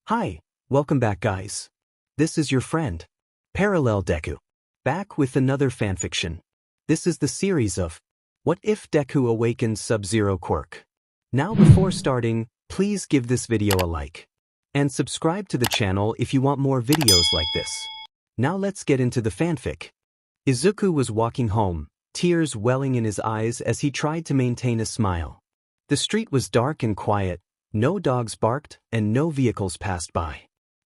Hi, welcome back guys. This is your friend, Parallel Deku. Back with another fanfiction. This is the series of What If Deku Awakens Subzero Quirk. Now before starting, please give this video a like. And subscribe to the channel if you want more videos like this. Now let's get into the fanfic. Izuku was walking home, tears welling in his eyes as he tried to maintain a smile. The street was dark and quiet. No dogs barked, and no vehicles passed by.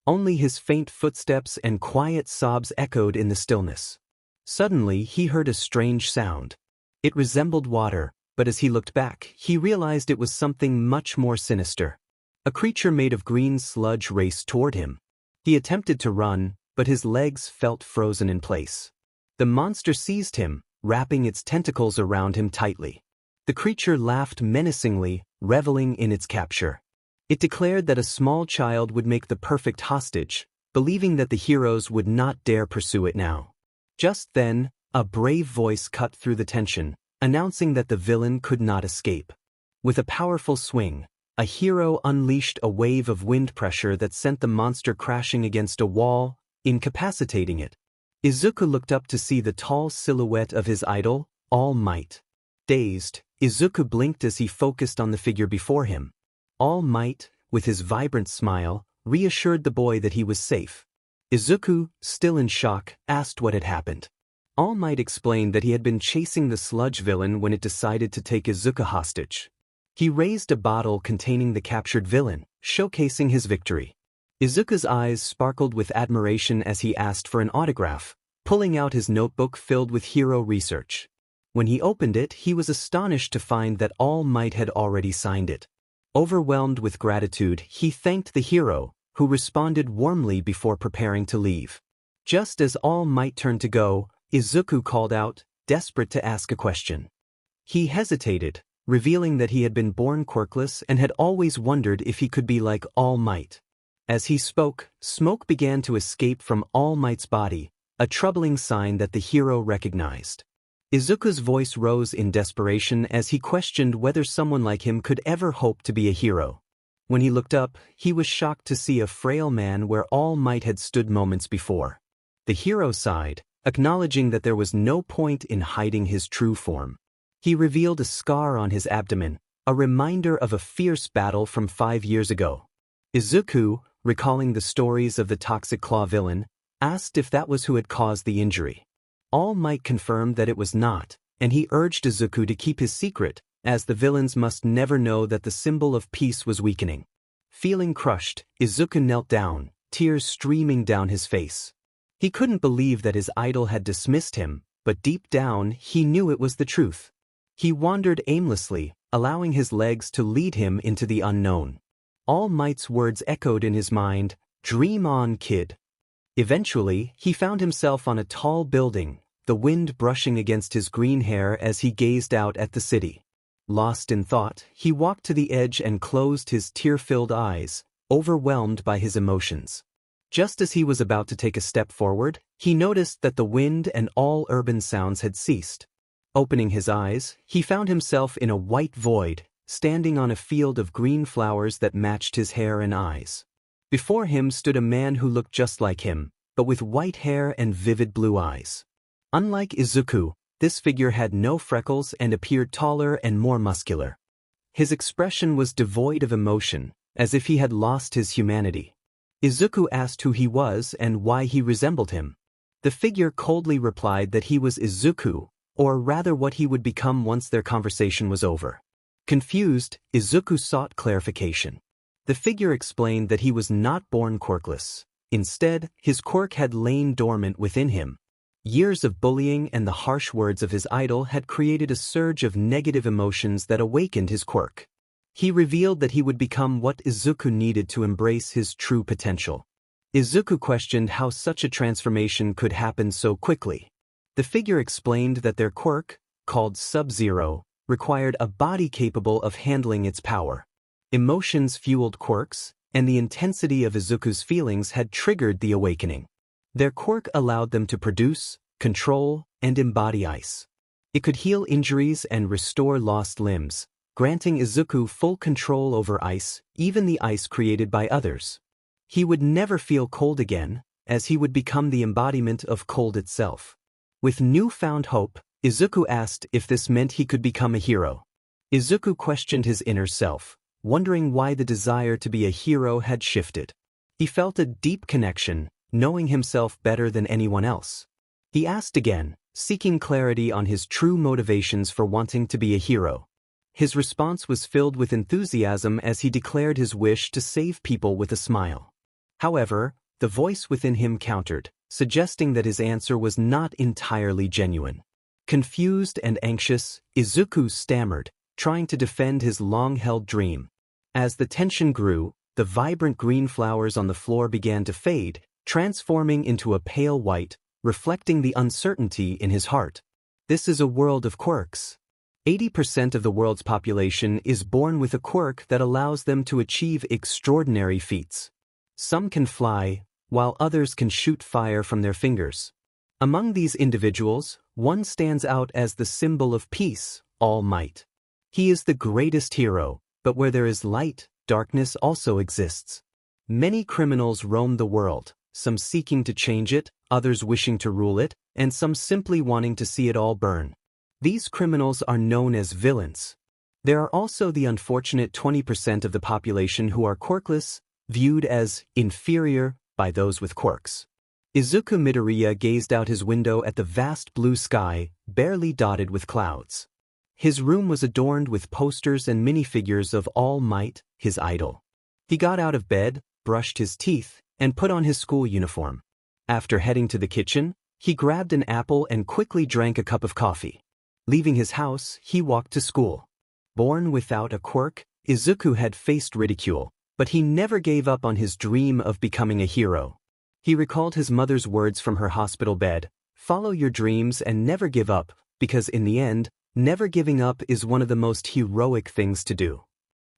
Only his faint footsteps and quiet sobs echoed in the stillness. Suddenly, he heard a strange sound. It resembled water, but as he looked back, he realized it was something much more sinister. A creature made of green sludge raced toward him. He attempted to run, but his legs felt frozen in place. The monster seized him, wrapping its tentacles around him tightly. The creature laughed menacingly, reveling in its capture. It declared that a small child would make the perfect hostage, believing that the heroes would not dare pursue it now. Just then, a brave voice cut through the tension, announcing that the villain could not escape. With a powerful swing, a hero unleashed a wave of wind pressure that sent the monster crashing against a wall, incapacitating it. Izuku looked up to see the tall silhouette of his idol, All Might. Dazed, Izuku blinked as he focused on the figure before him. All Might, with his vibrant smile, reassured the boy that he was safe. Izuku, still in shock, asked what had happened. All Might explained that he had been chasing the sludge villain when it decided to take Izuku hostage. He raised a bottle containing the captured villain, showcasing his victory. Izuku's eyes sparkled with admiration as he asked for an autograph, pulling out his notebook filled with hero research. When he opened it, he was astonished to find that All Might had already signed it. Overwhelmed with gratitude, he thanked the hero, who responded warmly before preparing to leave. Just as All Might turned to go, Izuku called out, desperate to ask a question. He hesitated, revealing that he had been born quirkless and had always wondered if he could be like All Might. As he spoke, smoke began to escape from All Might's body, a troubling sign that the hero recognized. Izuku's voice rose in desperation as he questioned whether someone like him could ever hope to be a hero. When he looked up, he was shocked to see a frail man where All Might had stood moments before. The hero sighed, acknowledging that there was no point in hiding his true form. He revealed a scar on his abdomen, a reminder of a fierce battle from 5 years ago. Izuku, recalling the stories of the Toxic Claw villain, asked if that was who had caused the injury. All Might confirmed that it was not, and he urged Izuku to keep his secret, as the villains must never know that the symbol of peace was weakening. Feeling crushed, Izuku knelt down, tears streaming down his face. He couldn't believe that his idol had dismissed him, but deep down he knew it was the truth. He wandered aimlessly, allowing his legs to lead him into the unknown. All Might's words echoed in his mind, "Dream on, kid." Eventually, he found himself on a tall building, the wind brushing against his green hair as he gazed out at the city. Lost in thought, he walked to the edge and closed his tear-filled eyes, overwhelmed by his emotions. Just as he was about to take a step forward, he noticed that the wind and all urban sounds had ceased. Opening his eyes, he found himself in a white void, standing on a field of green flowers that matched his hair and eyes. Before him stood a man who looked just like him, but with white hair and vivid blue eyes. Unlike Izuku, this figure had no freckles and appeared taller and more muscular. His expression was devoid of emotion, as if he had lost his humanity. Izuku asked who he was and why he resembled him. The figure coldly replied that he was Izuku, or rather what he would become once their conversation was over. Confused, Izuku sought clarification. The figure explained that he was not born quirkless. Instead, his quirk had lain dormant within him. Years of bullying and the harsh words of his idol had created a surge of negative emotions that awakened his quirk. He revealed that he would become what Izuku needed to embrace his true potential. Izuku questioned how such a transformation could happen so quickly. The figure explained that their quirk, called Subzero, required a body capable of handling its power. Emotions fueled quirks, and the intensity of Izuku's feelings had triggered the awakening. Their quirk allowed them to produce, control, and embody ice. It could heal injuries and restore lost limbs, granting Izuku full control over ice, even the ice created by others. He would never feel cold again, as he would become the embodiment of cold itself. With newfound hope, Izuku asked if this meant he could become a hero. Izuku questioned his inner self, wondering why the desire to be a hero had shifted. He felt a deep connection, knowing himself better than anyone else. He asked again, seeking clarity on his true motivations for wanting to be a hero. His response was filled with enthusiasm as he declared his wish to save people with a smile. However, the voice within him countered, suggesting that his answer was not entirely genuine. Confused and anxious, Izuku stammered, trying to defend his long-held dream. As the tension grew, the vibrant green flowers on the floor began to fade, transforming into a pale white, reflecting the uncertainty in his heart. This is a world of quirks. 80% of the world's population is born with a quirk that allows them to achieve extraordinary feats. Some can fly, while others can shoot fire from their fingers. Among these individuals, one stands out as the symbol of peace, All Might. He is the greatest hero, but where there is light, darkness also exists. Many criminals roam the world, some seeking to change it, others wishing to rule it, and some simply wanting to see it all burn. These criminals are known as villains. There are also the unfortunate 20% of the population who are quirkless, viewed as inferior by those with quirks. Izuku Midoriya gazed out his window at the vast blue sky, barely dotted with clouds. His room was adorned with posters and minifigures of All Might, his idol. He got out of bed, brushed his teeth, and put on his school uniform. After heading to the kitchen, he grabbed an apple and quickly drank a cup of coffee. Leaving his house, he walked to school. Born without a quirk, Izuku had faced ridicule, but he never gave up on his dream of becoming a hero. He recalled his mother's words from her hospital bed, "Follow your dreams and never give up, because in the end, never giving up is one of the most heroic things to do."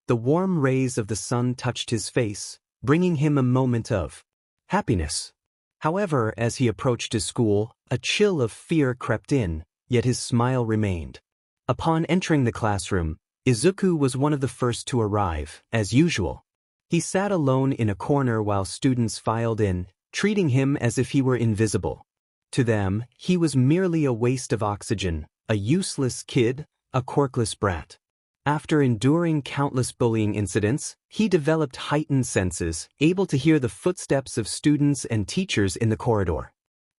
The warm rays of the sun touched his face, bringing him a moment of happiness. However, as he approached his school, a chill of fear crept in, yet his smile remained. Upon entering the classroom, Izuku was one of the first to arrive, as usual. He sat alone in a corner while students filed in, treating him as if he were invisible. To them, he was merely a waste of oxygen, a useless kid, a quirkless brat. After enduring countless bullying incidents, he developed heightened senses, able to hear the footsteps of students and teachers in the corridor.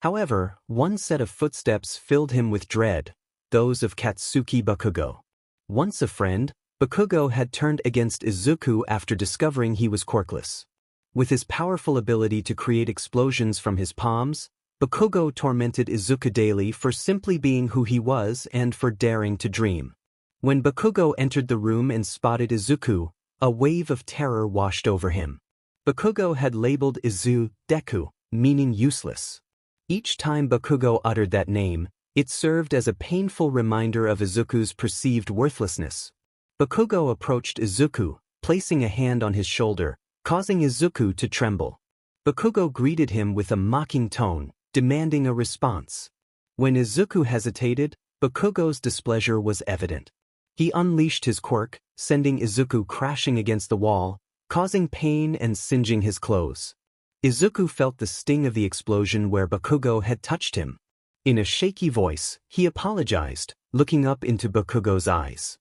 However, one set of footsteps filled him with dread, those of Katsuki Bakugo. Once a friend, Bakugo had turned against Izuku after discovering he was quirkless. With his powerful ability to create explosions from his palms, Bakugo tormented Izuku daily for simply being who he was and for daring to dream. When Bakugo entered the room and spotted Izuku, a wave of terror washed over him. Bakugo had labeled Izu Deku, meaning useless. Each time Bakugo uttered that name, it served as a painful reminder of Izuku's perceived worthlessness. Bakugo approached Izuku, placing a hand on his shoulder, causing Izuku to tremble. Bakugo greeted him with a mocking tone, demanding a response. When Izuku hesitated, Bakugo's displeasure was evident. He unleashed his quirk, sending Izuku crashing against the wall, causing pain and singeing his clothes. Izuku felt the sting of the explosion where Bakugo had touched him. In a shaky voice, he apologized, looking up into Bakugo's eyes.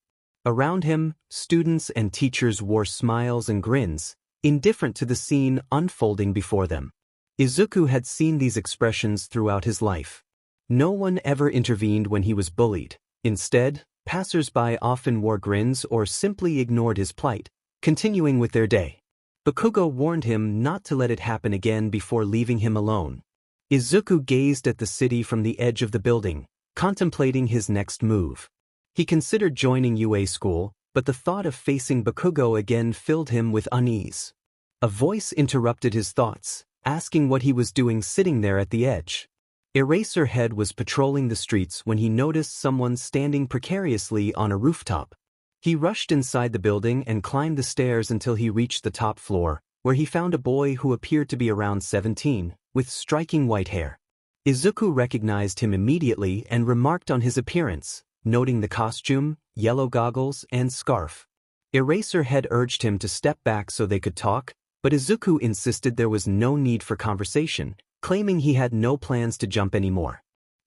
Around him, students and teachers wore smiles and grins, indifferent to the scene unfolding before them. Izuku had seen these expressions throughout his life. No one ever intervened when he was bullied. Instead, passers-by often wore grins or simply ignored his plight, continuing with their day. Bakugo warned him not to let it happen again before leaving him alone. Izuku gazed at the city from the edge of the building, contemplating his next move. He considered joining UA school, but the thought of facing Bakugo again filled him with unease. A voice interrupted his thoughts, asking what he was doing sitting there at the edge. Eraserhead was patrolling the streets when he noticed someone standing precariously on a rooftop. He rushed inside the building and climbed the stairs until he reached the top floor, where he found a boy who appeared to be around 17, with striking white hair. Izuku recognized him immediately and remarked on his appearance, noting the costume, yellow goggles, and scarf. Eraserhead urged him to step back so they could talk, But Izuku insisted there was no need for conversation, claiming he had no plans to jump anymore.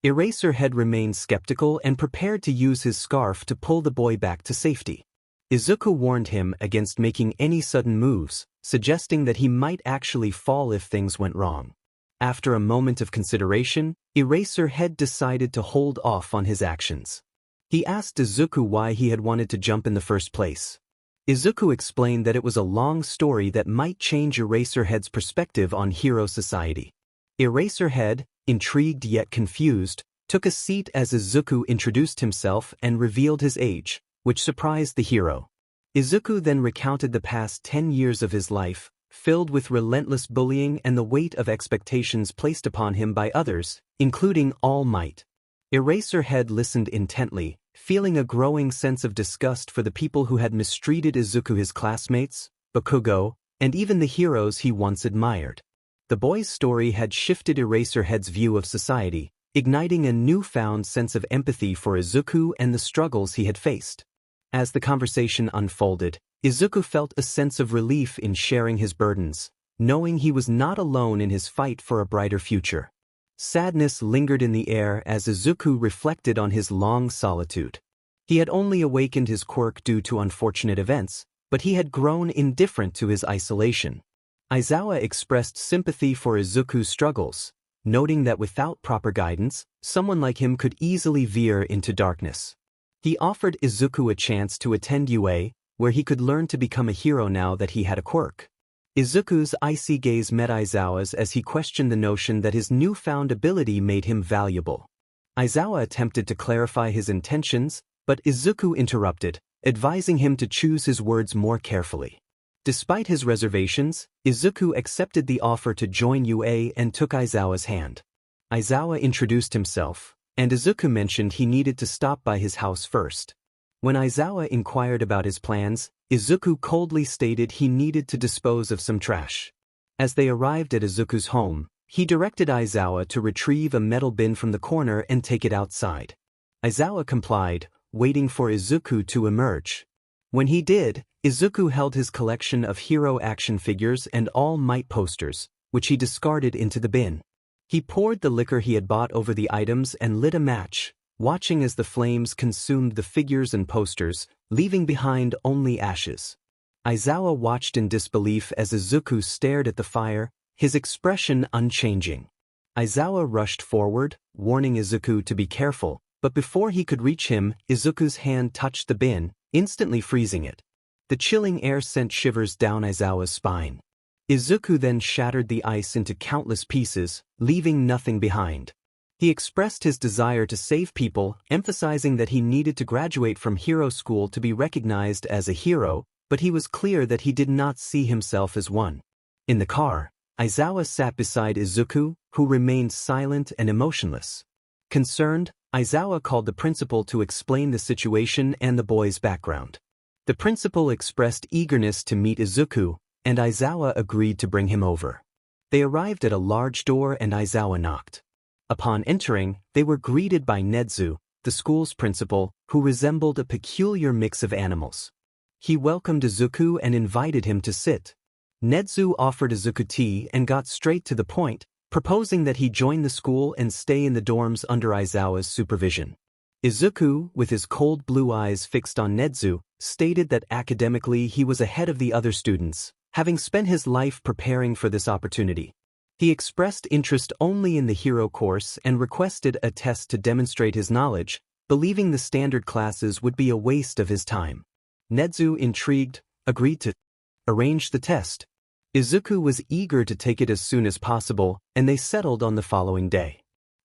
Eraserhead remained skeptical and prepared to use his scarf to pull the boy back to safety. Izuku warned him against making any sudden moves, suggesting that he might actually fall if things went wrong. After a moment of consideration, Eraserhead decided to hold off on his actions. He asked Izuku why he had wanted to jump in the first place. Izuku explained that it was a long story that might change Eraserhead's perspective on hero society. Eraserhead, intrigued yet confused, took a seat as Izuku introduced himself and revealed his age, which surprised the hero. Izuku then recounted the past 10 years of his life, filled with relentless bullying and the weight of expectations placed upon him by others, including All Might. Eraserhead listened intently, feeling a growing sense of disgust for the people who had mistreated Izuku, his classmates, Bakugo, and even the heroes he once admired. The boy's story had shifted Eraserhead's view of society, igniting a newfound sense of empathy for Izuku and the struggles he had faced. As the conversation unfolded, Izuku felt a sense of relief in sharing his burdens, knowing he was not alone in his fight for a brighter future. Sadness lingered in the air as Izuku reflected on his long solitude. He had only awakened his quirk due to unfortunate events, but he had grown indifferent to his isolation. Aizawa expressed sympathy for Izuku's struggles, noting that without proper guidance, someone like him could easily veer into darkness. He offered Izuku a chance to attend UA, where he could learn to become a hero now that he had a quirk. Izuku's icy gaze met Aizawa's as he questioned the notion that his newfound ability made him valuable. Aizawa attempted to clarify his intentions, but Izuku interrupted, advising him to choose his words more carefully. Despite his reservations, Izuku accepted the offer to join UA and took Aizawa's hand. Aizawa introduced himself, and Izuku mentioned he needed to stop by his house first. When Aizawa inquired about his plans, Izuku coldly stated he needed to dispose of some trash. As they arrived at Izuku's home, he directed Aizawa to retrieve a metal bin from the corner and take it outside. Aizawa complied, waiting for Izuku to emerge. When he did, Izuku held his collection of hero action figures and All Might posters, which he discarded into the bin. He poured the liquor he had bought over the items and lit a match, watching as the flames consumed the figures and posters, leaving behind only ashes. Aizawa watched in disbelief as Izuku stared at the fire, his expression unchanging. Aizawa rushed forward, warning Izuku to be careful, but before he could reach him, Izuku's hand touched the bin, instantly freezing it. The chilling air sent shivers down Aizawa's spine. Izuku then shattered the ice into countless pieces, leaving nothing behind. He expressed his desire to save people, emphasizing that he needed to graduate from hero school to be recognized as a hero, but he was clear that he did not see himself as one. In the car, Aizawa sat beside Izuku, who remained silent and emotionless. Concerned, Aizawa called the principal to explain the situation and the boy's background. The principal expressed eagerness to meet Izuku, and Aizawa agreed to bring him over. They arrived at a large door and Aizawa knocked. Upon entering, they were greeted by Nedu, the school's principal, who resembled a peculiar mix of animals. He welcomed Izuku and invited him to sit. Nedu offered Izuku tea and got straight to the point, proposing that he join the school and stay in the dorms under Aizawa's supervision. Izuku, with his cold blue eyes fixed on Nedu, stated that academically he was ahead of the other students, having spent his life preparing for this opportunity. He expressed interest only in the hero course and requested a test to demonstrate his knowledge, believing the standard classes would be a waste of his time. Nedu, intrigued, agreed to arrange the test. Izuku was eager to take it as soon as possible, and they settled on the following day.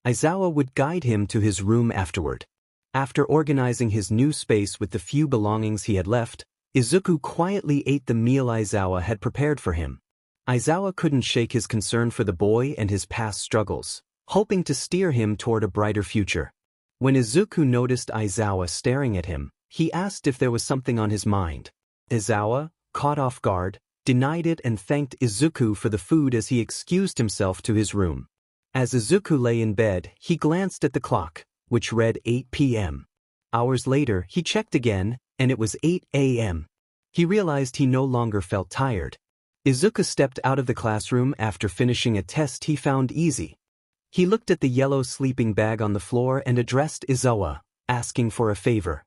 Aizawa would guide him to his room afterward. After organizing his new space with the few belongings he had left, Izuku quietly ate the meal Aizawa had prepared for him. Aizawa couldn't shake his concern for the boy and his past struggles, hoping to steer him toward a brighter future. When Izuku noticed Aizawa staring at him, he asked if there was something on his mind. Aizawa, caught off guard, denied it and thanked Izuku for the food as he excused himself to his room. As Izuku lay in bed, he glanced at the clock, which read 8 p.m. Hours later, he checked again, and it was 8 a.m. He realized he no longer felt tired. Izuku stepped out of the classroom after finishing a test he found easy. He looked at the yellow sleeping bag on the floor and addressed Izawa, asking for a favor.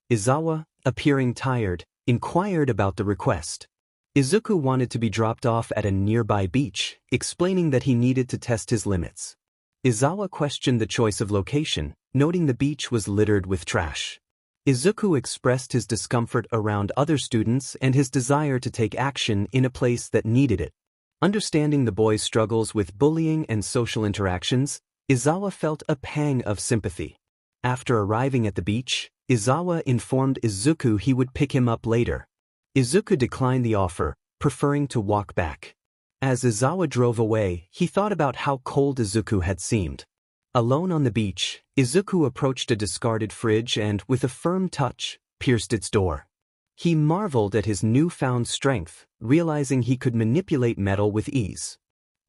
Izawa, appearing tired, inquired about the request. Izuku wanted to be dropped off at a nearby beach, explaining that he needed to test his limits. Izawa questioned the choice of location, noting the beach was littered with trash. Izuku expressed his discomfort around other students and his desire to take action in a place that needed it. Understanding the boy's struggles with bullying and social interactions, Izawa felt a pang of sympathy. After arriving at the beach, Izawa informed Izuku he would pick him up later. Izuku declined the offer, preferring to walk back. As Izawa drove away, he thought about how cold Izuku had seemed. Alone on the beach, Izuku approached a discarded fridge and, with a firm touch, pierced its door. He marveled at his newfound strength, realizing he could manipulate metal with ease.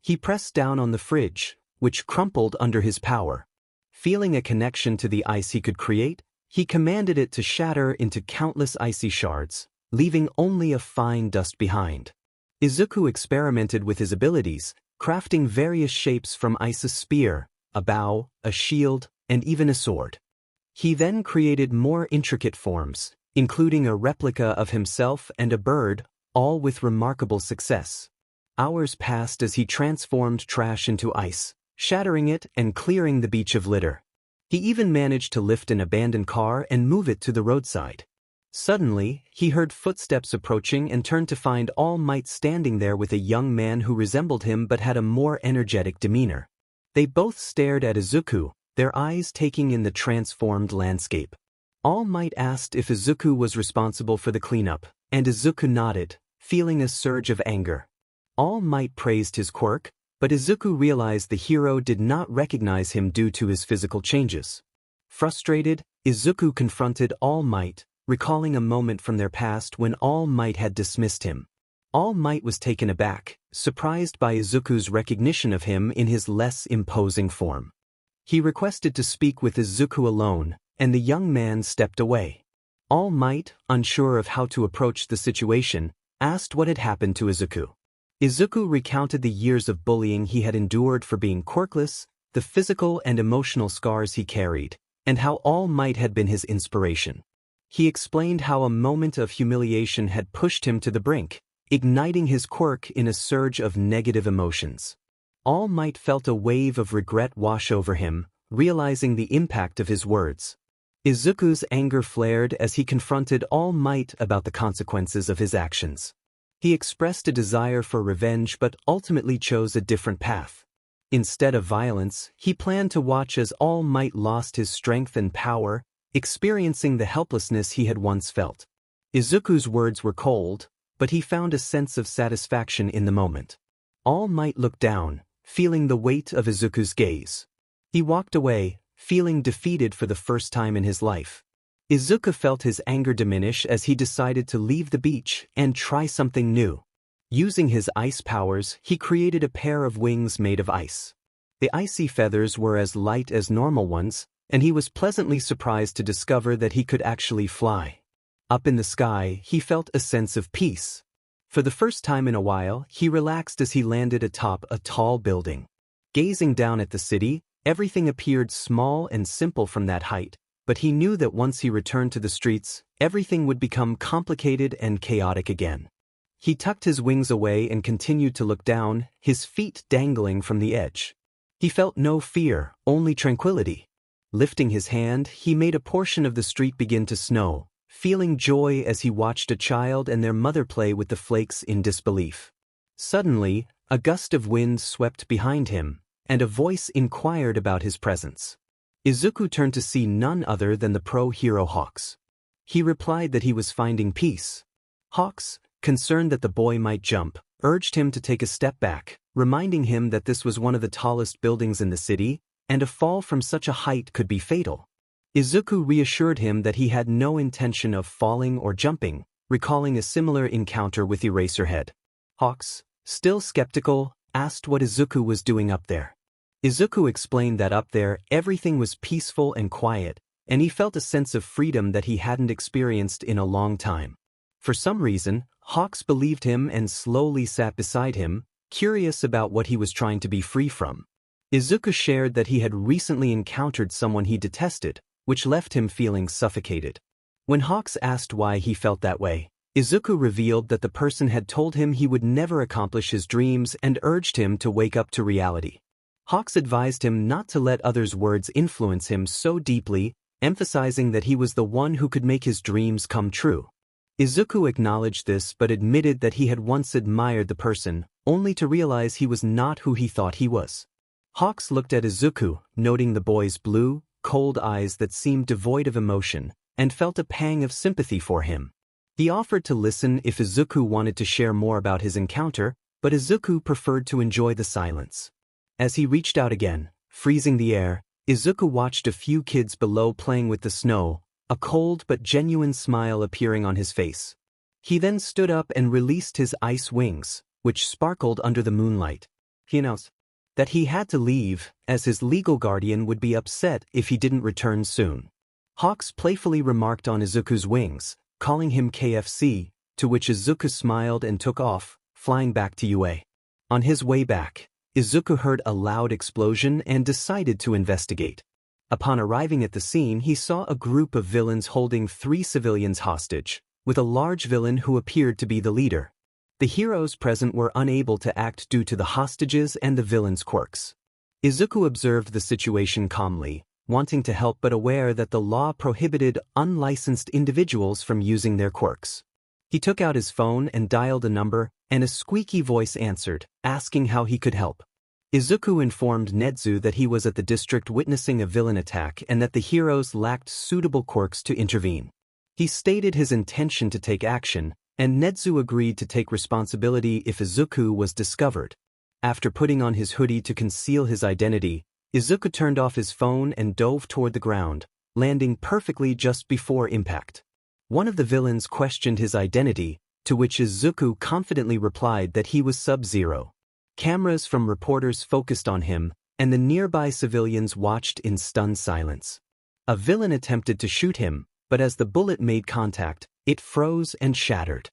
He pressed down on the fridge, which crumpled under his power. Feeling a connection to the ice he could create, he commanded it to shatter into countless icy shards, leaving only a fine dust behind. Izuku experimented with his abilities, crafting various shapes from ice: a spear, a bow, a shield, and even a sword. He then created more intricate forms, including a replica of himself and a bird, all with remarkable success. Hours passed as he transformed trash into ice, shattering it and clearing the beach of litter. He even managed to lift an abandoned car and move it to the roadside. Suddenly, he heard footsteps approaching and turned to find All Might standing there with a young man who resembled him but had a more energetic demeanor. They both stared at Izuku, their eyes taking in the transformed landscape. All Might asked if Izuku was responsible for the cleanup, and Izuku nodded, feeling a surge of anger. All Might praised his quirk, but Izuku realized the hero did not recognize him due to his physical changes. Frustrated, Izuku confronted All Might, recalling a moment from their past when All Might had dismissed him. All Might was taken aback, surprised by Izuku's recognition of him in his less imposing form. He requested to speak with Izuku alone, and the young man stepped away. All Might, unsure of how to approach the situation, asked what had happened to Izuku. Izuku recounted the years of bullying he had endured for being quirkless, the physical and emotional scars he carried, and how All Might had been his inspiration. He explained how a moment of humiliation had pushed him to the brink, igniting his quirk in a surge of negative emotions. All Might felt a wave of regret wash over him, realizing the impact of his words. Izuku's anger flared as he confronted All Might about the consequences of his actions. He expressed a desire for revenge but ultimately chose a different path. Instead of violence, he planned to watch as All Might lost his strength and power, experiencing the helplessness he had once felt. Izuku's words were cold, but he found a sense of satisfaction in the moment. All Might looked down, feeling the weight of Izuku's gaze. He walked away, feeling defeated for the first time in his life. Izuku felt his anger diminish as he decided to leave the beach and try something new. Using his ice powers, he created a pair of wings made of ice. The icy feathers were as light as normal ones, and he was pleasantly surprised to discover that he could actually fly. Up in the sky, he felt a sense of peace. For the first time in a while, he relaxed as he landed atop a tall building. Gazing down at the city, everything appeared small and simple from that height, but he knew that once he returned to the streets, everything would become complicated and chaotic again. He tucked his wings away and continued to look down, his feet dangling from the edge. He felt no fear, only tranquility. Lifting his hand, he made a portion of the street begin to snow, feeling joy as he watched a child and their mother play with the flakes in disbelief. Suddenly, a gust of wind swept behind him, and a voice inquired about his presence. Izuku turned to see none other than the pro-hero Hawks. He replied that he was finding peace. Hawks, concerned that the boy might jump, urged him to take a step back, reminding him that this was one of the tallest buildings in the city, and a fall from such a height could be fatal. Izuku reassured him that he had no intention of falling or jumping, recalling a similar encounter with Eraserhead. Hawks, still skeptical, asked what Izuku was doing up there. Izuku explained that up there everything was peaceful and quiet, and he felt a sense of freedom that he hadn't experienced in a long time. For some reason, Hawks believed him and slowly sat beside him, curious about what he was trying to be free from. Izuku shared that he had recently encountered someone he detested, which left him feeling suffocated. When Hawks asked why he felt that way, Izuku revealed that the person had told him he would never accomplish his dreams and urged him to wake up to reality. Hawks advised him not to let others' words influence him so deeply, emphasizing that he was the one who could make his dreams come true. Izuku acknowledged this but admitted that he had once admired the person, only to realize he was not who he thought he was. Hawks looked at Izuku, noting the boy's blue, cold eyes that seemed devoid of emotion, and felt a pang of sympathy for him. He offered to listen if Izuku wanted to share more about his encounter, but Izuku preferred to enjoy the silence. As he reached out again, freezing the air, Izuku watched a few kids below playing with the snow, a cold but genuine smile appearing on his face. He then stood up and released his ice wings, which sparkled under the moonlight. He announced that he had to leave, as his legal guardian would be upset if he didn't return soon. Hawks playfully remarked on Izuku's wings, calling him KFC, to which Izuku smiled and took off, flying back to UA. On his way back, Izuku heard a loud explosion and decided to investigate. Upon arriving at the scene, he saw a group of villains holding 3 civilians hostage, with a large villain who appeared to be the leader. The heroes present were unable to act due to the hostages and the villains' quirks. Izuku observed the situation calmly, wanting to help but aware that the law prohibited unlicensed individuals from using their quirks. He took out his phone and dialed a number, and a squeaky voice answered, asking how he could help. Izuku informed Nedu that he was at the district witnessing a villain attack and that the heroes lacked suitable quirks to intervene. He stated his intention to take action, and Nedu agreed to take responsibility if Izuku was discovered. After putting on his hoodie to conceal his identity, Izuku turned off his phone and dove toward the ground, landing perfectly just before impact. One of the villains questioned his identity, to which Izuku confidently replied that he was Subzero. Cameras from reporters focused on him, and the nearby civilians watched in stunned silence. A villain attempted to shoot him, but as the bullet made contact, it froze and shattered.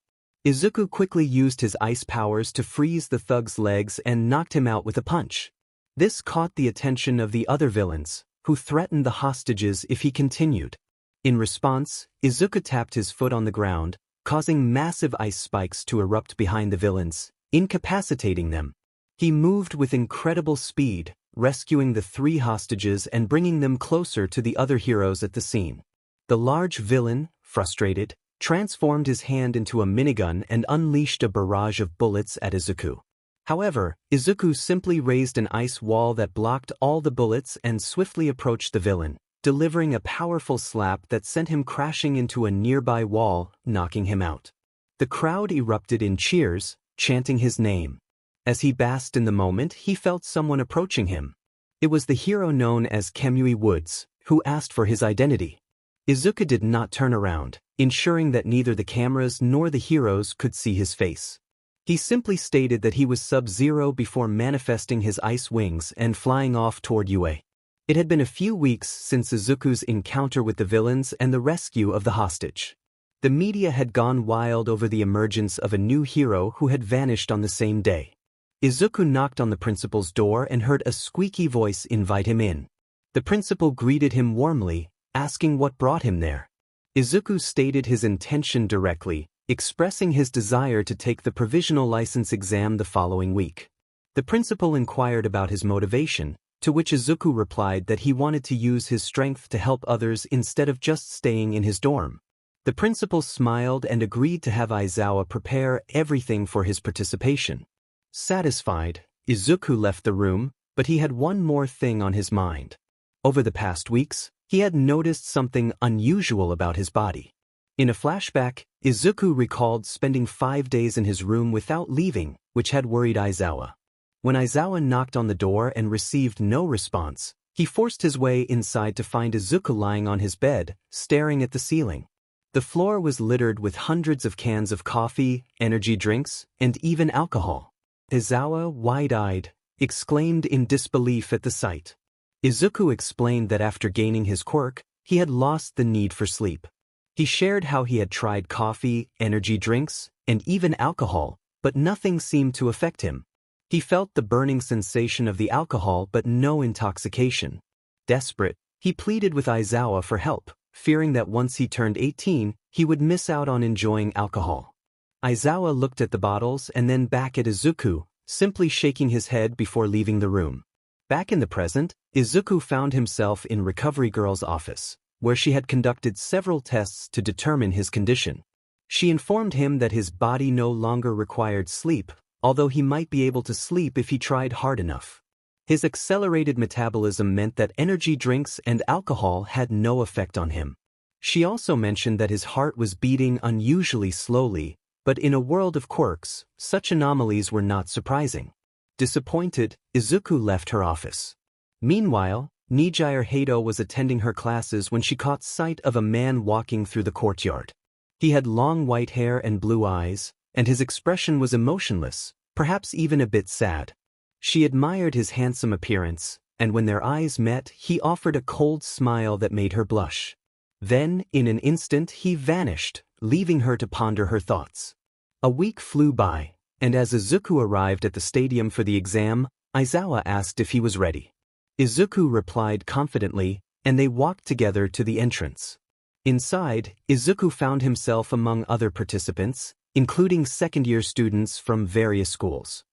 Izuku quickly used his ice powers to freeze the thug's legs and knocked him out with a punch. This caught the attention of the other villains, who threatened the hostages if he continued. In response, Izuku tapped his foot on the ground, causing massive ice spikes to erupt behind the villains, incapacitating them. He moved with incredible speed, rescuing the 3 hostages and bringing them closer to the other heroes at the scene. The large villain, frustrated, transformed his hand into a minigun and unleashed a barrage of bullets at Izuku. However, Izuku simply raised an ice wall that blocked all the bullets and swiftly approached the villain, delivering a powerful slap that sent him crashing into a nearby wall, knocking him out. The crowd erupted in cheers, chanting his name. As he basked in the moment, he felt someone approaching him. It was the hero known as Kamui Woods, who asked for his identity. Izuku did not turn around, ensuring that neither the cameras nor the heroes could see his face. He simply stated that he was Subzero before manifesting his ice wings and flying off toward UA. It had been a few weeks since Izuku's encounter with the villains and the rescue of the hostage. The media had gone wild over the emergence of a new hero who had vanished on the same day. Izuku knocked on the principal's door and heard a squeaky voice invite him in. The principal greeted him warmly, asking what brought him there. Izuku stated his intention directly, expressing his desire to take the provisional license exam the following week. The principal inquired about his motivation, to which Izuku replied that he wanted to use his strength to help others instead of just staying in his dorm. The principal smiled and agreed to have Aizawa prepare everything for his participation. Satisfied, Izuku left the room, but he had one more thing on his mind. Over the past weeks, he had noticed something unusual about his body. In a flashback, Izuku recalled spending 5 days in his room without leaving, which had worried Aizawa. When Aizawa knocked on the door and received no response, he forced his way inside to find Izuku lying on his bed, staring at the ceiling. The floor was littered with hundreds of cans of coffee, energy drinks, and even alcohol. Aizawa, wide-eyed, exclaimed in disbelief at the sight. Izuku explained that after gaining his quirk, he had lost the need for sleep. He He shared how he had tried coffee, energy drinks, and even alcohol, but nothing seemed to affect him. He felt the burning sensation of the alcohol but no intoxication. Desperate, he pleaded with Aizawa for help, fearing that once he turned 18, he would miss out on enjoying alcohol. Aizawa looked at the bottles and then back at Izuku, simply shaking his head before leaving the room. Back in the present, Izuku found himself in Recovery Girl's office, where she had conducted several tests to determine his condition. She informed him that his body no longer required sleep, although he might be able to sleep if he tried hard enough. His accelerated metabolism meant that energy drinks and alcohol had no effect on him. She also mentioned that his heart was beating unusually slowly, but in a world of quirks, such anomalies were not surprising. Disappointed, Izuku left her office. Meanwhile, Nijire Hato was attending her classes when she caught sight of a man walking through the courtyard. He had long white hair and blue eyes, and his expression was emotionless, perhaps even a bit sad. She admired his handsome appearance, and when their eyes met, he offered a cold smile that made her blush. Then, in an instant, he vanished, leaving her to ponder her thoughts. A week flew by, and as Izuku arrived at the stadium for the exam, Aizawa asked if he was ready. Izuku replied confidently, and they walked together to the entrance. Inside, Izuku found himself among other participants, including second-year students from various schools.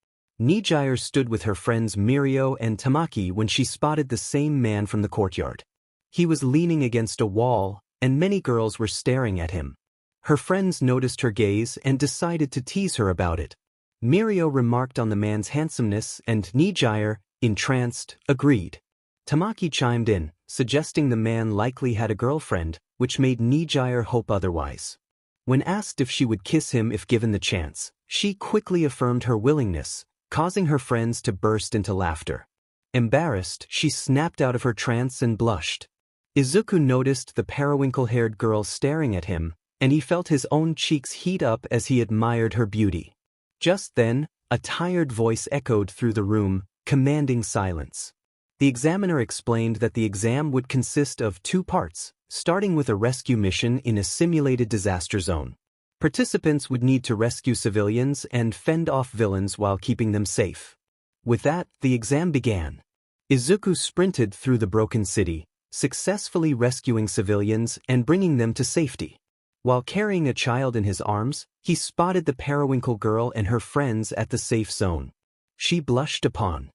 Nijire stood with her friends Mirko and Tamaki when she spotted the same man from the courtyard. He was leaning against a wall, and many girls were staring at him. Her friends noticed her gaze and decided to tease her about it. Mirko remarked on the man's handsomeness and Nijire, entranced, agreed. Tamaki chimed in, suggesting the man likely had a girlfriend, which made Nijire hope otherwise. When asked if she would kiss him if given the chance, she quickly affirmed her willingness, causing her friends to burst into laughter. Embarrassed, she snapped out of her trance and blushed. Izuku noticed the periwinkle-haired girl staring at him, and he felt his own cheeks heat up as he admired her beauty. Just then, a tired voice echoed through the room, commanding silence. The examiner explained that the exam would consist of 2 parts, starting with a rescue mission in a simulated disaster zone. Participants would need to rescue civilians and fend off villains while keeping them safe. With that, the exam began. Izuku sprinted through the broken city, successfully rescuing civilians and bringing them to safety. While carrying a child in his arms, he spotted the periwinkle girl and her friends at the safe zone. She blushed upon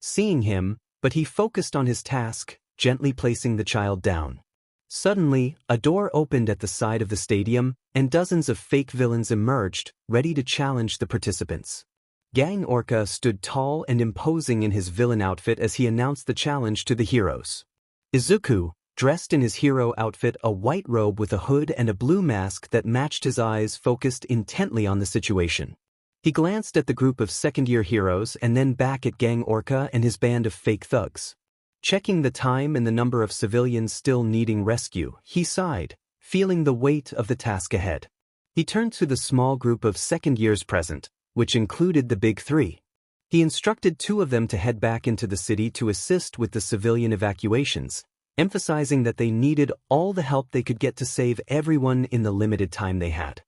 seeing him, but he focused on his task, gently placing the child down. Suddenly, a door opened at the side of the stadium, and dozens of fake villains emerged, ready to challenge the participants. Gang Orca stood tall and imposing in his villain outfit as he announced the challenge to the heroes. Izuku, dressed in his hero outfit, a white robe with a hood and a blue mask that matched his eyes, focused intently on the situation. He glanced at the group of second-year heroes and then back at Gang Orca and his band of fake thugs. Checking the time and the number of civilians still needing rescue, he sighed, feeling the weight of the task ahead. He turned to the small group of second-years present, which included the Big Three. He instructed 2 of them to head back into the city to assist with the civilian evacuations, emphasizing that they needed all the help they could get to save everyone in the limited time they had.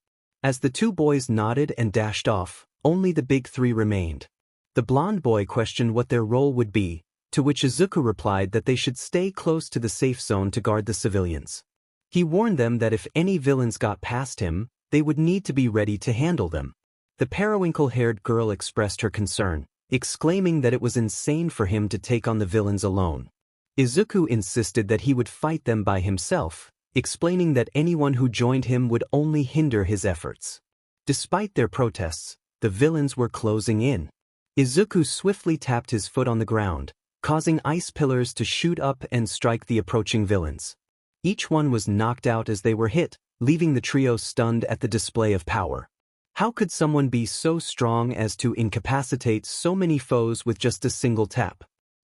As the 2 boys nodded and dashed off, only the Big Three remained. The blonde boy questioned what their role would be, to which Izuku replied that they should stay close to the safe zone to guard the civilians. He warned them that if any villains got past him, they would need to be ready to handle them. The periwinkle-haired girl expressed her concern, exclaiming that it was insane for him to take on the villains alone. Izuku insisted that he would fight them by himself, explaining that anyone who joined him would only hinder his efforts. Despite their protests, the villains were closing in. Izuku swiftly tapped his foot on the ground, causing ice pillars to shoot up and strike the approaching villains. Each one was knocked out as they were hit, leaving the trio stunned at the display of power. How could someone be so strong as to incapacitate so many foes with just a single tap?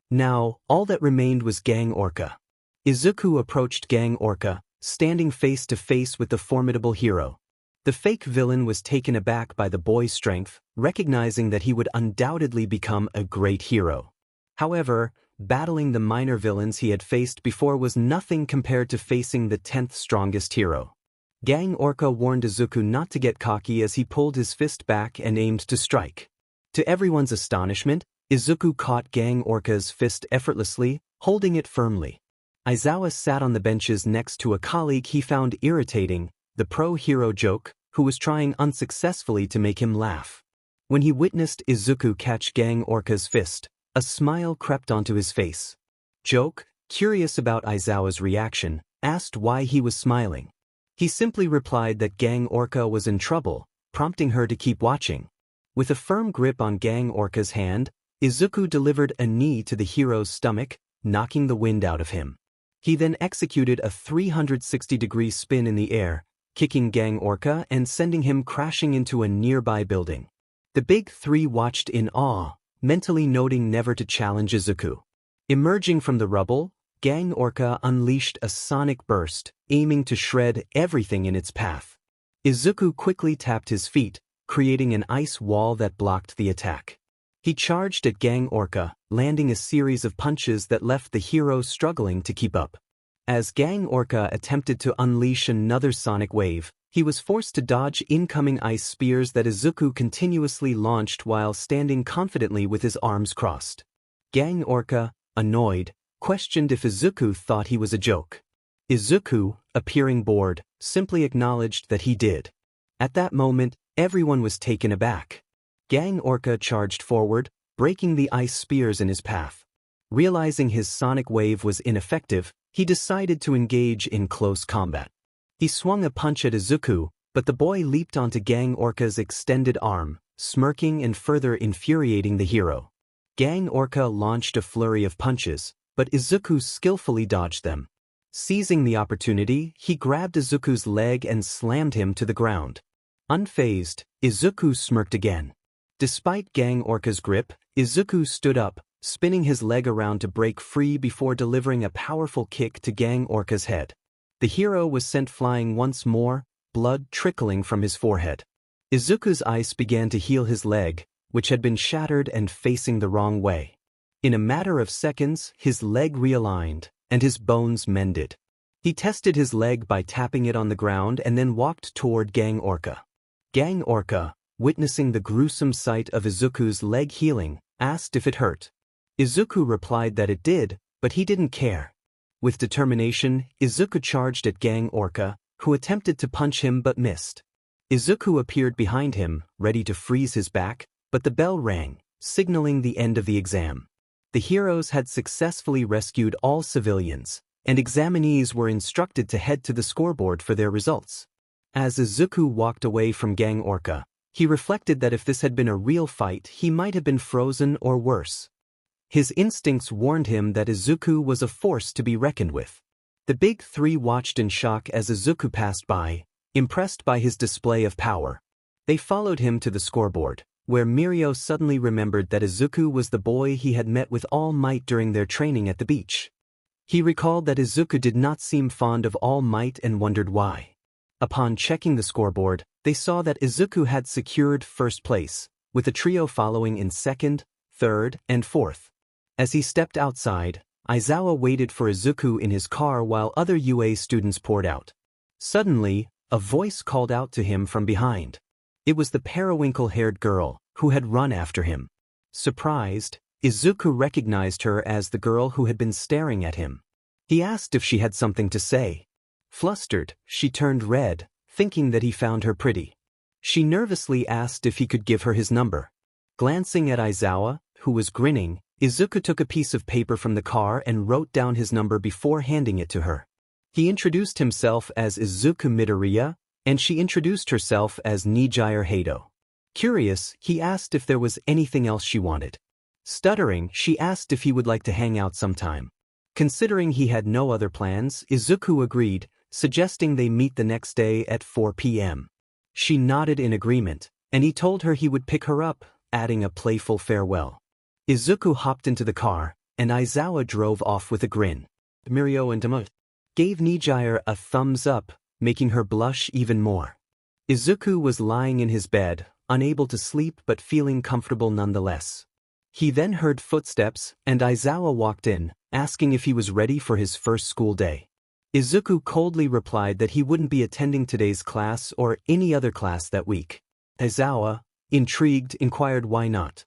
Now, all that remained was Gang Orca. Izuku approached Gang Orca, standing face to face with the formidable hero. The fake villain was taken aback by the boy's strength, recognizing that he would undoubtedly become a great hero. However, battling the minor villains he had faced before was nothing compared to facing the 10th strongest hero. Gang Orca warned Izuku not to get cocky as he pulled his fist back and aimed to strike. To everyone's astonishment, Izuku caught Gang Orca's fist effortlessly, holding it firmly. Aizawa sat on the benches next to a colleague he found irritating, the pro-hero joke, who was trying unsuccessfully to make him laugh. When he witnessed Izuku catch Gang Orca's fist, a smile crept onto his face. Joke, curious about Aizawa's reaction, asked why he was smiling. He simply replied that Gang Orca was in trouble, prompting her to keep watching. With a firm grip on Gang Orca's hand, Izuku delivered a knee to the hero's stomach, knocking the wind out of him. He then executed a 360-degree spin in the air, kicking Gang Orca and sending him crashing into a nearby building. The big three watched in awe, mentally noting never to challenge Izuku. Emerging from the rubble, Gang Orca unleashed a sonic burst, aiming to shred everything in its path. Izuku quickly tapped his feet, creating an ice wall that blocked the attack. He charged at Gang Orca, landing a series of punches that left the hero struggling to keep up. As Gang Orca attempted to unleash another sonic wave, he was forced to dodge incoming ice spears that Izuku continuously launched while standing confidently with his arms crossed. Gang Orca, annoyed, questioned if Izuku thought he was a joke. Izuku, appearing bored, simply acknowledged that he did. At that moment, everyone was taken aback. Gang Orca charged forward, breaking the ice spears in his path. Realizing his sonic wave was ineffective, he decided to engage in close combat. He swung a punch at Izuku, but the boy leaped onto Gang Orca's extended arm, smirking and further infuriating the hero. Gang Orca launched a flurry of punches, but Izuku skillfully dodged them. Seizing the opportunity, he grabbed Izuku's leg and slammed him to the ground. Unfazed, Izuku smirked again. Despite Gang Orca's grip, Izuku stood up, spinning his leg around to break free before delivering a powerful kick to Gang Orca's head. The hero was sent flying once more, blood trickling from his forehead. Izuku's ice began to heal his leg, which had been shattered and facing the wrong way. In a matter of seconds, his leg realigned, and his bones mended. He tested his leg by tapping it on the ground and then walked toward Gang Orca. Gang Orca, witnessing the gruesome sight of Izuku's leg healing, asked if it hurt. Izuku replied that it did, but he didn't care. With determination, Izuku charged at Gang Orca, who attempted to punch him but missed. Izuku appeared behind him, ready to freeze his back, but the bell rang, signaling the end of the exam. The heroes had successfully rescued all civilians, and examinees were instructed to head to the scoreboard for their results. As Izuku walked away from Gang Orca, he reflected that if this had been a real fight, he might have been frozen or worse. His instincts warned him that Izuku was a force to be reckoned with. The big three watched in shock as Izuku passed by, impressed by his display of power. They followed him to the scoreboard, where Mirko suddenly remembered that Izuku was the boy he had met with All Might during their training at the beach. He recalled that Izuku did not seem fond of All Might and wondered why. Upon checking the scoreboard, they saw that Izuku had secured first place, with the trio following in second, third, and fourth. As he stepped outside, Aizawa waited for Izuku in his car while other UA students poured out. Suddenly, a voice called out to him from behind. It was the periwinkle-haired girl, who had run after him. Surprised, Izuku recognized her as the girl who had been staring at him. He asked if she had something to say. Flustered, she turned red, thinking that he found her pretty. She nervously asked if he could give her his number. Glancing at Aizawa, who was grinning, Izuku took a piece of paper from the car and wrote down his number before handing it to her. He introduced himself as Izuku Midoriya, and she introduced herself as Nijire Hado. Curious, he asked if there was anything else she wanted. Stuttering, she asked if he would like to hang out sometime. Considering he had no other plans, Izuku agreed, suggesting they meet the next day at 4 p.m. She nodded in agreement, and he told her he would pick her up, adding a playful farewell. Izuku hopped into the car, and Aizawa drove off with a grin. Mirko and Tomo gave Nijire a thumbs up, making her blush even more. Izuku was lying in his bed, unable to sleep but feeling comfortable nonetheless. He then heard footsteps, and Aizawa walked in, asking if he was ready for his first school day. Izuku coldly replied that he wouldn't be attending today's class or any other class that week. Aizawa, intrigued, inquired why not.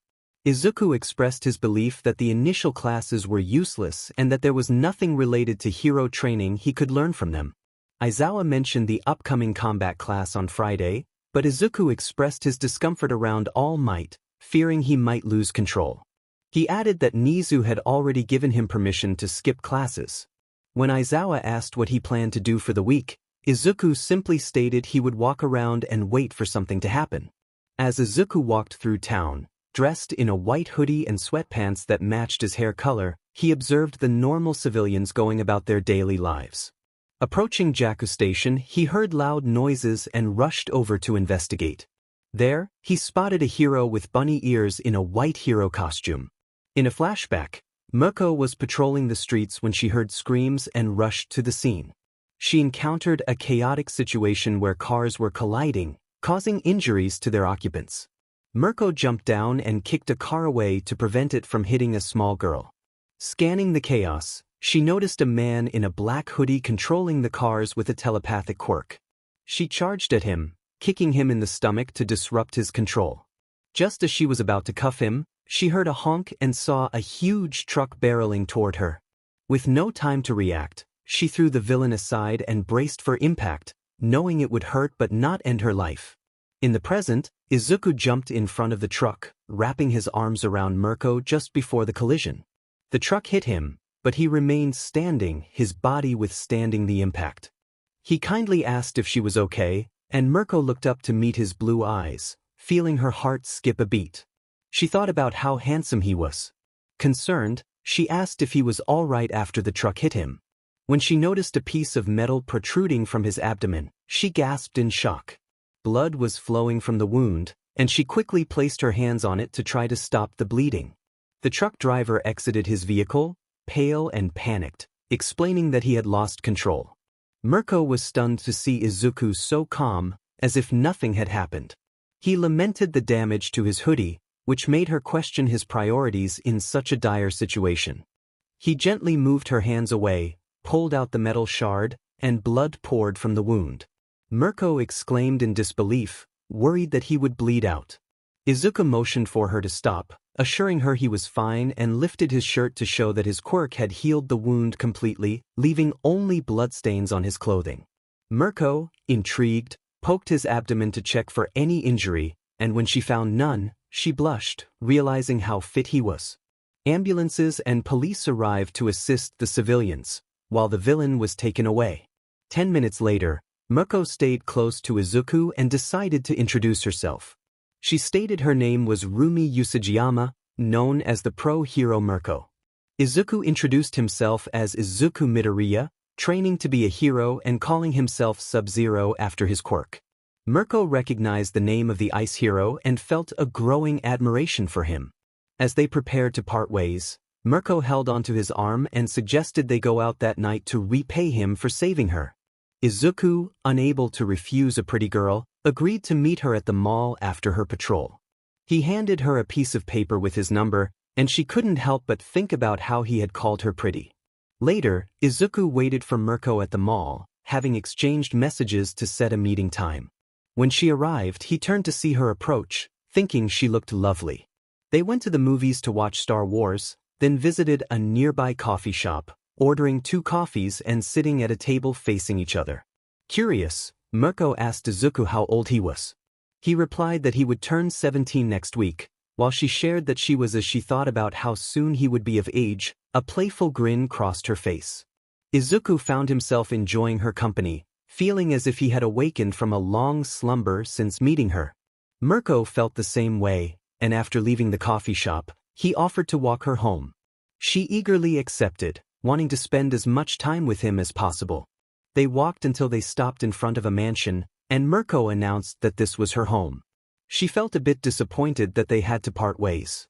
Izuku expressed his belief that the initial classes were useless and that there was nothing related to hero training he could learn from them. Aizawa mentioned the upcoming combat class on Friday, but Izuku expressed his discomfort around All Might, fearing he might lose control. He added that Nezu had already given him permission to skip classes. When Aizawa asked what he planned to do for the week, Izuku simply stated he would walk around and wait for something to happen. As Izuku walked through town, dressed in a white hoodie and sweatpants that matched his hair color, he observed the normal civilians going about their daily lives. Approaching Jaku Station, he heard loud noises and rushed over to investigate. There, he spotted a hero with bunny ears in a white hero costume. In a flashback, Mirko was patrolling the streets when she heard screams and rushed to the scene. She encountered a chaotic situation where cars were colliding, causing injuries to their occupants. Mirko jumped down and kicked a car away to prevent it from hitting a small girl. Scanning the chaos, she noticed a man in a black hoodie controlling the cars with a telepathic quirk. She charged at him, kicking him in the stomach to disrupt his control. Just as she was about to cuff him, she heard a honk and saw a huge truck barreling toward her. With no time to react, she threw the villain aside and braced for impact, knowing it would hurt but not end her life. In the present, Izuku jumped in front of the truck, wrapping his arms around Mirko just before the collision. The truck hit him, but he remained standing, his body withstanding the impact. He kindly asked if she was okay, and Mirko looked up to meet his blue eyes, feeling her heart skip a beat. She thought about how handsome he was. Concerned, she asked if he was all right after the truck hit him. When she noticed a piece of metal protruding from his abdomen, she gasped in shock. Blood was flowing from the wound, and she quickly placed her hands on it to try to stop the bleeding. The truck driver exited his vehicle, pale and panicked, explaining that he had lost control. Mirko was stunned to see Izuku so calm, as if nothing had happened. He lamented the damage to his hoodie, which made her question his priorities in such a dire situation. He gently moved her hands away, pulled out the metal shard, and blood poured from the wound. Mirko exclaimed in disbelief, worried that he would bleed out. Izuku motioned for her to stop, assuring her he was fine, and lifted his shirt to show that his quirk had healed the wound completely, leaving only bloodstains on his clothing. Mirko, intrigued, poked his abdomen to check for any injury, and when she found none, she blushed, realizing how fit he was. Ambulances and police arrived to assist the civilians, while the villain was taken away. 10 minutes later, Mirko stayed close to Izuku and decided to introduce herself. She stated her name was Rumi Usajiyama, known as the pro-hero Mirko. Izuku introduced himself as Izuku Midoriya, training to be a hero and calling himself Subzero after his quirk. Mirko recognized the name of the ice hero and felt a growing admiration for him. As they prepared to part ways, Mirko held onto his arm and suggested they go out that night to repay him for saving her. Izuku, unable to refuse a pretty girl, agreed to meet her at the mall after her patrol. He handed her a piece of paper with his number, and she couldn't help but think about how he had called her pretty. Later, Izuku waited for Mirko at the mall, having exchanged messages to set a meeting time. When she arrived, he turned to see her approach, thinking she looked lovely. They went to the movies to watch Star Wars, then visited a nearby coffee shop, ordering 2 coffees and sitting at a table facing each other. Curious, Mirko asked Izuku how old he was. He replied that he would turn 17 next week, while she shared that she was as she thought about how soon he would be of age. A playful grin crossed her face. Izuku found himself enjoying her company, feeling as if he had awakened from a long slumber since meeting her. Mirko felt the same way, and after leaving the coffee shop, he offered to walk her home. She eagerly accepted, wanting to spend as much time with him as possible. They walked until they stopped in front of a mansion, and Mirko announced that this was her home. She felt a bit disappointed that they had to part ways.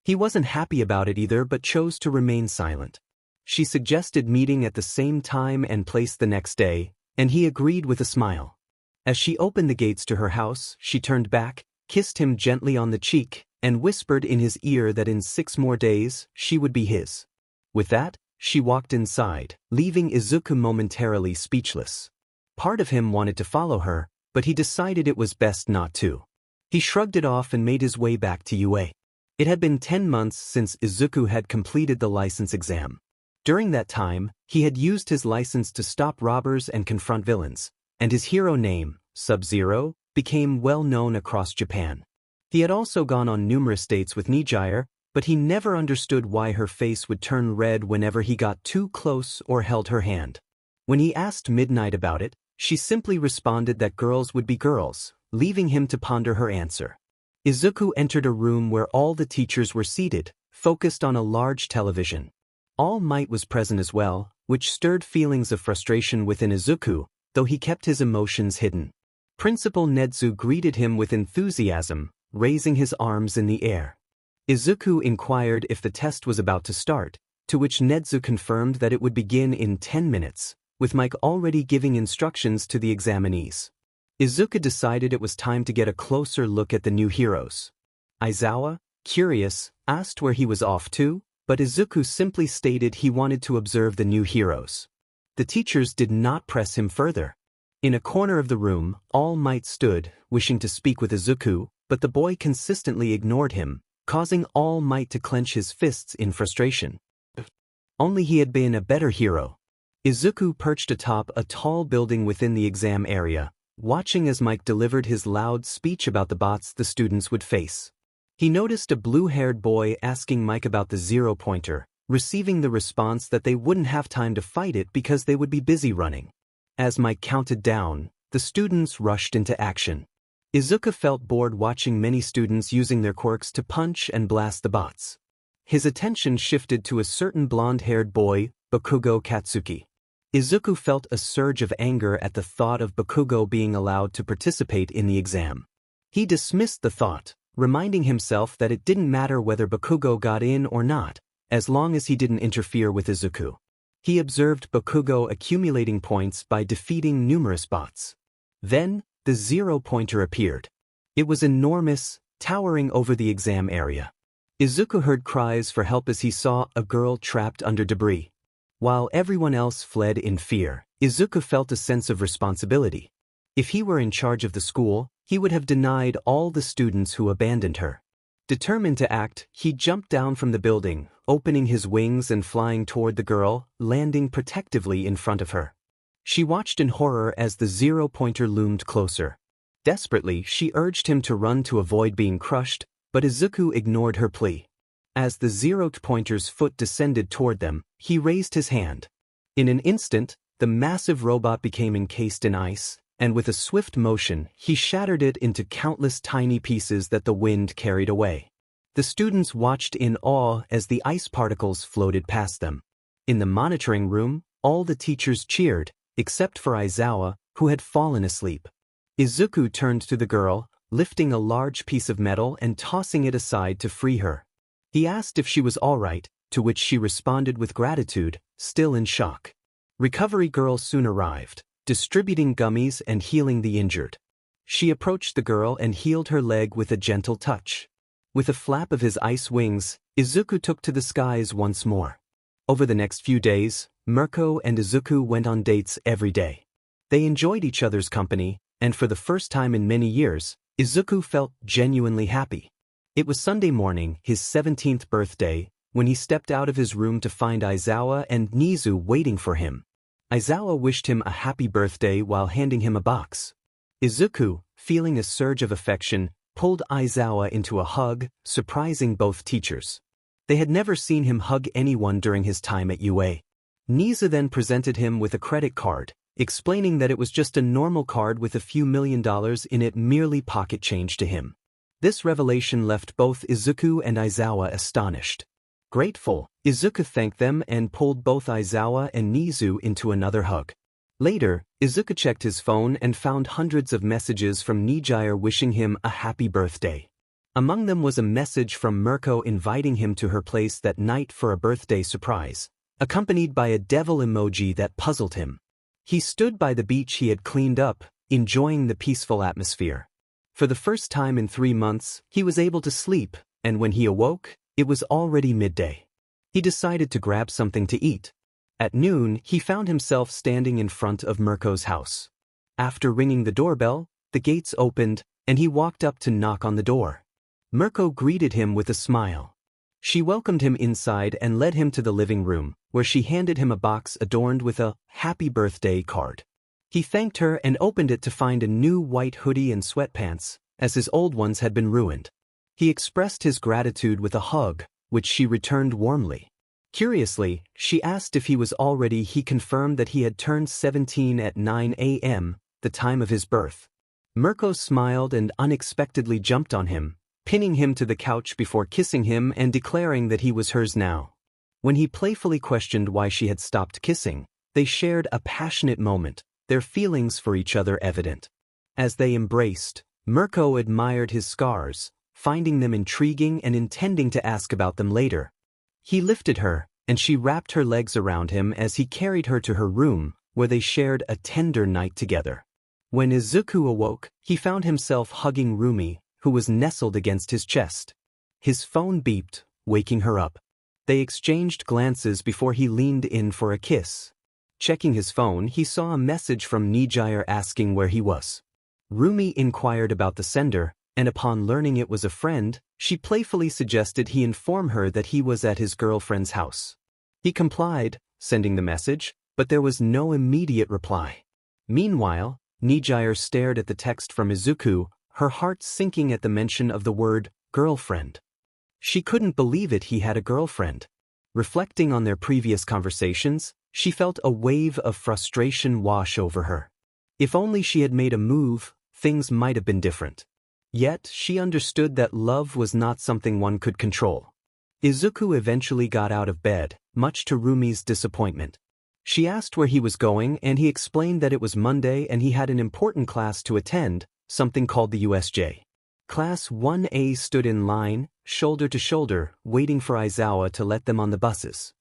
He wasn't happy about it either but chose to remain silent. She suggested meeting at the same time and place the next day, and he agreed with a smile. As she opened the gates to her house, she turned back, kissed him gently on the cheek, and whispered in his ear that in 6 more days, she would be his. With that, she walked inside, leaving Izuku momentarily speechless. Part of him wanted to follow her, but he decided it was best not to. He shrugged it off and made his way back to UA. It had been 10 months since Izuku had completed the license exam. During that time, he had used his license to stop robbers and confront villains, and his hero name, Subzero, became well known across Japan. He had also gone on numerous dates with Nedu, but he never understood why her face would turn red whenever he got too close or held her hand. When he asked Midnight about it, she simply responded that girls would be girls, leaving him to ponder her answer. Izuku entered a room where all the teachers were seated, focused on a large television. All Might was present as well, which stirred feelings of frustration within Izuku, though he kept his emotions hidden. Principal Nedu greeted him with enthusiasm, raising his arms in the air. Izuku inquired if the test was about to start, to which Nedu confirmed that it would begin in 10 minutes, with Mike already giving instructions to the examinees. Izuku decided it was time to get a closer look at the new heroes. Aizawa, curious, asked where he was off to, but Izuku simply stated he wanted to observe the new heroes. The teachers did not press him further. In a corner of the room, All Might stood, wishing to speak with Izuku, but the boy consistently ignored him, causing All Might to clench his fists in frustration. Only he had been a better hero. Izuku perched atop a tall building within the exam area, watching as Mike delivered his loud speech about the bots the students would face. He noticed a blue-haired boy asking Mike about the zero-pointer, receiving the response that they wouldn't have time to fight it because they would be busy running. As Mike counted down, the students rushed into action. Izuku felt bored watching many students using their quirks to punch and blast the bots. His attention shifted to a certain blonde-haired boy, Bakugo Katsuki. Izuku felt a surge of anger at the thought of Bakugo being allowed to participate in the exam. He dismissed the thought, reminding himself that it didn't matter whether Bakugo got in or not, as long as he didn't interfere with Izuku. He observed Bakugo accumulating points by defeating numerous bots. Then, the zero-pointer appeared. It was enormous, towering over the exam area. Izuku heard cries for help as he saw a girl trapped under debris. While everyone else fled in fear, Izuku felt a sense of responsibility. If he were in charge of the school, he would have denied all the students who abandoned her. Determined to act, he jumped down from the building, opening his wings and flying toward the girl, landing protectively in front of her. She watched in horror as the zero-pointer loomed closer. Desperately, she urged him to run to avoid being crushed, but Izuku ignored her plea. As the zero-pointer's foot descended toward them, he raised his hand. In an instant, the massive robot became encased in ice, and with a swift motion, he shattered it into countless tiny pieces that the wind carried away. The students watched in awe as the ice particles floated past them. In the monitoring room, all the teachers cheered, except for Aizawa, who had fallen asleep. Izuku turned to the girl, lifting a large piece of metal and tossing it aside to free her. He asked if she was all right, to which she responded with gratitude, still in shock. Recovery girl soon arrived, distributing gummies and healing the injured. She approached the girl and healed her leg with a gentle touch. With a flap of his ice wings, Izuku took to the skies once more. Over the next few days, Mirko and Izuku went on dates every day. They enjoyed each other's company, and for the first time in many years, Izuku felt genuinely happy. It was Sunday morning, his 17th birthday, when he stepped out of his room to find Aizawa and Nezu waiting for him. Aizawa wished him a happy birthday while handing him a box. Izuku, feeling a surge of affection, pulled Aizawa into a hug, surprising both teachers. They had never seen him hug anyone during his time at UA. Nezu then presented him with a credit card, explaining that it was just a normal card with a few $1 million in it, merely pocket change to him. This revelation left both Izuku and Aizawa astonished. Grateful, Izuku thanked them and pulled both Aizawa and Nezu into another hug. Later, Izuku checked his phone and found hundreds of messages from Nedu wishing him a happy birthday. Among them was a message from Mirko inviting him to her place that night for a birthday surprise, accompanied by a devil emoji that puzzled him. He stood by the beach he had cleaned up, enjoying the peaceful atmosphere. For the first time in 3 months, he was able to sleep, and when he awoke, it was already midday. He decided to grab something to eat. At noon, he found himself standing in front of Mirko's house. After ringing the doorbell, the gates opened, and he walked up to knock on the door. Mirko greeted him with a smile. She welcomed him inside and led him to the living room, where she handed him a box adorned with a "Happy Birthday" card. He thanked her and opened it to find a new white hoodie and sweatpants, as his old ones had been ruined. He expressed his gratitude with a hug, which she returned warmly. Curiously, she asked if he was all ready. He confirmed that he had turned 17 at 9 a.m., the time of his birth. Mirko smiled and unexpectedly jumped on him, pinning him to the couch before kissing him and declaring that he was hers now. When he playfully questioned why she had stopped kissing, they shared a passionate moment, their feelings for each other evident. As they embraced, Mirko admired his scars, finding them intriguing and intending to ask about them later. He lifted her, and she wrapped her legs around him as he carried her to her room, where they shared a tender night together. When Izuku awoke, he found himself hugging Rumi, who was nestled against his chest. His phone beeped, waking her up. They exchanged glances before he leaned in for a kiss. Checking his phone, he saw a message from Nedu asking where he was. Rumi inquired about the sender, and upon learning it was a friend, she playfully suggested he inform her that he was at his girlfriend's house. He complied, sending the message, but there was no immediate reply. Meanwhile, Nedu stared at the text from Izuku, her heart sinking at the mention of the word girlfriend. She couldn't believe it. He had a girlfriend. Reflecting on their previous conversations, she felt a wave of frustration wash over her. If only she had made a move, things might have been different. Yet, she understood that love was not something one could control. Izuku eventually got out of bed, much to Rumi's disappointment. She asked where he was going, and he explained that it was Monday and he had an important class to attend, something called the USJ. Class 1A stood in line, shoulder to shoulder, waiting for Aizawa to let them on the buses.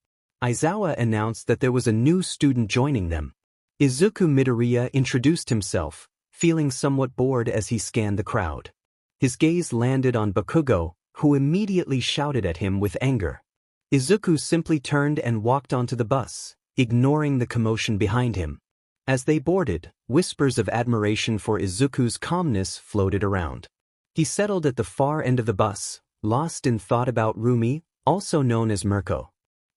Aizawa announced that there was a new student joining them. Izuku Midoriya introduced himself, feeling somewhat bored as he scanned the crowd. His gaze landed on Bakugo, who immediately shouted at him with anger. Izuku simply turned and walked onto the bus, ignoring the commotion behind him. As they boarded, whispers of admiration for Izuku's calmness floated around. He settled at the far end of the bus, lost in thought about Rumi, also known as Mirko.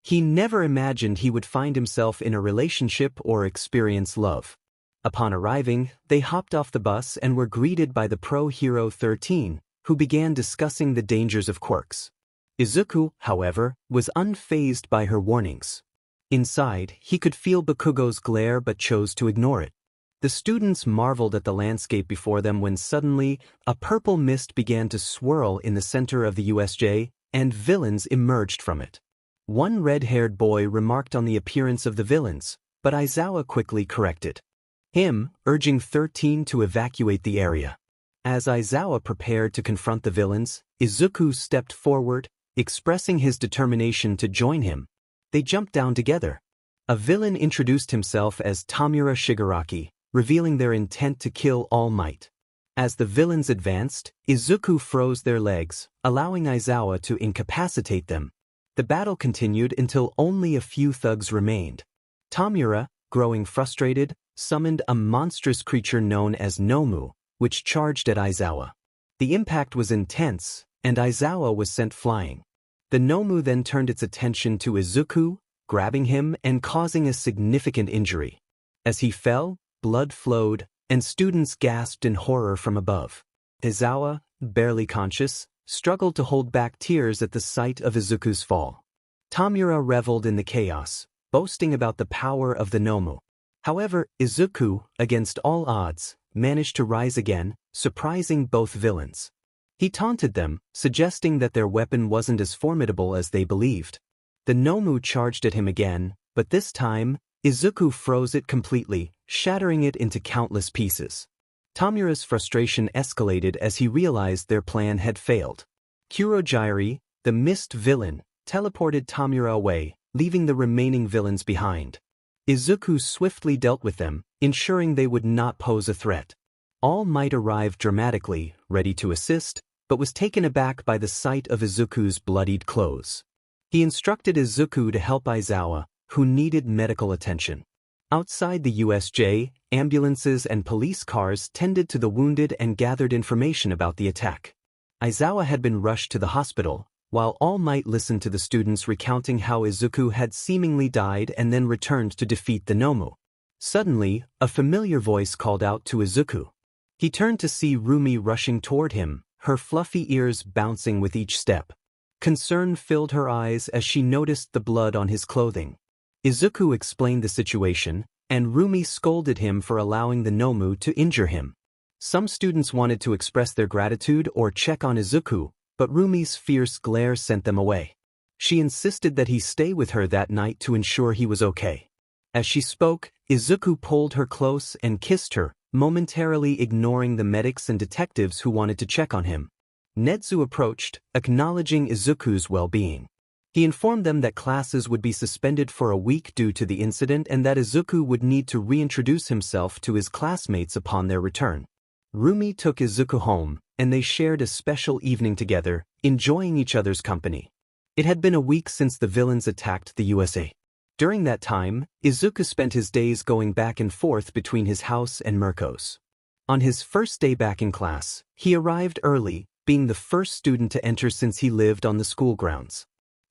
He never imagined he would find himself in a relationship or experience love. Upon arriving, they hopped off the bus and were greeted by the pro hero 13, who began discussing the dangers of quirks. Izuku, however, was unfazed by her warnings. Inside, he could feel Bakugo's glare but chose to ignore it. The students marveled at the landscape before them when suddenly, a purple mist began to swirl in the center of the USJ, and villains emerged from it. One red-haired boy remarked on the appearance of the villains, but Aizawa quickly corrected him, urging 13 to evacuate the area. As Aizawa prepared to confront the villains, Izuku stepped forward, expressing his determination to join him. They jumped down together. A villain introduced himself as Tamura Shigaraki, revealing their intent to kill All Might. As the villains advanced, Izuku froze their legs, allowing Aizawa to incapacitate them. The battle continued until only a few thugs remained. Tamura, growing frustrated, summoned a monstrous creature known as Nomu, which charged at Aizawa. The impact was intense, and Aizawa was sent flying. The Nomu then turned its attention to Izuku, grabbing him and causing a significant injury. As he fell, blood flowed, and students gasped in horror from above. Aizawa, barely conscious, struggled to hold back tears at the sight of Izuku's fall. Tamura reveled in the chaos, boasting about the power of the Nomu. However, Izuku, against all odds, managed to rise again, surprising both villains. He taunted them, suggesting that their weapon wasn't as formidable as they believed. The Nomu charged at him again, but this time, Izuku froze it completely, shattering it into countless pieces. Tamura's frustration escalated as he realized their plan had failed. Kurojairi, the mist villain, teleported Tamura away, leaving the remaining villains behind. Izuku swiftly dealt with them, ensuring they would not pose a threat. All Might arrived dramatically, ready to assist, but was taken aback by the sight of Izuku's bloodied clothes. He instructed Izuku to help Aizawa, who needed medical attention. Outside the USJ, ambulances and police cars tended to the wounded and gathered information about the attack. Aizawa had been rushed to the hospital, while All Might listened to the students recounting how Izuku had seemingly died and then returned to defeat the Nomu. Suddenly, a familiar voice called out to Izuku. He turned to see Rumi rushing toward him, her fluffy ears bouncing with each step. Concern filled her eyes as she noticed the blood on his clothing. Izuku explained the situation, and Rumi scolded him for allowing the Nomu to injure him. Some students wanted to express their gratitude or check on Izuku, but Rumi's fierce glare sent them away. She insisted that he stay with her that night to ensure he was okay. As she spoke, Izuku pulled her close and kissed her, momentarily ignoring the medics and detectives who wanted to check on him. Nedu approached, acknowledging Izuku's well-being. He informed them that classes would be suspended for a week due to the incident and that Izuku would need to reintroduce himself to his classmates upon their return. Rumi took Izuku home, and they shared a special evening together, enjoying each other's company. It had been a week since the villains attacked the USA. During that time, Izuku spent his days going back and forth between his house and Mirko's. On his first day back in class, he arrived early, being the first student to enter since he lived on the school grounds.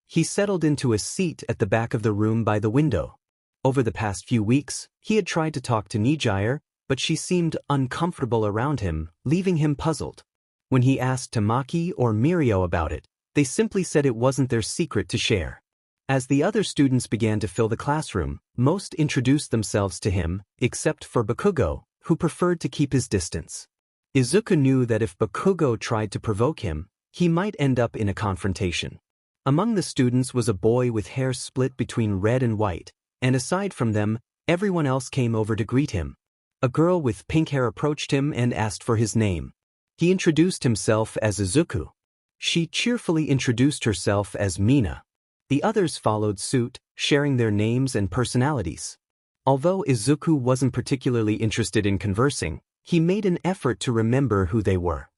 He settled into a seat at the back of the room by the window. Over the past few weeks, he had tried to talk to Nijire, but she seemed uncomfortable around him, leaving him puzzled. When he asked Tamaki or Mirko about it, they simply said it wasn't their secret to share. As the other students began to fill the classroom, most introduced themselves to him, except for Bakugo, who preferred to keep his distance. Izuku knew that if Bakugo tried to provoke him, he might end up in a confrontation. Among the students was a boy with hair split between red and white, and aside from them, everyone else came over to greet him. A girl with pink hair approached him and asked for his name. He introduced himself as Izuku. She cheerfully introduced herself as Mina. The others followed suit, sharing their names and personalities. Although Izuku wasn't particularly interested in conversing, he made an effort to remember who they were.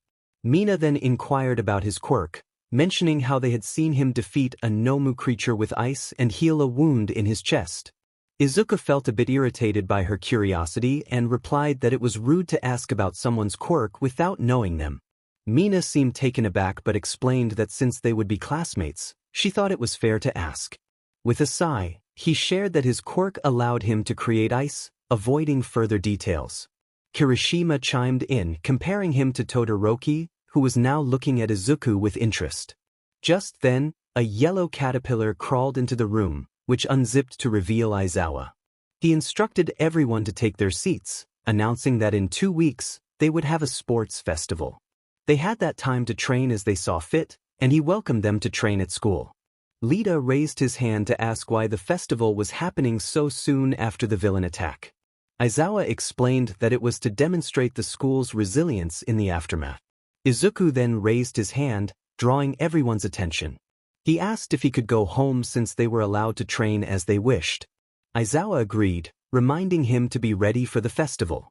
Mina then inquired about his quirk, mentioning how they had seen him defeat a Nomu creature with ice and heal a wound in his chest. Izuku felt a bit irritated by her curiosity and replied that it was rude to ask about someone's quirk without knowing them. Mina seemed taken aback but explained that since they would be classmates, she thought it was fair to ask. With a sigh, he shared that his quirk allowed him to create ice, avoiding further details. Kirishima chimed in, comparing him to Todoroki, who was now looking at Izuku with interest. Just then, a yellow caterpillar crawled into the room, which unzipped to reveal Aizawa. He instructed everyone to take their seats, announcing that in 2 weeks, they would have a sports festival. They had that time to train as they saw fit, and he welcomed them to train at school. Lita raised his hand to ask why the festival was happening so soon after the villain attack. Aizawa explained that it was to demonstrate the school's resilience in the aftermath. Izuku then raised his hand, drawing everyone's attention. He asked if he could go home since they were allowed to train as they wished. Aizawa agreed, reminding him to be ready for the festival.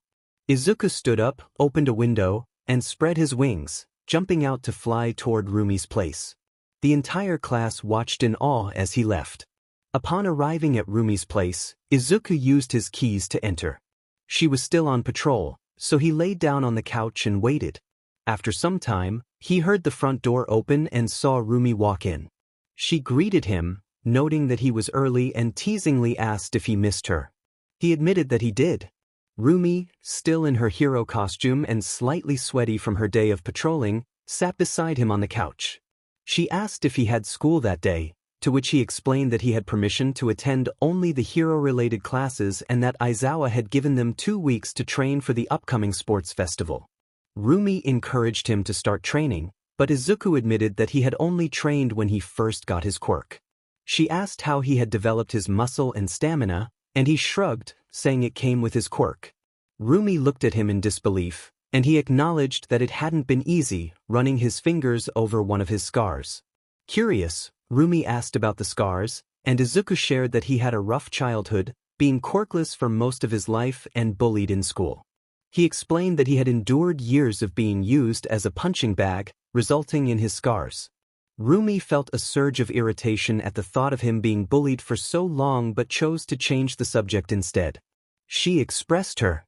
Izuku stood up, opened a window, and spread his wings, jumping out to fly toward Rumi's place. The entire class watched in awe as he left. Upon arriving at Rumi's place, Izuku used his keys to enter. She was still on patrol, so he laid down on the couch and waited. After some time, he heard the front door open and saw Rumi walk in. She greeted him, noting that he was early and teasingly asked if he missed her. He admitted that he did. Rumi, still in her hero costume and slightly sweaty from her day of patrolling, sat beside him on the couch. She asked if he had school that day, to which he explained that he had permission to attend only the hero-related classes and that Aizawa had given them 2 weeks to train for the upcoming sports festival. Rumi encouraged him to start training, but Izuku admitted that he had only trained when he first got his quirk. She asked how he had developed his muscle and stamina, and he shrugged, saying it came with his quirk. Rumi looked at him in disbelief, and he acknowledged that it hadn't been easy, running his fingers over one of his scars. Curious, Rumi asked about the scars, and Izuku shared that he had a rough childhood, being quirkless for most of his life and bullied in school. He explained that he had endured years of being used as a punching bag, resulting in his scars. Rumi felt a surge of irritation at the thought of him being bullied for so long but chose to change the subject instead. She expressed her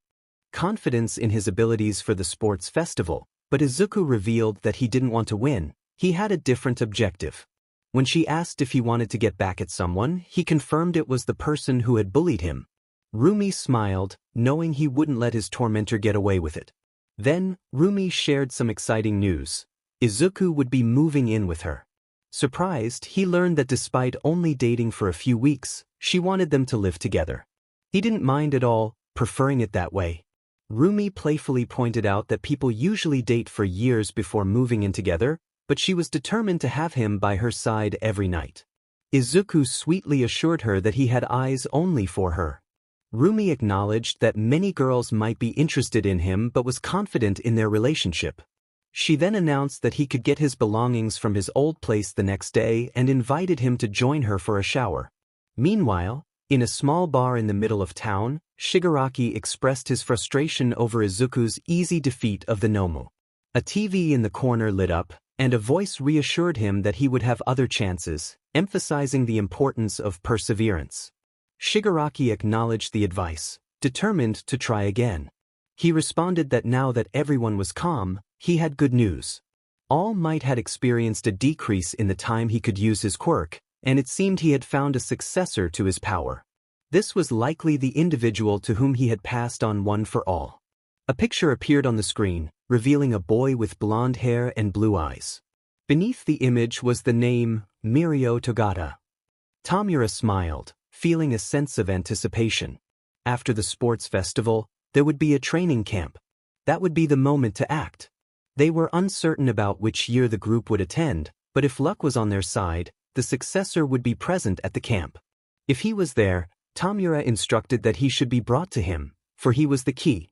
confidence in his abilities for the sports festival, but Izuku revealed that he didn't want to win. He had a different objective. When she asked if he wanted to get back at someone, he confirmed it was the person who had bullied him. Rumi smiled, knowing he wouldn't let his tormentor get away with it. Then, Rumi shared some exciting news. Izuku would be moving in with her. Surprised, he learned that despite only dating for a few weeks, she wanted them to live together. He didn't mind at all, preferring it that way. Rumi playfully pointed out that people usually date for years before moving in together, but she was determined to have him by her side every night. Izuku sweetly assured her that he had eyes only for her. Rumi acknowledged that many girls might be interested in him but was confident in their relationship. She then announced that he could get his belongings from his old place the next day and invited him to join her for a shower. Meanwhile, in a small bar in the middle of town, Shigaraki expressed his frustration over Izuku's easy defeat of the Nomu. A TV in the corner lit up, and a voice reassured him that he would have other chances, emphasizing the importance of perseverance. Shigaraki acknowledged the advice, determined to try again. He responded that now that everyone was calm, he had good news. All Might had experienced a decrease in the time he could use his quirk, and it seemed he had found a successor to his power. This was likely the individual to whom he had passed on One for All. A picture appeared on the screen, revealing a boy with blonde hair and blue eyes. Beneath the image was the name, Mirko Togata. Tamura smiled, feeling a sense of anticipation. After the sports festival, there would be a training camp. That would be the moment to act. They were uncertain about which year the group would attend, but if luck was on their side, the successor would be present at the camp. If he was there, Tamura instructed that he should be brought to him, for he was the key.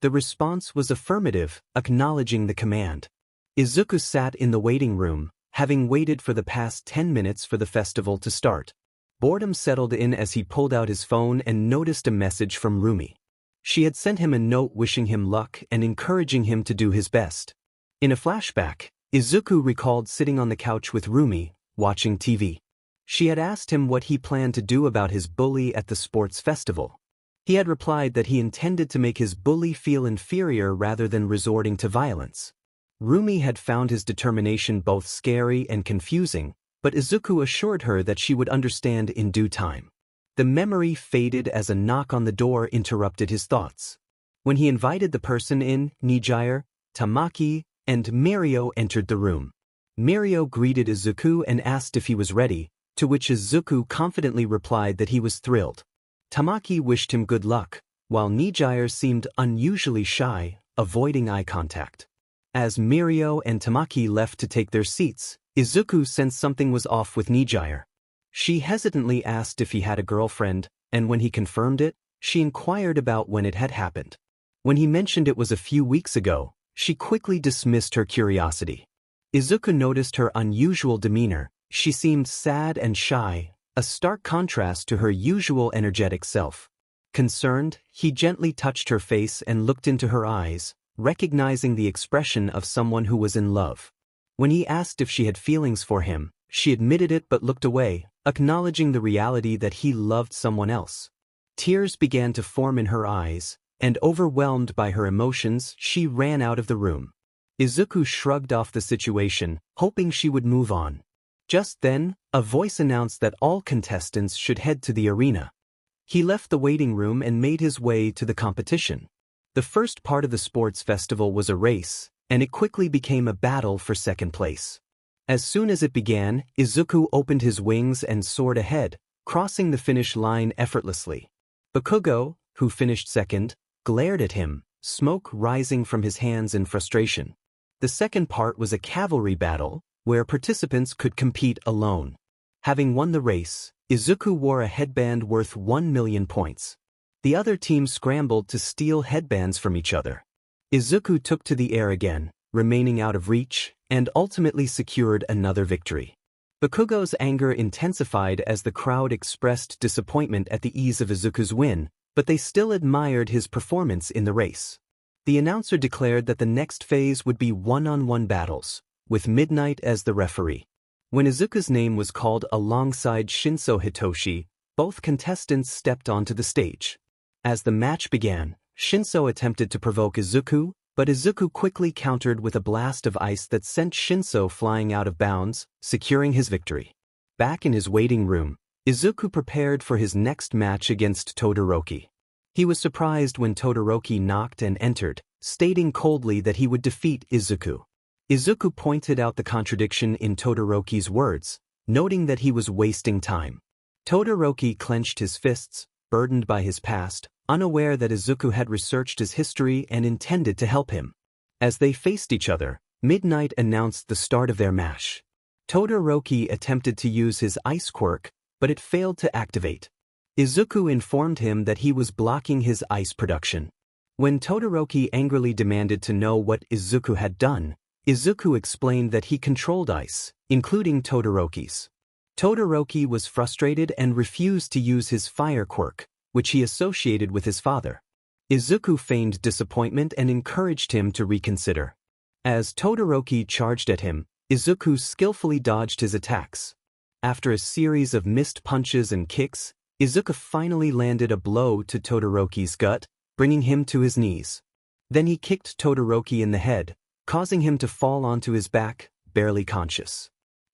The response was affirmative, acknowledging the command. Izuku sat in the waiting room, having waited for the past 10 minutes for the festival to start. Boredom settled in as he pulled out his phone and noticed a message from Rumi. She had sent him a note wishing him luck and encouraging him to do his best. In a flashback, Izuku recalled sitting on the couch with Rumi, watching TV. She had asked him what he planned to do about his bully at the sports festival. He had replied that he intended to make his bully feel inferior rather than resorting to violence. Rumi had found his determination both scary and confusing, but Izuku assured her that she would understand in due time. The memory faded as a knock on the door interrupted his thoughts. When he invited the person in, Nijire, Tamaki, and Mirko entered the room. Mirko greeted Izuku and asked if he was ready, to which Izuku confidently replied that he was thrilled. Tamaki wished him good luck, while Nijire seemed unusually shy, avoiding eye contact. As Mirko and Tamaki left to take their seats, Izuku sensed something was off with Nijire. She hesitantly asked if he had a girlfriend, and when he confirmed it, she inquired about when it had happened. When he mentioned it was a few weeks ago, she quickly dismissed her curiosity. Izuku noticed her unusual demeanor. She seemed sad and shy, a stark contrast to her usual energetic self. Concerned, he gently touched her face and looked into her eyes, recognizing the expression of someone who was in love. When he asked if she had feelings for him, she admitted it but looked away, acknowledging the reality that he loved someone else. Tears began to form in her eyes, and overwhelmed by her emotions, she ran out of the room. Izuku shrugged off the situation, hoping she would move on. Just then, a voice announced that all contestants should head to the arena. He left the waiting room and made his way to the competition. The first part of the sports festival was a race, and it quickly became a battle for second place. As soon as it began, Izuku opened his wings and soared ahead, crossing the finish line effortlessly. Bakugo, who finished second, glared at him, smoke rising from his hands in frustration. The second part was a cavalry battle, where participants could compete alone. Having won the race, Izuku wore a headband worth 1 million points. The other team scrambled to steal headbands from each other. Izuku took to the air again, remaining out of reach, and ultimately secured another victory. Bakugo's anger intensified as the crowd expressed disappointment at the ease of Izuku's win, but they still admired his performance in the race. The announcer declared that the next phase would be one-on-one battles, with Midnight as the referee. When Izuku's name was called alongside Shinso Hitoshi, both contestants stepped onto the stage. As the match began, Shinso attempted to provoke Izuku, but Izuku quickly countered with a blast of ice that sent Shinso flying out of bounds, securing his victory. Back in his waiting room, Izuku prepared for his next match against Todoroki. He was surprised when Todoroki knocked and entered, stating coldly that he would defeat Izuku. Izuku pointed out the contradiction in Todoroki's words, noting that he was wasting time. Todoroki clenched his fists, burdened by his past, unaware that Izuku had researched his history and intended to help him. As they faced each other, Midnight announced the start of their match. Todoroki attempted to use his ice quirk, but it failed to activate. Izuku informed him that he was blocking his ice production. When Todoroki angrily demanded to know what Izuku had done, Izuku explained that he controlled ice, including Todoroki's. Todoroki was frustrated and refused to use his fire quirk, which he associated with his father. Izuku feigned disappointment and encouraged him to reconsider. As Todoroki charged at him, Izuku skillfully dodged his attacks. After a series of missed punches and kicks, Izuku finally landed a blow to Todoroki's gut, bringing him to his knees. Then he kicked Todoroki in the head, causing him to fall onto his back, barely conscious.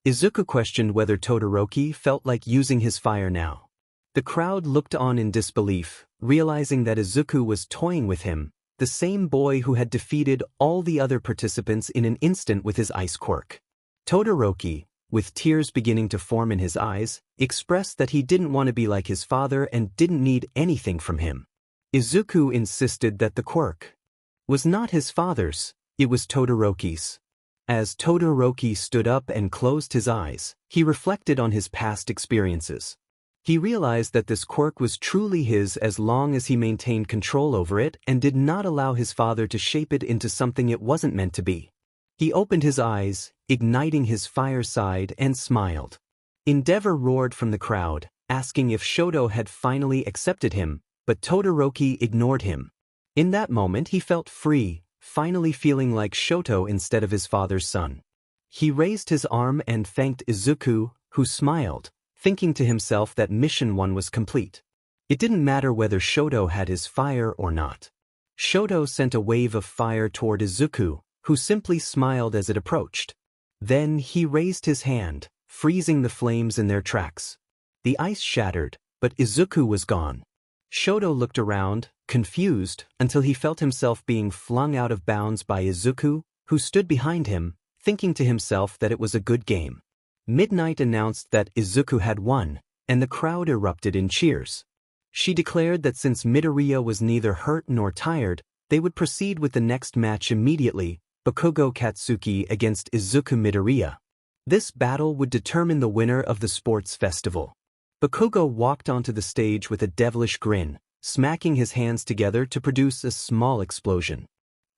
Izuku questioned whether Todoroki felt like using his fire now. The crowd looked on in disbelief, realizing that Izuku was toying with him, the same boy who had defeated all the other participants in an instant with his ice quirk. Todoroki, with tears beginning to form in his eyes, expressed that he didn't want to be like his father and didn't need anything from him. Izuku insisted that the quirk was not his father's, it was Todoroki's. As Todoroki stood up and closed his eyes, he reflected on his past experiences. He realized that this quirk was truly his as long as he maintained control over it and did not allow his father to shape it into something it wasn't meant to be. He opened his eyes, igniting his fire side, and smiled. Endeavor roared from the crowd, asking if Shoto had finally accepted him, but Todoroki ignored him. In that moment he felt free, finally feeling like Shoto instead of his father's son. He raised his arm and thanked Izuku, who smiled, thinking to himself that mission 1 was complete. It didn't matter whether Shoto had his fire or not. Shoto sent a wave of fire toward Izuku, who simply smiled as it approached. Then he raised his hand, freezing the flames in their tracks. The ice shattered, but Izuku was gone. Shoto looked around, confused, until he felt himself being flung out of bounds by Izuku, who stood behind him, thinking to himself that it was a good game. Midnight announced that Izuku had won, and the crowd erupted in cheers. She declared that since Midoriya was neither hurt nor tired, they would proceed with the next match immediately, Bakugo Katsuki against Izuku Midoriya. This battle would determine the winner of the sports festival. Bakugo walked onto the stage with a devilish grin, smacking his hands together to produce a small explosion.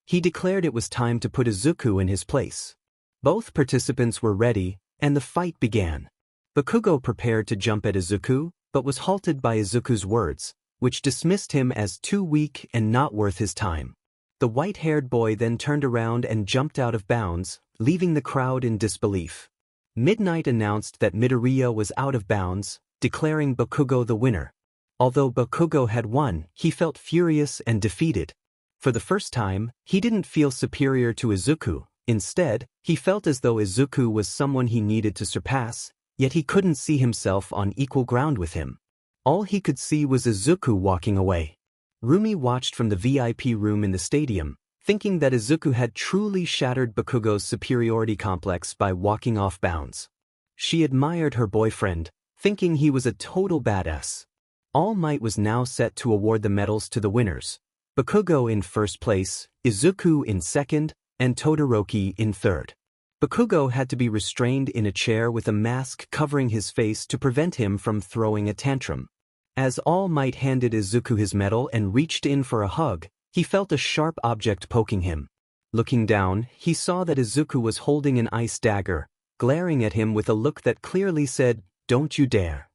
He declared it was time to put Izuku in his place. Both participants were ready, and the fight began. Bakugo prepared to jump at Izuku, but was halted by Izuku's words, which dismissed him as too weak and not worth his time. The white-haired boy then turned around and jumped out of bounds, leaving the crowd in disbelief. Midnight announced that Midoriya was out of bounds, declaring Bakugo the winner. Although Bakugo had won, he felt furious and defeated. For the first time, he didn't feel superior to Izuku. Instead, he felt as though Izuku was someone he needed to surpass, yet he couldn't see himself on equal ground with him. All he could see was Izuku walking away. Rumi watched from the VIP room in the stadium, thinking that Izuku had truly shattered Bakugo's superiority complex by walking off bounds. She admired her boyfriend, thinking he was a total badass. All Might was now set to award the medals to the winners. Bakugo in first place, Izuku in second, and Todoroki in third. Bakugo had to be restrained in a chair with a mask covering his face to prevent him from throwing a tantrum. As All Might handed Izuku his medal and reached in for a hug, he felt a sharp object poking him. Looking down, he saw that Izuku was holding an ice dagger, glaring at him with a look that clearly said, "Don't you dare."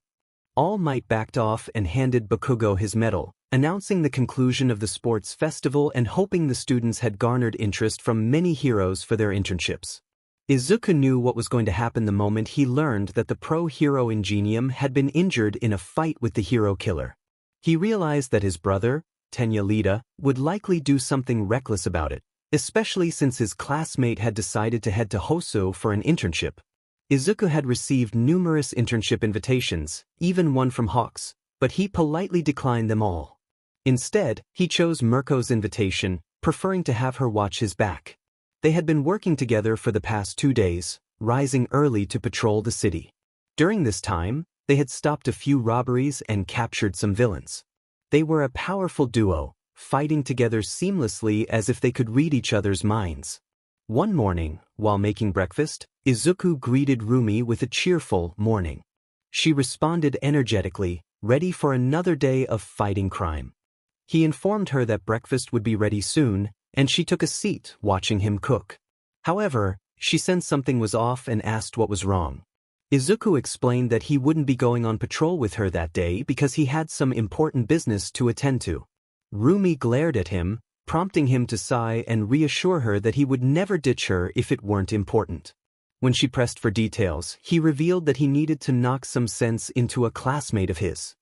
All Might backed off and handed Bakugo his medal, announcing the conclusion of the sports festival and hoping the students had garnered interest from many heroes for their internships. Izuku knew what was going to happen the moment he learned that the pro-hero Ingenium had been injured in a fight with the hero killer. He realized that his brother, Tenya Lida, would likely do something reckless about it, especially since his classmate had decided to head to Hoso for an internship. Izuku had received numerous internship invitations, even one from Hawks, but he politely declined them all. Instead, he chose Mirko's invitation, preferring to have her watch his back. They had been working together for the past 2 days, rising early to patrol the city. During this time, they had stopped a few robberies and captured some villains. They were a powerful duo, fighting together seamlessly as if they could read each other's minds. One morning, while making breakfast, Izuku greeted Rumi with a cheerful morning. She responded energetically, ready for another day of fighting crime. He informed her that breakfast would be ready soon, and she took a seat watching him cook. However, she sensed something was off and asked what was wrong. Izuku explained that he wouldn't be going on patrol with her that day because he had some important business to attend to. Rumi glared at him, prompting him to sigh and reassure her that he would never ditch her if it weren't important. When she pressed for details, he revealed that he needed to knock some sense into a classmate of his.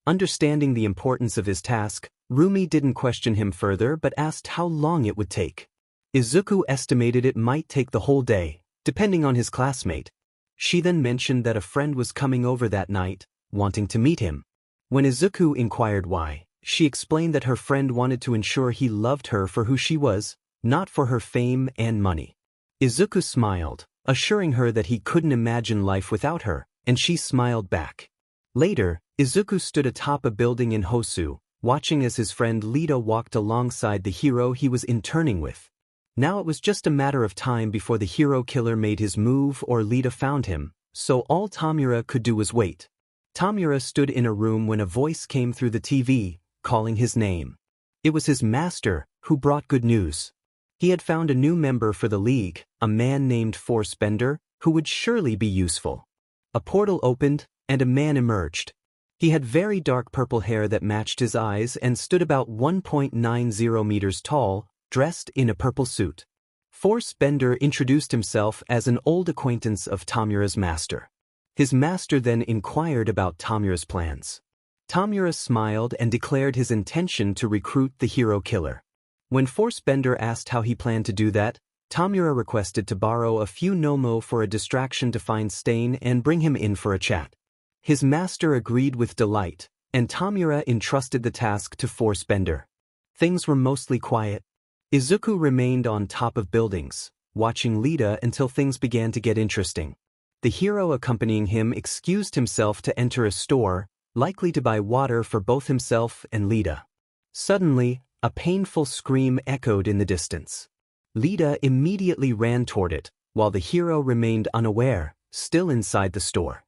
Understanding the importance of his task, Rumi didn't question him further but asked how long it would take. Izuku estimated it might take the whole day, depending on his classmate. She then mentioned that a friend was coming over that night, wanting to meet him. When Izuku inquired why, she explained that her friend wanted to ensure he loved her for who she was, not for her fame and money. Izuku smiled, assuring her that he couldn't imagine life without her, and she smiled back. Later, Izuku stood atop a building in Hosu, watching as his friend Lida walked alongside the hero he was interning with. Now it was just a matter of time before the hero killer made his move or Lida found him, so all Tamura could do was wait. Tamura stood in a room when a voice came through the TV, calling his name. It was his master, who brought good news. He had found a new member for the league, a man named Force Bender, who would surely be useful. A portal opened, and a man emerged. He had very dark purple hair that matched his eyes and stood about 1.90 meters tall, dressed in a purple suit. Force Bender introduced himself as an old acquaintance of Tamura's master. His master then inquired about Tamura's plans. Tamura smiled and declared his intention to recruit the hero killer. When Force Bender asked how he planned to do that, Tamura requested to borrow a few Nomo for a distraction to find Stain and bring him in for a chat. His master agreed with delight, and Tamura entrusted the task to Force Bender. Things were mostly quiet. Izuku remained on top of buildings, watching Lida until things began to get interesting. The hero accompanying him excused himself to enter a store, likely to buy water for both himself and Lida. Suddenly, a painful scream echoed in the distance. Lida immediately ran toward it, while the hero remained unaware, still inside the store.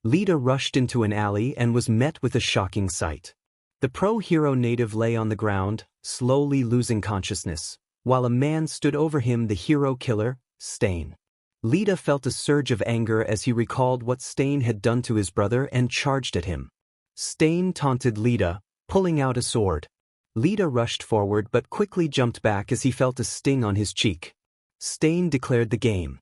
Lida rushed into an alley and was met with a shocking sight. The pro-hero native lay on the ground, slowly losing consciousness, while a man stood over him, the hero killer, Stain. Lida felt a surge of anger as he recalled what Stain had done to his brother and charged at him. Stain taunted Lida, pulling out a sword. Lida rushed forward but quickly jumped back as he felt a sting on his cheek. Stain declared the game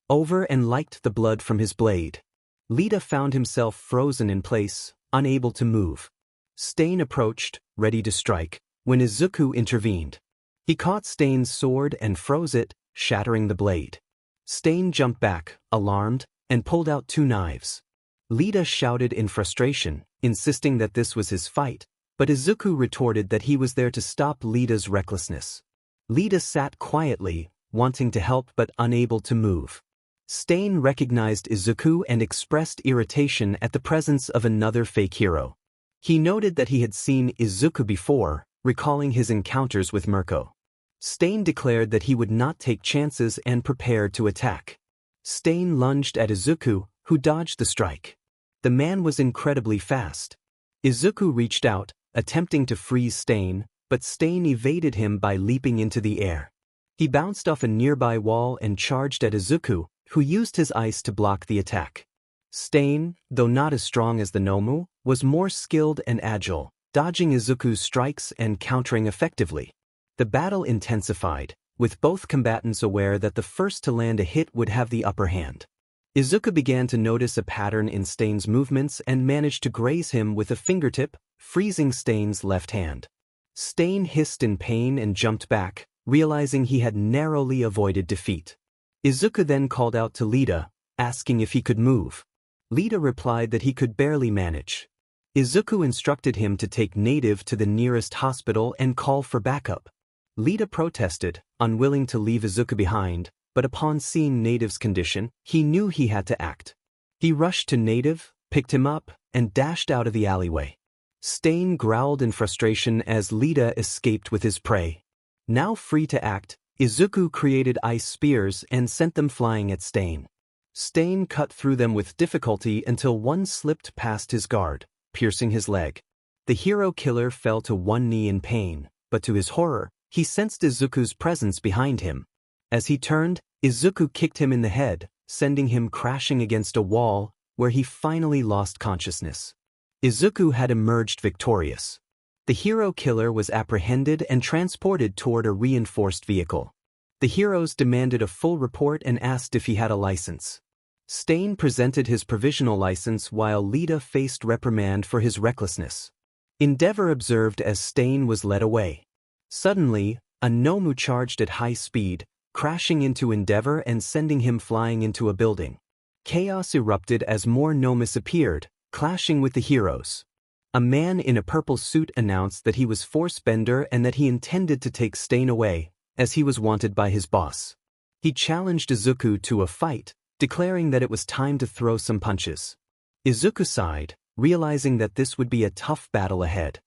over and liked the blood from his blade. Lida found himself frozen in place, unable to move. Stain approached, ready to strike, when Izuku intervened. He caught Stain's sword and froze it, shattering the blade. Stain jumped back, alarmed, and pulled out 2 knives. Lida shouted in frustration, insisting that this was his fight, but Izuku retorted that he was there to stop Lida's recklessness. Lida sat quietly, wanting to help but unable to move. Stain recognized Izuku and expressed irritation at the presence of another fake hero. He noted that he had seen Izuku before, recalling his encounters with Mirko. Stain declared that he would not take chances and prepared to attack. Stain lunged at Izuku, who dodged the strike. The man was incredibly fast. Izuku reached out, attempting to freeze Stain, but Stain evaded him by leaping into the air. He bounced off a nearby wall and charged at Izuku, who used his ice to block the attack. Stain, though not as strong as the Nomu, was more skilled and agile, dodging Izuku's strikes and countering effectively. The battle intensified, with both combatants aware that the first to land a hit would have the upper hand. Izuku began to notice a pattern in Stain's movements and managed to graze him with a fingertip, freezing Stain's left hand. Stain hissed in pain and jumped back, realizing he had narrowly avoided defeat. Izuku then called out to Lita, asking if he could move. Lita replied that he could barely manage. Izuku instructed him to take Native to the nearest hospital and call for backup. Lita protested, unwilling to leave Izuku behind, but upon seeing Native's condition, he knew he had to act. He rushed to Native, picked him up, and dashed out of the alleyway. Stain growled in frustration as Lita escaped with his prey. Now free to act, Izuku created ice spears and sent them flying at Stain. Stain cut through them with difficulty until one slipped past his guard, piercing his leg. The hero killer fell to one knee in pain, but to his horror, he sensed Izuku's presence behind him. As he turned, Izuku kicked him in the head, sending him crashing against a wall, where he finally lost consciousness. Izuku had emerged victorious. The hero killer was apprehended and transported toward a reinforced vehicle. The heroes demanded a full report and asked if he had a license. Stain presented his provisional license while Lita faced reprimand for his recklessness. Endeavor observed as Stain was led away. Suddenly, a Nomu charged at high speed, crashing into Endeavor and sending him flying into a building. Chaos erupted as more Nomus appeared, clashing with the heroes. A man in a purple suit announced that he was Force-bender and that he intended to take Stain away, as he was wanted by his boss. He challenged Izuku to a fight, declaring that it was time to throw some punches. Izuku sighed, realizing that this would be a tough battle ahead.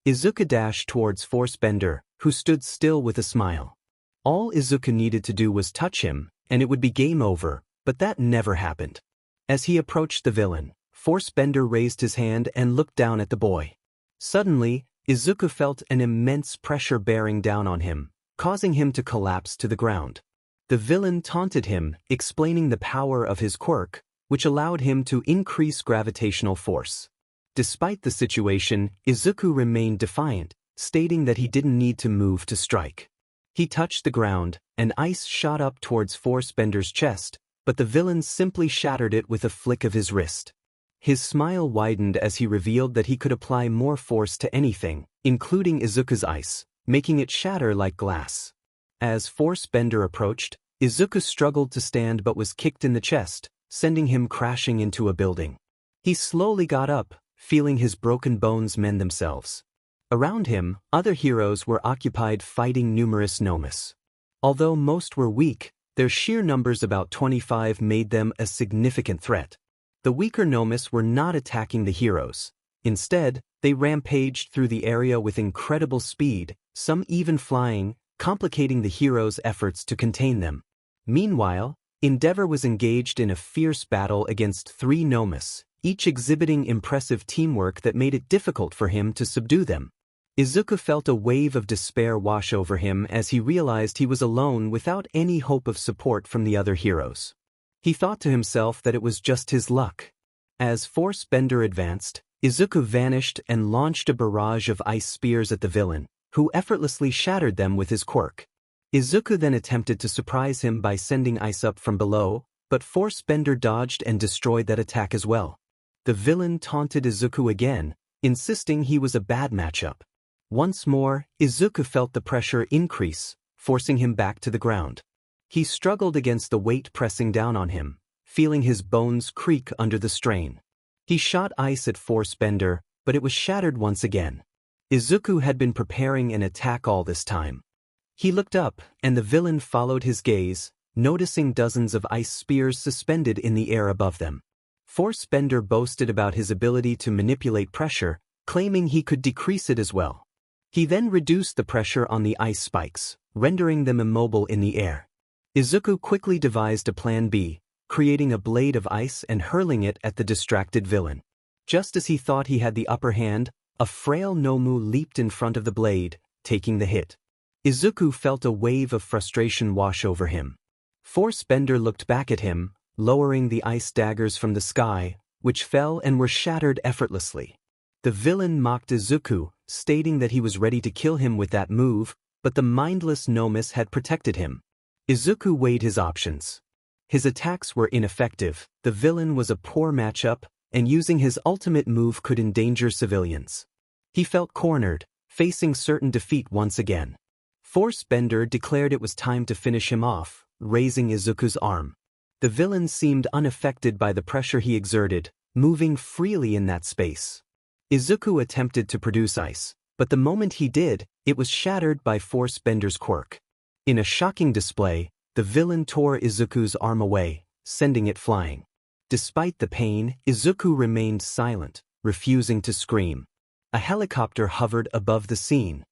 Izuku dashed towards Force-bender, who stood still with a smile. All Izuku needed to do was touch him, and it would be game over, but that never happened. As he approached the villain, Force-bender raised his hand and looked down at the boy. Suddenly, Izuku felt an immense pressure bearing down on him, causing him to collapse to the ground. The villain taunted him, explaining the power of his quirk, which allowed him to increase gravitational force. Despite the situation, Izuku remained defiant, stating that he didn't need to move to strike. He touched the ground, and ice shot up towards Force-bender's chest, but the villain simply shattered it with a flick of his wrist. His smile widened as he revealed that he could apply more force to anything, including Izuku's ice, making it shatter like glass. As Force-bender approached, Izuku struggled to stand but was kicked in the chest, sending him crashing into a building. He slowly got up, feeling his broken bones mend themselves. Around him, other heroes were occupied fighting numerous Nomus. Although most were weak, their sheer numbers about 25 made them a significant threat. The weaker Nomus were not attacking the heroes. Instead, they rampaged through the area with incredible speed, some even flying, complicating the heroes' efforts to contain them. Meanwhile, Endeavor was engaged in a fierce battle against 3 Nomus, each exhibiting impressive teamwork that made it difficult for him to subdue them. Izuku felt a wave of despair wash over him as he realized he was alone without any hope of support from the other heroes. He thought to himself that it was just his luck. As Force-bender advanced, Izuku vanished and launched a barrage of ice spears at the villain, who effortlessly shattered them with his quirk. Izuku then attempted to surprise him by sending ice up from below, but Force-bender dodged and destroyed that attack as well. The villain taunted Izuku again, insisting he was a bad matchup. Once more, Izuku felt the pressure increase, forcing him back to the ground. He struggled against the weight pressing down on him, feeling his bones creak under the strain. He shot ice at Force-bender, but it was shattered once again. Izuku had been preparing an attack all this time. He looked up, and the villain followed his gaze, noticing dozens of ice spears suspended in the air above them. Force-bender boasted about his ability to manipulate pressure, claiming he could decrease it as well. He then reduced the pressure on the ice spikes, rendering them immobile in the air. Izuku quickly devised a plan B, creating a blade of ice and hurling it at the distracted villain. Just as he thought he had the upper hand, a frail Nomu leaped in front of the blade, taking the hit. Izuku felt a wave of frustration wash over him. Force-bender looked back at him, lowering the ice daggers from the sky, which fell and were shattered effortlessly. The villain mocked Izuku, stating that he was ready to kill him with that move, but the mindless Nomus had protected him. Izuku weighed his options. His attacks were ineffective, the villain was a poor matchup, and using his ultimate move could endanger civilians. He felt cornered, facing certain defeat once again. Force Bender declared it was time to finish him off, raising Izuku's arm. The villain seemed unaffected by the pressure he exerted, moving freely in that space. Izuku attempted to produce ice, but the moment he did, it was shattered by Force Bender's quirk. In a shocking display, the villain tore Izuku's arm away, sending it flying. Despite the pain, Izuku remained silent, refusing to scream. A helicopter hovered above the scene,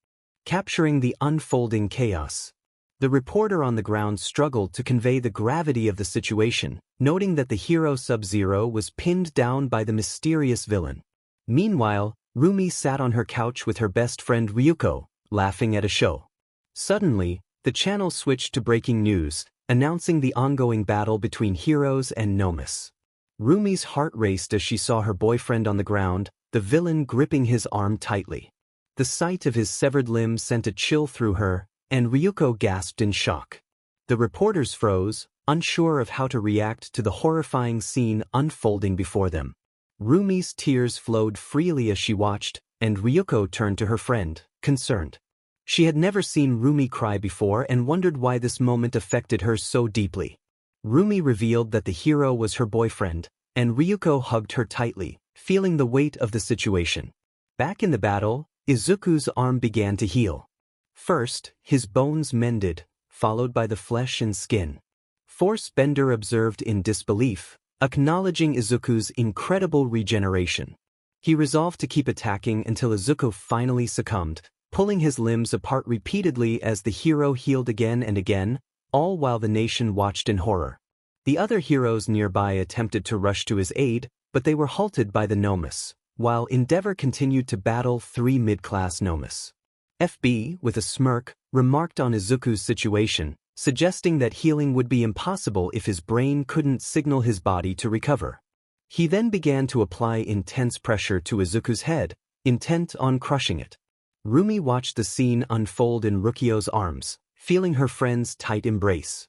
capturing the unfolding chaos. The reporter on the ground struggled to convey the gravity of the situation, noting that the hero Subzero was pinned down by the mysterious villain. Meanwhile, Rumi sat on her couch with her best friend Ryuko, laughing at a show. Suddenly, the channel switched to breaking news, announcing the ongoing battle between heroes and Nomus. Rumi's heart raced as she saw her boyfriend on the ground, the villain gripping his arm tightly. The sight of his severed limb sent a chill through her, and Ryuko gasped in shock. The reporters froze, unsure of how to react to the horrifying scene unfolding before them. Rumi's tears flowed freely as she watched, and Ryuko turned to her friend, concerned. She had never seen Rumi cry before and wondered why this moment affected her so deeply. Rumi revealed that the hero was her boyfriend, and Ryuko hugged her tightly, feeling the weight of the situation. Back in the battle, Izuku's arm began to heal. First, his bones mended, followed by the flesh and skin. Force Bender observed in disbelief, acknowledging Izuku's incredible regeneration. He resolved to keep attacking until Izuku finally succumbed, pulling his limbs apart repeatedly as the hero healed again and again, all while the nation watched in horror. The other heroes nearby attempted to rush to his aid, but they were halted by the Nomus, while Endeavor continued to battle 3 mid-class Nomus. FB, with a smirk, remarked on Izuku's situation, suggesting that healing would be impossible if his brain couldn't signal his body to recover. He then began to apply intense pressure to Izuku's head, intent on crushing it. Rumi watched the scene unfold in Rukio's arms, feeling her friend's tight embrace.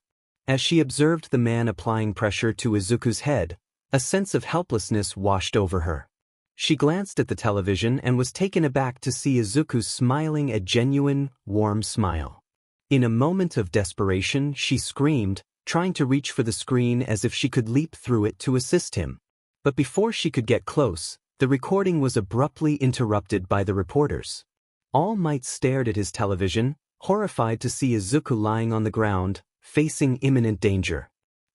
As she observed the man applying pressure to Izuku's head, a sense of helplessness washed over her. She glanced at the television and was taken aback to see Izuku smiling a genuine, warm smile. In a moment of desperation, she screamed, trying to reach for the screen as if she could leap through it to assist him. But before she could get close, the recording was abruptly interrupted by the reporters. All Might stared at his television, horrified to see Izuku lying on the ground, facing imminent danger.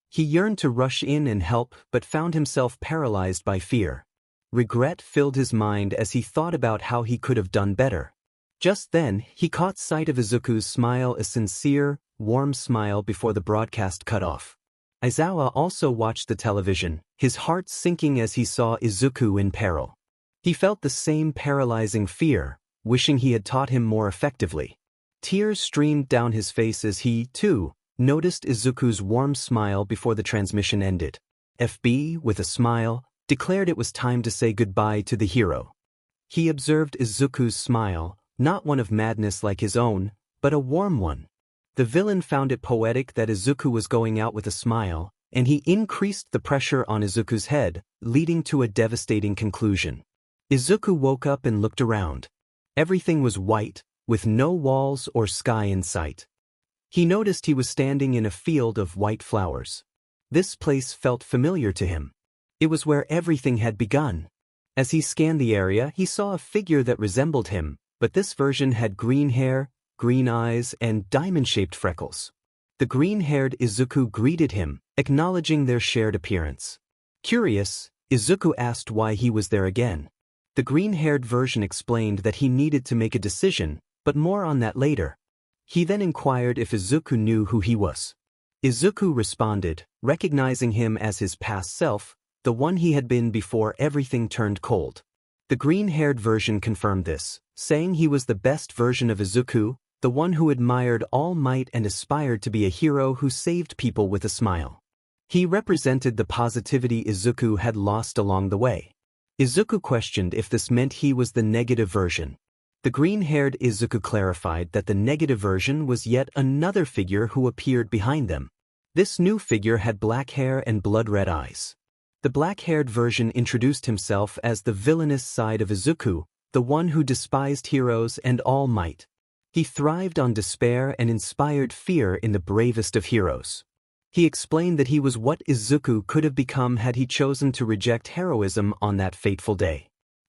He yearned to rush in and help but found himself paralyzed by fear. Regret filled his mind as he thought about how he could have done better. Just then, he caught sight of Izuku's smile, a sincere, warm smile before the broadcast cut off. Aizawa also watched the television, his heart sinking as he saw Izuku in peril. He felt the same paralyzing fear, wishing he had taught him more effectively. Tears streamed down his face as he, too, noticed Izuku's warm smile before the transmission ended. FB, with a smile, declared it was time to say goodbye to the hero. He observed Izuku's smile, not one of madness like his own, but a warm one. The villain found it poetic that Izuku was going out with a smile, and he increased the pressure on Izuku's head, leading to a devastating conclusion. Izuku woke up and looked around. Everything was white, with no walls or sky in sight. He noticed he was standing in a field of white flowers. This place felt familiar to him. It was where everything had begun. As he scanned the area, he saw a figure that resembled him, but this version had green hair, green eyes, and diamond-shaped freckles. The green-haired Izuku greeted him, acknowledging their shared appearance. Curious, Izuku asked why he was there again. The green-haired version explained that he needed to make a decision, but more on that later. He then inquired if Izuku knew who he was. Izuku responded, recognizing him as his past self, the one he had been before everything turned cold. The green-haired version confirmed this, saying he was the best version of Izuku, the one who admired All Might and aspired to be a hero who saved people with a smile. He represented the positivity Izuku had lost along the way. Izuku questioned if this meant he was the negative version. The green-haired Izuku clarified that the negative version was yet another figure who appeared behind them. This new figure had black hair and blood-red eyes. The black-haired version introduced himself as the villainous side of Izuku, the one who despised heroes and all might. He thrived on despair and inspired fear in the bravest of heroes. He explained that he was what Izuku could have become had he chosen to reject heroism on that fateful day.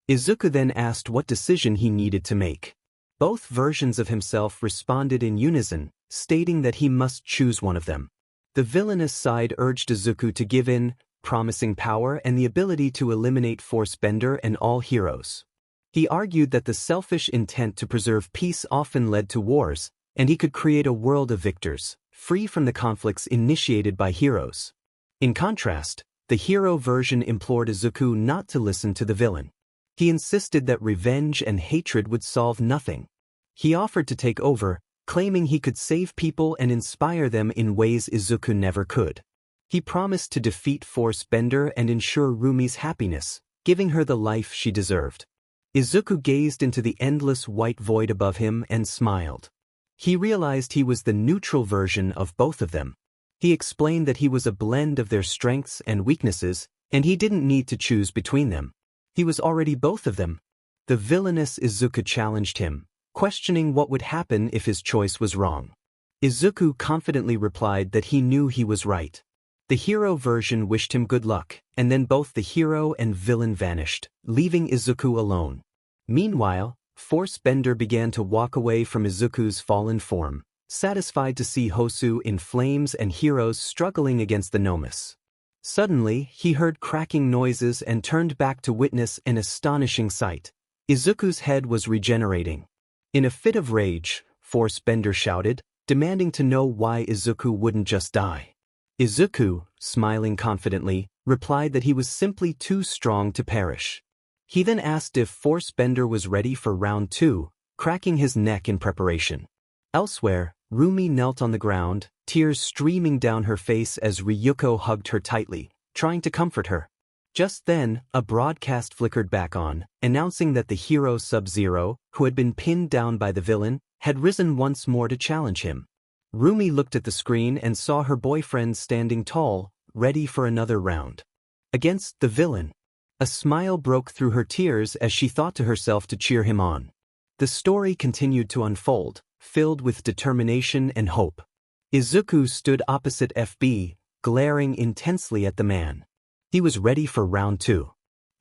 Izuku then asked what decision he needed to make. Both versions of himself responded in unison, stating that he must choose one of them. The villainous side urged Izuku to give in, promising power and the ability to eliminate Force Bender and all heroes. He argued that the selfish intent to preserve peace often led to wars, and he could create a world of victors, free from the conflicts initiated by heroes. In contrast, the hero version implored Izuku not to listen to the villain. He insisted that revenge and hatred would solve nothing. He offered to take over, claiming he could save people and inspire them in ways Izuku never could. He promised to defeat Force Bender and ensure Rumi's happiness, giving her the life she deserved. Izuku gazed into the endless white void above him and smiled. He realized he was the neutral version of both of them. He explained that he was a blend of their strengths and weaknesses, and he didn't need to choose between them. He was already both of them. The villainous Izuku challenged him, questioning what would happen if his choice was wrong. Izuku confidently replied that he knew he was right. The hero version wished him good luck, and then both the hero and villain vanished, leaving Izuku alone. Meanwhile, Force Bender began to walk away from Izuku's fallen form, satisfied to see Hosu in flames and heroes struggling against the Nomus. Suddenly, he heard cracking noises and turned back to witness an astonishing sight. Izuku's head was regenerating. In a fit of rage, Force Bender shouted, demanding to know why Izuku wouldn't just die. Izuku, smiling confidently, replied that he was simply too strong to perish. He then asked if Force Bender was ready for round 2, cracking his neck in preparation. Elsewhere, Rumi knelt on the ground, tears streaming down her face as Ryuko hugged her tightly, trying to comfort her. Just then, a broadcast flickered back on, announcing that the hero Subzero, who had been pinned down by the villain, had risen once more to challenge him. Rumi looked at the screen and saw her boyfriend standing tall, ready for another round. Against the villain. A smile broke through her tears as she thought to herself to cheer him on. The story continued to unfold, filled with determination and hope. Izuku stood opposite FB, glaring intensely at the man. He was ready for round 2.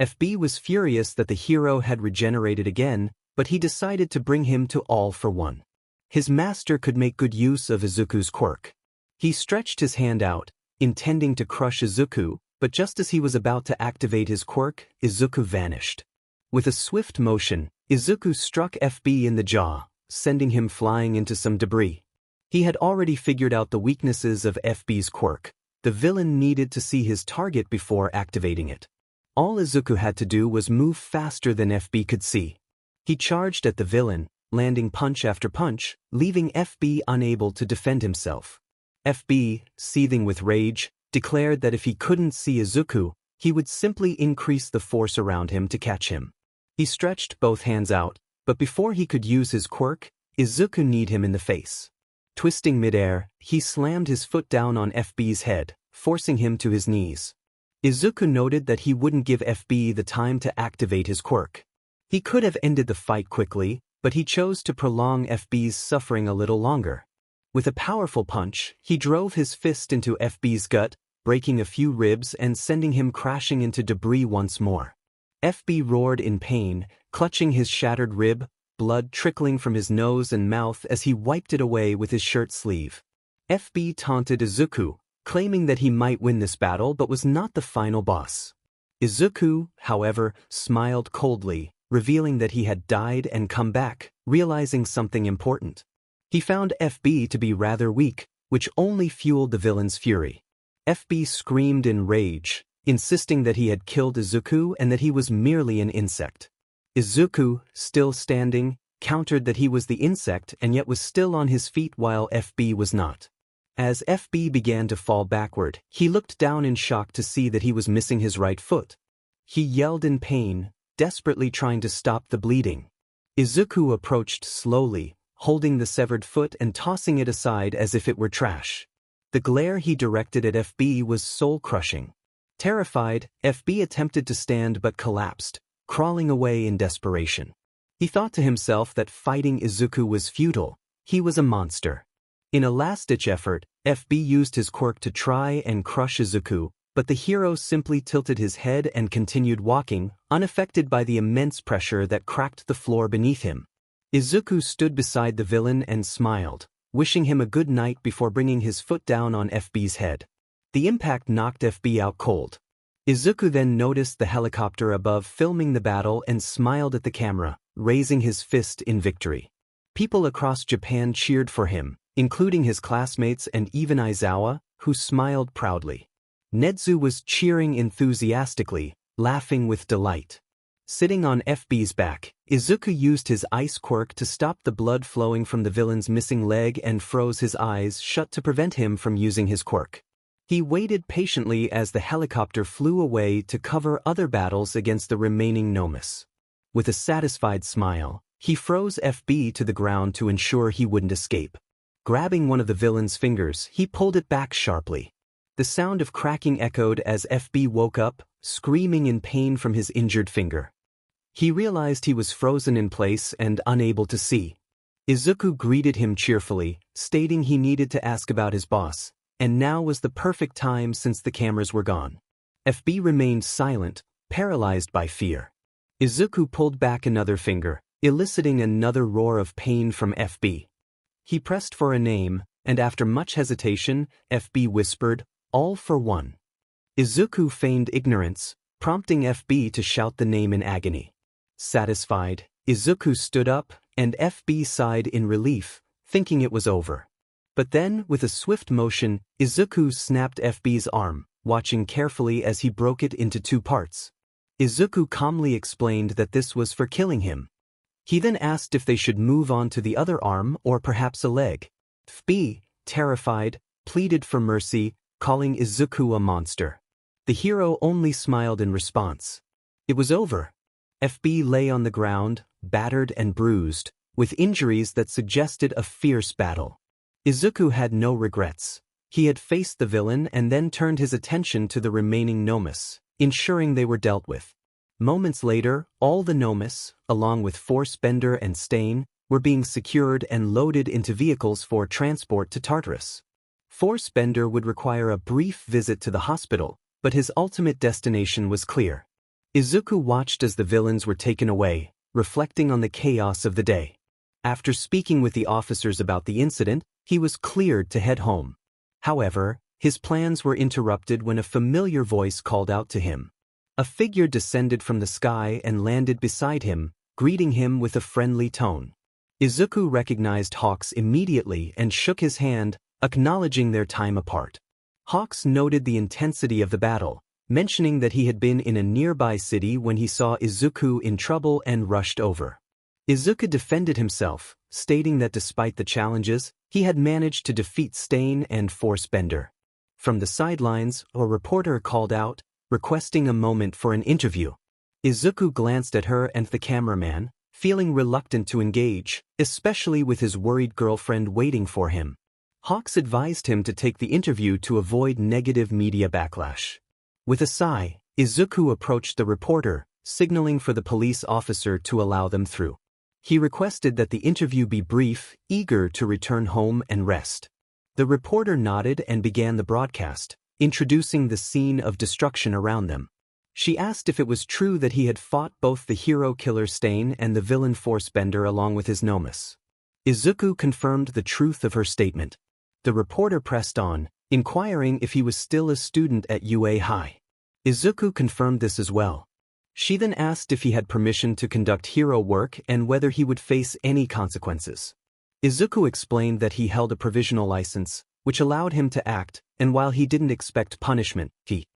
FB was furious that the hero had regenerated again, but he decided to bring him to all for one. His master could make good use of Izuku's quirk. He stretched his hand out, intending to crush Izuku, but just as he was about to activate his quirk, Izuku vanished. With a swift motion, Izuku struck FB in the jaw, sending him flying into some debris. He had already figured out the weaknesses of FB's quirk. The villain needed to see his target before activating it. All Izuku had to do was move faster than FB could see. He charged at the villain, landing punch after punch, leaving FB unable to defend himself. FB, seething with rage, declared that if he couldn't see Izuku, he would simply increase the force around him to catch him. He stretched both hands out, but before he could use his quirk, Izuku kneed him in the face. Twisting midair, he slammed his foot down on FB's head, forcing him to his knees. Izuku noted that he wouldn't give FB the time to activate his quirk. He could have ended the fight quickly, but he chose to prolong FB's suffering a little longer. With a powerful punch, he drove his fist into FB's gut, breaking a few ribs and sending him crashing into debris once more. FB roared in pain, clutching his shattered rib, blood trickling from his nose and mouth as he wiped it away with his shirt sleeve. FB taunted Izuku, claiming that he might win this battle but was not the final boss. Izuku, however, smiled coldly, revealing that he had died and come back, realizing something important. He found FB to be rather weak, which only fueled the villain's fury. FB screamed in rage, insisting that he had killed Izuku and that he was merely an insect. Izuku, still standing, countered that he was the insect and yet was still on his feet while FB was not. As FB began to fall backward, he looked down in shock to see that he was missing his right foot. He yelled in pain, desperately trying to stop the bleeding. Izuku approached slowly, holding the severed foot and tossing it aside as if it were trash. The glare he directed at FB was soul-crushing. Terrified, FB attempted to stand but collapsed, crawling away in desperation. He thought to himself that fighting Izuku was futile. He was a monster. In a last-ditch effort, FB used his quirk to try and crush Izuku, but the hero simply tilted his head and continued walking, unaffected by the immense pressure that cracked the floor beneath him. Izuku stood beside the villain and smiled, wishing him a good night before bringing his foot down on FB's head. The impact knocked FB out cold. Izuku then noticed the helicopter above filming the battle and smiled at the camera, raising his fist in victory. People across Japan cheered for him, including his classmates and even Aizawa, who smiled proudly. Nedu was cheering enthusiastically, laughing with delight. Sitting on FB's back, Izuku used his ice quirk to stop the blood flowing from the villain's missing leg and froze his eyes shut to prevent him from using his quirk. He waited patiently as the helicopter flew away to cover other battles against the remaining Nomus. With a satisfied smile, he froze FB to the ground to ensure he wouldn't escape. Grabbing one of the villain's fingers, he pulled it back sharply. The sound of cracking echoed as FB woke up, screaming in pain from his injured finger. He realized he was frozen in place and unable to see. Izuku greeted him cheerfully, stating he needed to ask about his boss, and now was the perfect time since the cameras were gone. FB remained silent, paralyzed by fear. Izuku pulled back another finger, eliciting another roar of pain from FB. He pressed for a name, and after much hesitation, FB whispered, "All for one." Izuku feigned ignorance, prompting FB to shout the name in agony. Satisfied, Izuku stood up, and FB sighed in relief, thinking it was over. But then, with a swift motion, Izuku snapped FB's arm, watching carefully as he broke it into two parts. Izuku calmly explained that this was for killing him. He then asked if they should move on to the other arm or perhaps a leg. FB, terrified, pleaded for mercy, calling Izuku a monster. The hero only smiled in response. It was over. FB lay on the ground, battered and bruised, with injuries that suggested a fierce battle. Izuku had no regrets. He had faced the villain and then turned his attention to the remaining Nomus, ensuring they were dealt with. Moments later, all the Nomus, along with Force-Bender and Stain, were being secured and loaded into vehicles for transport to Tartarus. Force-Bender would require a brief visit to the hospital, but his ultimate destination was clear. Izuku watched as the villains were taken away, reflecting on the chaos of the day. After speaking with the officers about the incident, he was cleared to head home. However, his plans were interrupted when a familiar voice called out to him. A figure descended from the sky and landed beside him, greeting him with a friendly tone. Izuku recognized Hawks immediately and shook his hand, acknowledging their time apart. Hawks noted the intensity of the battle, mentioning that he had been in a nearby city when he saw Izuku in trouble and rushed over. Izuku defended himself, stating that despite the challenges, he had managed to defeat Stain and Force-Bender. From the sidelines, a reporter called out, requesting a moment for an interview. Izuku glanced at her and the cameraman, feeling reluctant to engage, especially with his worried girlfriend waiting for him. Hawks advised him to take the interview to avoid negative media backlash. With a sigh, Izuku approached the reporter, signaling for the police officer to allow them through. He requested that the interview be brief, eager to return home and rest. The reporter nodded and began the broadcast, introducing the scene of destruction around them. She asked if it was true that he had fought both the hero killer Stain and the villain Force-Bender along with his Nomus. Izuku confirmed the truth of her statement. The reporter pressed on, inquiring if he was still a student at UA High. Izuku confirmed this as well. She then asked if he had permission to conduct hero work and whether he would face any consequences. Izuku explained that he held a provisional license, which allowed him to act, and while he didn't expect punishment, he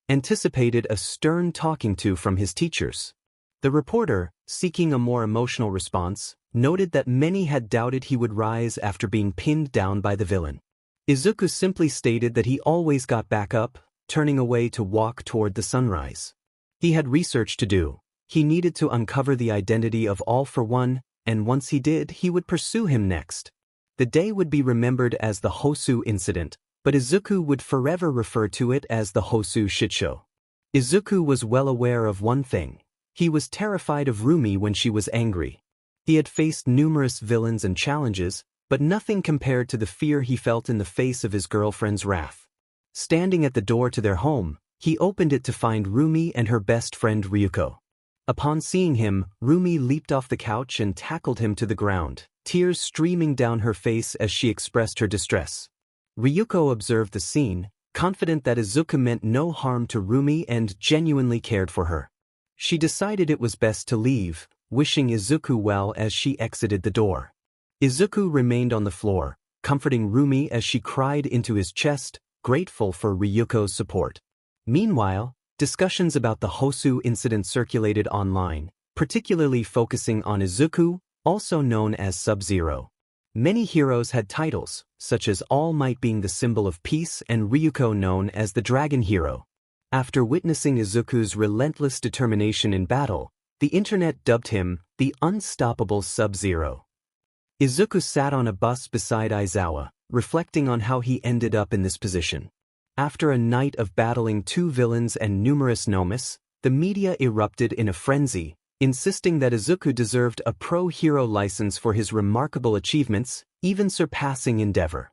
anticipated a stern talking to from his teachers. The reporter, seeking a more emotional response, noted that many had doubted he would rise after being pinned down by the villain. Izuku simply stated that he always got back up, turning away to walk toward the sunrise. He had research to do. He needed to uncover the identity of All for One, and once he did, he would pursue him next. The day would be remembered as the Hosu incident, but Izuku would forever refer to it as the Hosu shitshow. Izuku was well aware of one thing. He was terrified of Rumi when she was angry. He had faced numerous villains and challenges, but nothing compared to the fear he felt in the face of his girlfriend's wrath. Standing at the door to their home, he opened it to find Rumi and her best friend Ryuko. Upon seeing him, Rumi leaped off the couch and tackled him to the ground, tears streaming down her face as she expressed her distress. Ryuko observed the scene, confident that Izuku meant no harm to Rumi and genuinely cared for her. She decided it was best to leave, wishing Izuku well as she exited the door. Izuku remained on the floor, comforting Rumi as she cried into his chest, grateful for Ryuko's support. Meanwhile, discussions about the Hosu incident circulated online, particularly focusing on Izuku, also known as Subzero. Many heroes had titles, such as All Might being the symbol of peace and Ryuko known as the Dragon Hero. After witnessing Izuku's relentless determination in battle, the internet dubbed him the unstoppable Subzero. Izuku sat on a bus beside Aizawa, reflecting on how he ended up in this position. After a night of battling two villains and numerous nomis, the media erupted in a frenzy, insisting that Izuku deserved a pro-hero license for his remarkable achievements, even surpassing Endeavor.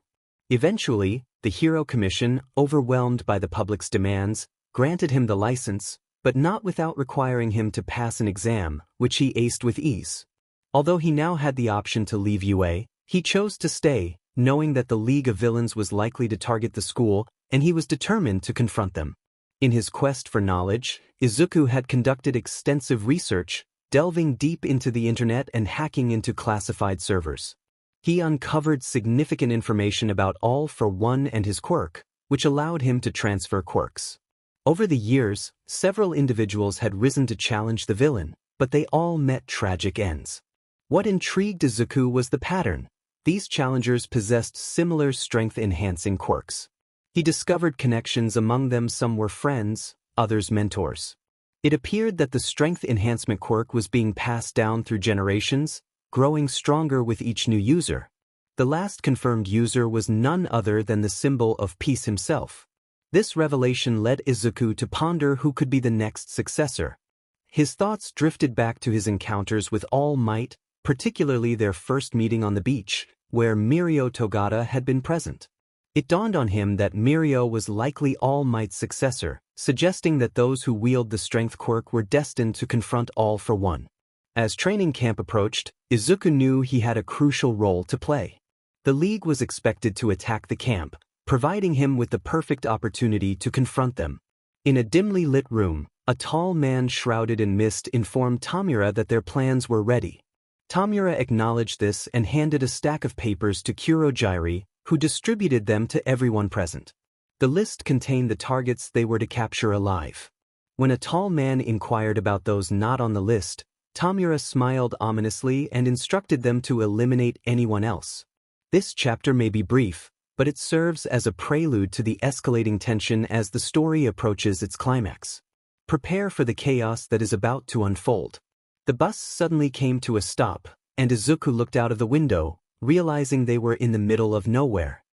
Eventually, the Hero Commission, overwhelmed by the public's demands, granted him the license, but not without requiring him to pass an exam, which he aced with ease. Although he now had the option to leave UA, he chose to stay, knowing that the League of Villains was likely to target the school, and he was determined to confront them. In his quest for knowledge, Izuku had conducted extensive research, delving deep into the internet and hacking into classified servers. He uncovered significant information about All for One and his quirk, which allowed him to transfer quirks. Over the years, several individuals had risen to challenge the villain, but they all met tragic ends. What intrigued Izuku was the pattern. These challengers possessed similar strength-enhancing quirks. He discovered connections among them. Some were friends, others mentors. It appeared that the strength enhancement quirk was being passed down through generations, growing stronger with each new user. The last confirmed user was none other than the symbol of peace himself. This revelation led Izuku to ponder who could be the next successor. His thoughts drifted back to his encounters with All Might, particularly their first meeting on the beach, where Mirko Togata had been present. It dawned on him that Mirko was likely All Might's successor, suggesting that those who wield the strength quirk were destined to confront All for One. As training camp approached, Izuku knew he had a crucial role to play. The League was expected to attack the camp, providing him with the perfect opportunity to confront them. In a dimly lit room, a tall man shrouded in mist informed Tamura that their plans were ready. Tamura acknowledged this and handed a stack of papers to Kurojiiri, who distributed them to everyone present. The list contained the targets they were to capture alive. When a tall man inquired about those not on the list, Tamura smiled ominously and instructed them to eliminate anyone else. This chapter may be brief, but it serves as a prelude to the escalating tension as the story approaches its climax. Prepare for the chaos that is about to unfold. The bus suddenly came to a stop, and Izuku looked out of the window, realizing they were in the middle of nowhere.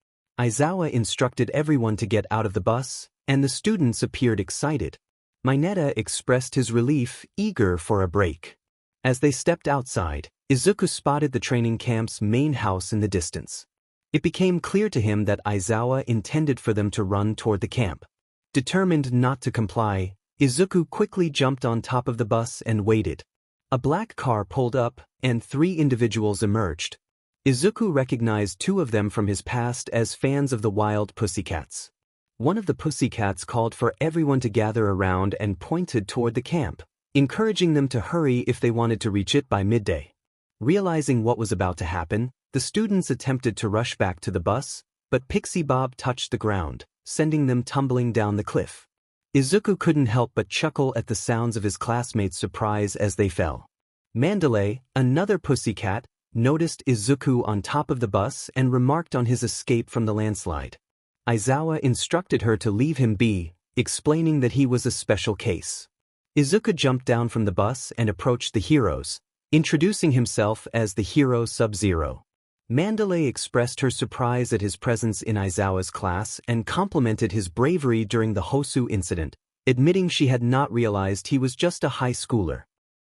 Aizawa instructed everyone to get out of the bus, and the students appeared excited. Mineta expressed his relief, eager for a break. As they stepped outside, Izuku spotted the training camp's main house in the distance. It became clear to him that Aizawa intended for them to run toward the camp. Determined not to comply, Izuku quickly jumped on top of the bus and waited. A black car pulled up, and 3 individuals emerged. Izuku recognized 2 of them from his past as fans of the wild pussycats. One of the pussycats called for everyone to gather around and pointed toward the camp, encouraging them to hurry if they wanted to reach it by midday. Realizing what was about to happen, the students attempted to rush back to the bus, but Pixie Bob touched the ground, sending them tumbling down the cliff. Izuku couldn't help but chuckle at the sounds of his classmates' surprise as they fell. Mandalay, another pussycat, noticed Izuku on top of the bus and remarked on his escape from the landslide. Aizawa instructed her to leave him be, explaining that he was a special case. Izuku jumped down from the bus and approached the heroes, introducing himself as the hero Subzero. Mandalay expressed her surprise at his presence in Aizawa's class and complimented his bravery during the Hosu incident, admitting she had not realized he was just a high schooler.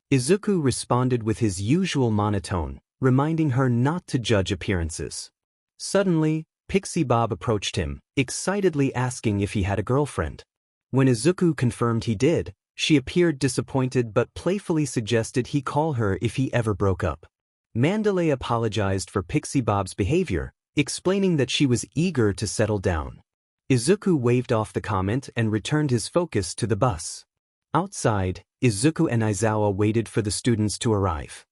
Izuku responded with his usual monotone, reminding her not to judge appearances. Suddenly, Pixie Bob approached him, excitedly asking if he had a girlfriend. When Izuku confirmed he did, she appeared disappointed but playfully suggested he call her if he ever broke up. Mandalay apologized for Pixie Bob's behavior, explaining that she was eager to settle down. Izuku waved off the comment and returned his focus to the bus. Outside, Izuku and Aizawa waited for the students to arrive.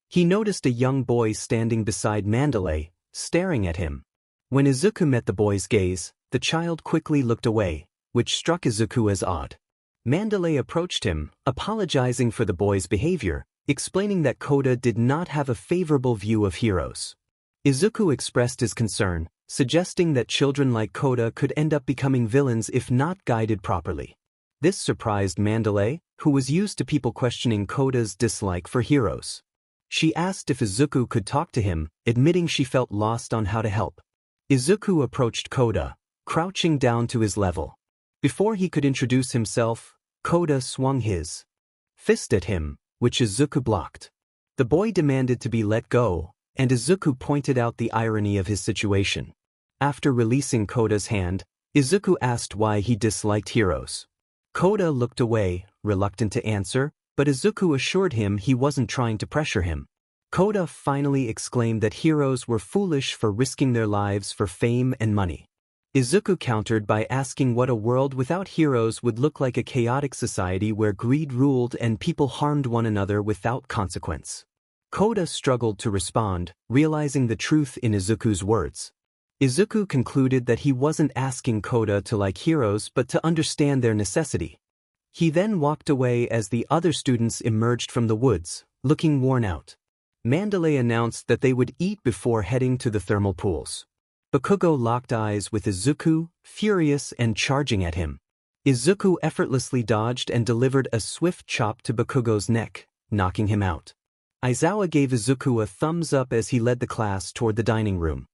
He noticed a young boy standing beside Mandalay, staring at him. When Izuku met the boy's gaze, the child quickly looked away, which struck Izuku as odd. Mandalay approached him, apologizing for the boy's behavior, explaining that Koda did not have a favorable view of heroes. Izuku expressed his concern, suggesting that children like Koda could end up becoming villains if not guided properly. This surprised Mandalay, who was used to people questioning Koda's dislike for heroes. She asked if Izuku could talk to him, admitting she felt lost on how to help. Izuku approached Koda, crouching down to his level. Before he could introduce himself, Koda swung his fist at him, which Izuku blocked. The boy demanded to be let go, and Izuku pointed out the irony of his situation. After releasing Koda's hand, Izuku asked why he disliked heroes. Koda looked away, reluctant to answer, but Izuku assured him he wasn't trying to pressure him. Koda finally exclaimed that heroes were foolish for risking their lives for fame and money. Izuku countered by asking what a world without heroes would look like: a chaotic society where greed ruled and people harmed one another without consequence. Koda struggled to respond, realizing the truth in Izuku's words. Izuku concluded that he wasn't asking Koda to like heroes but to understand their necessity. He then walked away as the other students emerged from the woods, looking worn out. Mandalay announced that they would eat before heading to the thermal pools. Bakugo locked eyes with Izuku, furious and charging at him. Izuku effortlessly dodged and delivered a swift chop to Bakugo's neck, knocking him out. Aizawa gave Izuku a thumbs up as he led the class toward the dining room.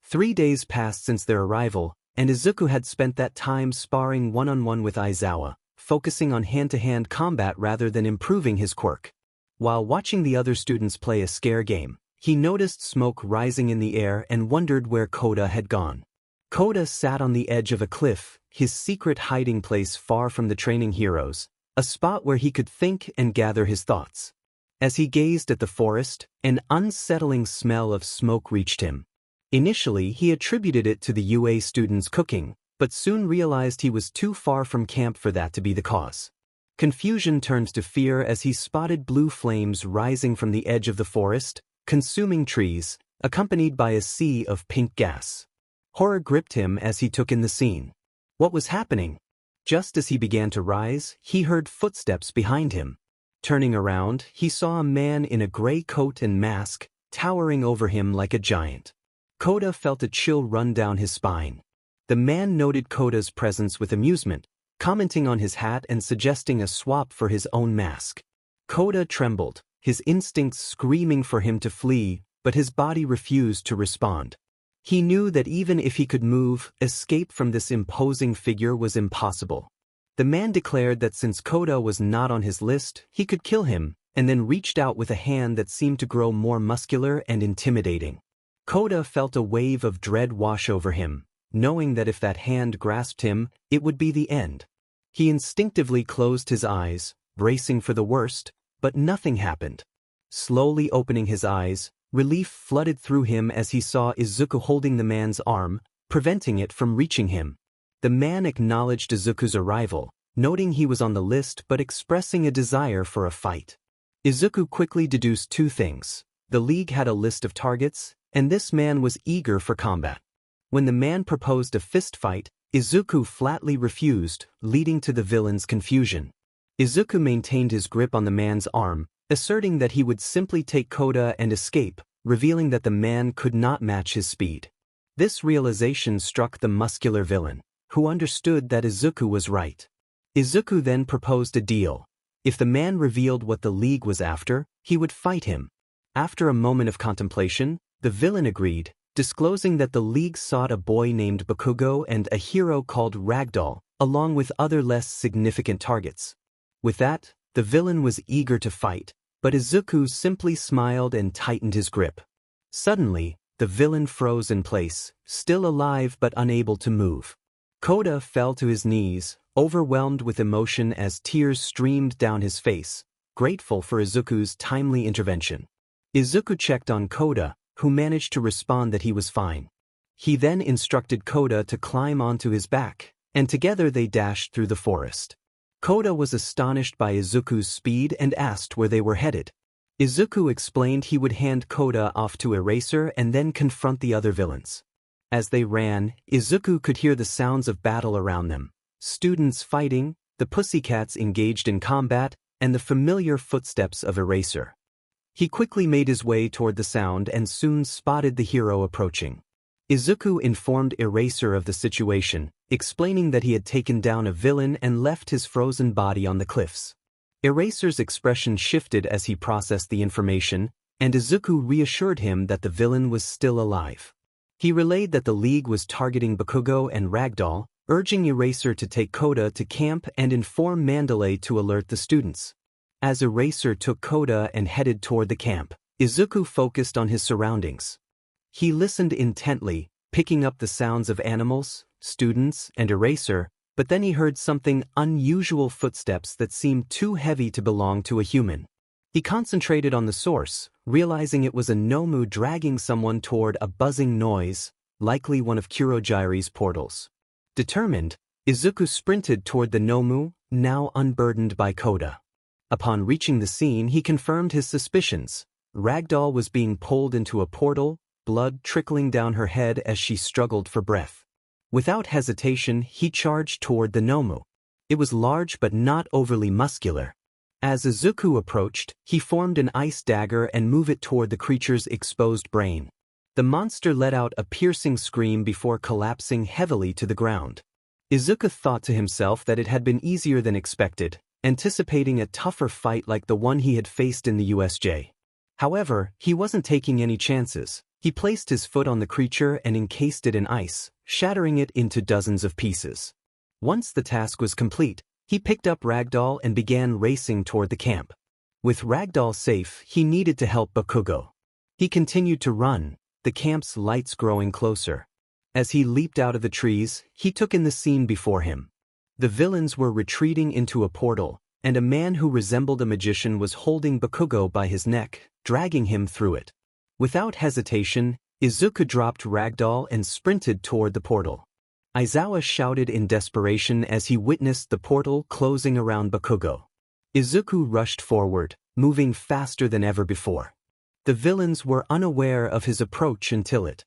3 days passed since their arrival, and Izuku had spent that time sparring one-on-one with Aizawa, focusing on hand-to-hand combat rather than improving his quirk. While watching the other students play a scare game, he noticed smoke rising in the air and wondered where Koda had gone. Koda sat on the edge of a cliff, his secret hiding place far from the training heroes, a spot where he could think and gather his thoughts. As he gazed at the forest, an unsettling smell of smoke reached him. Initially, he attributed it to the UA students cooking, but soon realized he was too far from camp for that to be the cause. Confusion turned to fear as he spotted blue flames rising from the edge of the forest, consuming trees, accompanied by a sea of pink gas. Horror gripped him as he took in the scene. What was happening? Just as he began to rise, he heard footsteps behind him. Turning around, he saw a man in a gray coat and mask, towering over him like a giant. Koda felt a chill run down his spine. The man noted Koda's presence with amusement, commenting on his hat and suggesting a swap for his own mask. Koda trembled, his instincts screaming for him to flee, but his body refused to respond. He knew that even if he could move, escape from this imposing figure was impossible. The man declared that since Koda was not on his list, he could kill him, and then reached out with a hand that seemed to grow more muscular and intimidating. Koda felt a wave of dread wash over him, knowing that if that hand grasped him, it would be the end. He instinctively closed his eyes, bracing for the worst, but nothing happened. Slowly opening his eyes, relief flooded through him as he saw Izuku holding the man's arm, preventing it from reaching him. The man acknowledged Izuku's arrival, noting he was on the list but expressing a desire for a fight. Izuku quickly deduced two things: the League had a list of targets, and this man was eager for combat. When the man proposed a fist fight, Izuku flatly refused, leading to the villain's confusion. Izuku maintained his grip on the man's arm, asserting that he would simply take Koda and escape, revealing that the man could not match his speed. This realization struck the muscular villain, who understood that Izuku was right. Izuku then proposed a deal. If the man revealed what the League was after, he would fight him. After a moment of contemplation, the villain agreed, disclosing that the League sought a boy named Bakugo and a hero called Ragdoll, along with other less significant targets. With that, the villain was eager to fight, but Izuku simply smiled and tightened his grip. Suddenly, the villain froze in place, still alive but unable to move. Koda fell to his knees, overwhelmed with emotion as tears streamed down his face, grateful for Izuku's timely intervention. Izuku checked on Koda, who managed to respond that he was fine. He then instructed Koda to climb onto his back, and together they dashed through the forest. Koda was astonished by Izuku's speed and asked where they were headed. Izuku explained he would hand Koda off to Eraser and then confront the other villains. As they ran, Izuku could hear the sounds of battle around them, students fighting, the pussycats engaged in combat, and the familiar footsteps of Eraser. He quickly made his way toward the sound and soon spotted the hero approaching. Izuku informed Eraser of the situation, explaining that he had taken down a villain and left his frozen body on the cliffs. Eraser's expression shifted as he processed the information, and Izuku reassured him that the villain was still alive. He relayed that the League was targeting Bakugo and Ragdoll, urging Eraser to take Koda to camp and inform Mandalay to alert the students. As Eraser took Koda and headed toward the camp, Izuku focused on his surroundings. He listened intently, picking up the sounds of animals, students, and Eraser, but then he heard something unusual: footsteps that seemed too heavy to belong to a human. He concentrated on the source, realizing it was a Nomu dragging someone toward a buzzing noise, likely one of Kurogiri's portals. Determined, Izuku sprinted toward the Nomu, now unburdened by Koda. Upon reaching the scene, he confirmed his suspicions. Ragdoll was being pulled into a portal, blood trickling down her head as she struggled for breath. Without hesitation, he charged toward the Nomu. It was large but not overly muscular. As Izuku approached, he formed an ice dagger and moved it toward the creature's exposed brain. The monster let out a piercing scream before collapsing heavily to the ground. Izuku thought to himself that it had been easier than expected, anticipating a tougher fight like the one he had faced in the USJ. However, he wasn't taking any chances. He placed his foot on the creature and encased it in ice, shattering it into dozens of pieces. Once the task was complete, he picked up Ragdoll and began racing toward the camp. With Ragdoll safe, he needed to help Bakugo. He continued to run, the camp's lights growing closer. As he leaped out of the trees, he took in the scene before him. The villains were retreating into a portal, and a man who resembled a magician was holding Bakugo by his neck, dragging him through it. Without hesitation, Izuku dropped Ragdoll and sprinted toward the portal. Aizawa shouted in desperation as he witnessed the portal closing around Bakugo. Izuku rushed forward, moving faster than ever before. The villains were unaware of his approach until it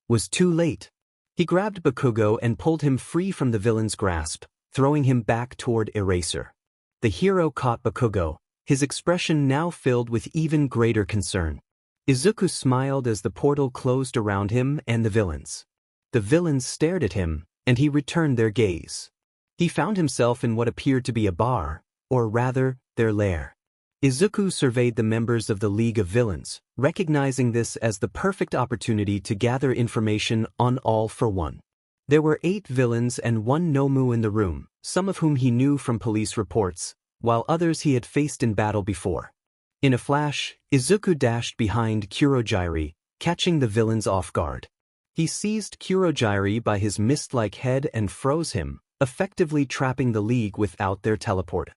was too late. He grabbed Bakugo and pulled him free from the villain's grasp, throwing him back toward Eraser. The hero caught Bakugo, his expression now filled with even greater concern. Izuku smiled as the portal closed around him and the villains. The villains stared at him, and he returned their gaze. He found himself in what appeared to be a bar, or rather, their lair. Izuku surveyed the members of the League of Villains, recognizing this as the perfect opportunity to gather information on All for One. There were 8 villains and 1 Nomu in the room, some of whom he knew from police reports, while others he had faced in battle before. In a flash, Izuku dashed behind Kurogiri, catching the villains off guard. He seized Kurogiri by his mist-like head and froze him, effectively trapping the League without their teleport.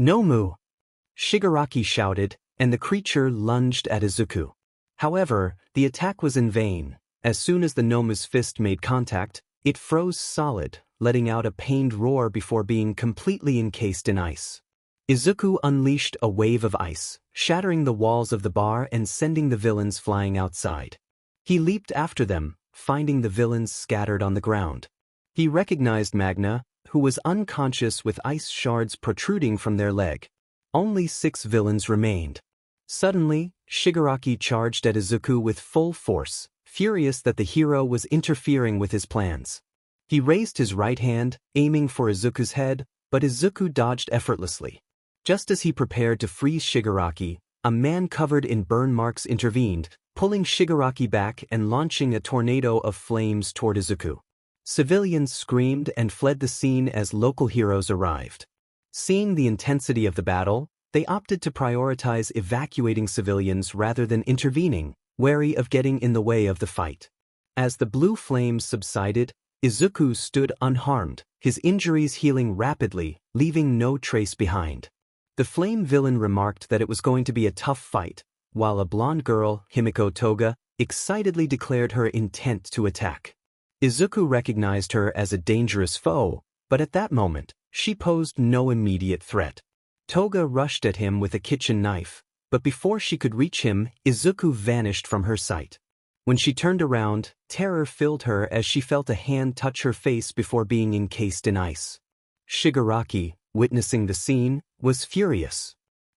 "Nomu!" Shigaraki shouted, and the creature lunged at Izuku. However, the attack was in vain. As soon as the Nomu's fist made contact, it froze solid, letting out a pained roar before being completely encased in ice. Izuku unleashed a wave of ice, shattering the walls of the bar and sending the villains flying outside. He leaped after them, finding the villains scattered on the ground. He recognized Magna, who was unconscious with ice shards protruding from their leg. Only 6 villains remained. Suddenly, Shigaraki charged at Izuku with full force, furious that the hero was interfering with his plans. He raised his right hand, aiming for Izuku's head, but Izuku dodged effortlessly. Just as he prepared to freeze Shigaraki, a man covered in burn marks intervened, pulling Shigaraki back and launching a tornado of flames toward Izuku. Civilians screamed and fled the scene as local heroes arrived. Seeing the intensity of the battle, they opted to prioritize evacuating civilians rather than intervening, wary of getting in the way of the fight. As the blue flames subsided, Izuku stood unharmed, his injuries healing rapidly, leaving no trace behind. The flame villain remarked that it was going to be a tough fight, while a blonde girl, Himiko Toga, excitedly declared her intent to attack. Izuku recognized her as a dangerous foe, but at that moment, she posed no immediate threat. Toga rushed at him with a kitchen knife, but before she could reach him, Izuku vanished from her sight. When she turned around, terror filled her as she felt a hand touch her face before being encased in ice. Shigaraki, witnessing the scene, was furious.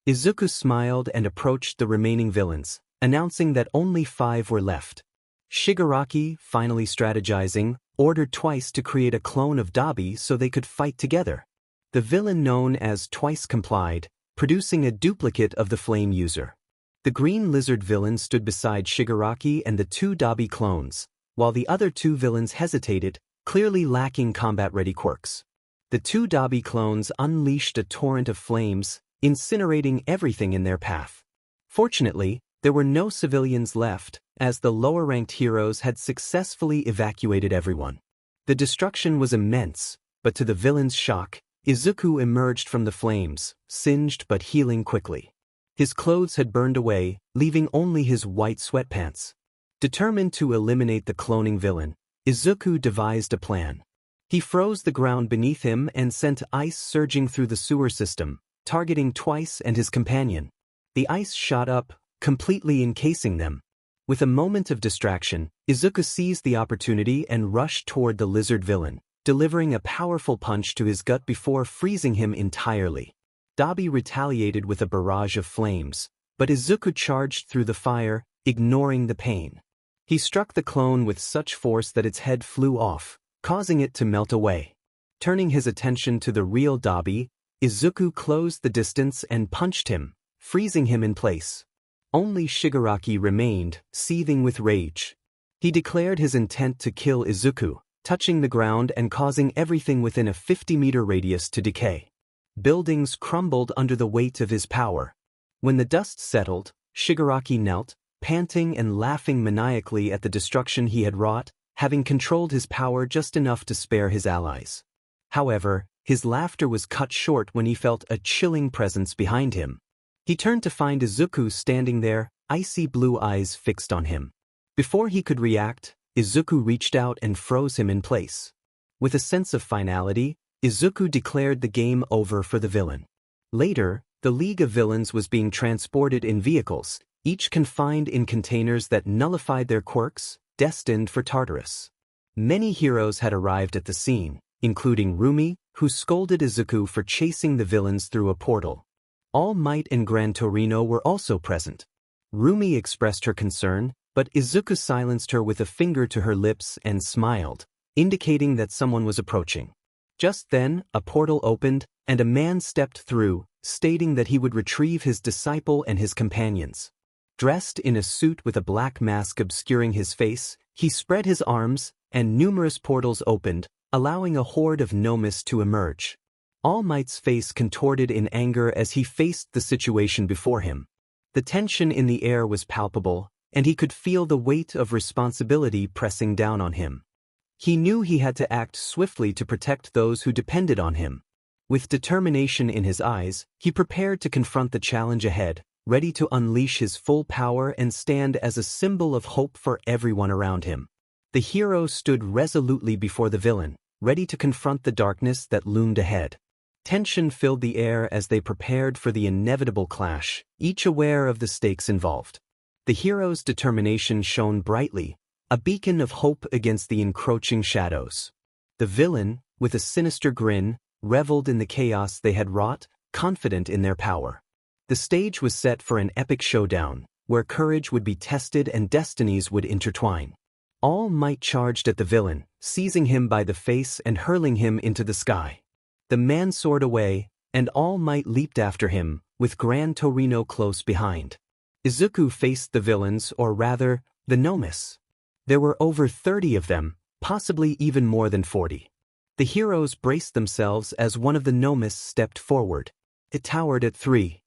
Izuku smiled and approached the remaining villains, announcing that only 5 were left. Shigaraki, finally strategizing, ordered Twice to create a clone of Dabi so they could fight together. The villain known as Twice complied, producing a duplicate of the flame user. The green lizard villain stood beside Shigaraki and the 2 Dabi clones, while the other 2 villains hesitated, clearly lacking combat-ready quirks. The 2 Dabi clones unleashed a torrent of flames, incinerating everything in their path. Fortunately, there were no civilians left, as the lower-ranked heroes had successfully evacuated everyone. The destruction was immense, but to the villain's shock, Izuku emerged from the flames, singed but healing quickly. His clothes had burned away, leaving only his white sweatpants. Determined to eliminate the cloning villain, Izuku devised a plan. He froze the ground beneath him and sent ice surging through the sewer system, targeting Twice and his companion. The ice shot up, completely encasing them. With a moment of distraction, Izuku seized the opportunity and rushed toward the lizard villain, delivering a powerful punch to his gut before freezing him entirely. Dabi retaliated with a barrage of flames, but Izuku charged through the fire, ignoring the pain. He struck the clone with such force that its head flew off, causing it to melt away. Turning his attention to the real Dabi, Izuku closed the distance and punched him, freezing him in place. Only Shigaraki remained, seething with rage. He declared his intent to kill Izuku, touching the ground and causing everything within a 50-meter radius to decay. Buildings crumbled under the weight of his power. When the dust settled, Shigaraki knelt, panting and laughing maniacally at the destruction he had wrought, having controlled his power just enough to spare his allies. However, his laughter was cut short when he felt a chilling presence behind him. He turned to find Izuku standing there, icy blue eyes fixed on him. Before he could react, Izuku reached out and froze him in place. With a sense of finality, Izuku declared the game over for the villain. Later, the League of Villains was being transported in vehicles, each confined in containers that nullified their quirks, destined for Tartarus. Many heroes had arrived at the scene, including Rumi, who scolded Izuku for chasing the villains through a portal. All Might and Gran Torino were also present. Rumi expressed her concern, but Izuku silenced her with a finger to her lips and smiled, indicating that someone was approaching. Just then, a portal opened, and a man stepped through, stating that he would retrieve his disciple and his companions. Dressed in a suit with a black mask obscuring his face, he spread his arms, and numerous portals opened, allowing a horde of Nomis to emerge. All Might's face contorted in anger as he faced the situation before him. The tension in the air was palpable, and he could feel the weight of responsibility pressing down on him. He knew he had to act swiftly to protect those who depended on him. With determination in his eyes, he prepared to confront the challenge ahead, ready to unleash his full power and stand as a symbol of hope for everyone around him. The hero stood resolutely before the villain, ready to confront the darkness that loomed ahead. Tension filled the air as they prepared for the inevitable clash, each aware of the stakes involved. The hero's determination shone brightly, a beacon of hope against the encroaching shadows. The villain, with a sinister grin, reveled in the chaos they had wrought, confident in their power. The stage was set for an epic showdown, where courage would be tested and destinies would intertwine. All Might charged at the villain, seizing him by the face and hurling him into the sky. The man soared away, and All Might leaped after him, with Gran Torino close behind. Izuku faced the villains, or rather, the Nomus. There were over 30 of them, possibly even more than 40. The heroes braced themselves as one of the Nomus stepped forward. It towered at 3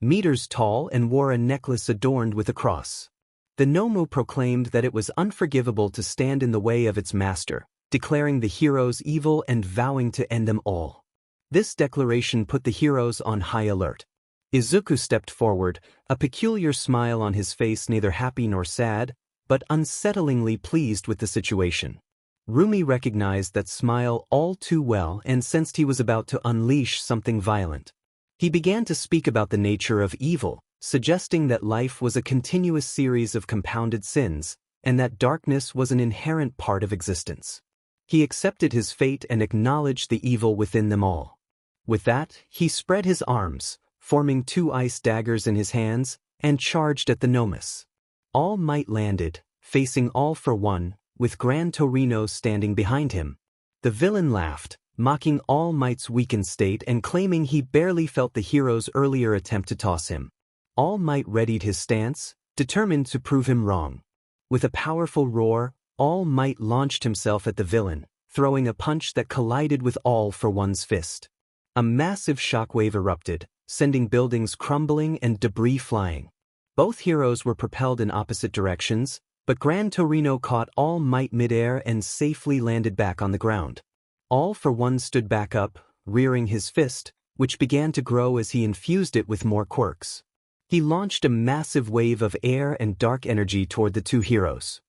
meters tall and wore a necklace adorned with a cross. The Nomu proclaimed that it was unforgivable to stand in the way of its master, declaring the heroes evil and vowing to end them all. This declaration put the heroes on high alert. Izuku stepped forward, a peculiar smile on his face, neither happy nor sad, but unsettlingly pleased with the situation. Rumi recognized that smile all too well and sensed he was about to unleash something violent. He began to speak about the nature of evil, suggesting that life was a continuous series of compounded sins, and that darkness was an inherent part of existence. He accepted his fate and acknowledged the evil within them all. With that, he spread his arms, forming 2 ice daggers in his hands, and charged at the Nomus. All Might landed, facing All for One, with Gran Torino standing behind him. The villain laughed, mocking All Might's weakened state and claiming he barely felt the hero's earlier attempt to toss him. All Might readied his stance, determined to prove him wrong. With a powerful roar, All Might launched himself at the villain, throwing a punch that collided with All for One's fist. A massive shockwave erupted, sending buildings crumbling and debris flying. Both heroes were propelled in opposite directions, but Gran Torino caught All Might midair and safely landed back on the ground. All for One stood back up, rearing his fist, which began to grow as he infused it with more quirks. He launched a massive wave of air and dark energy toward the 2 heroes.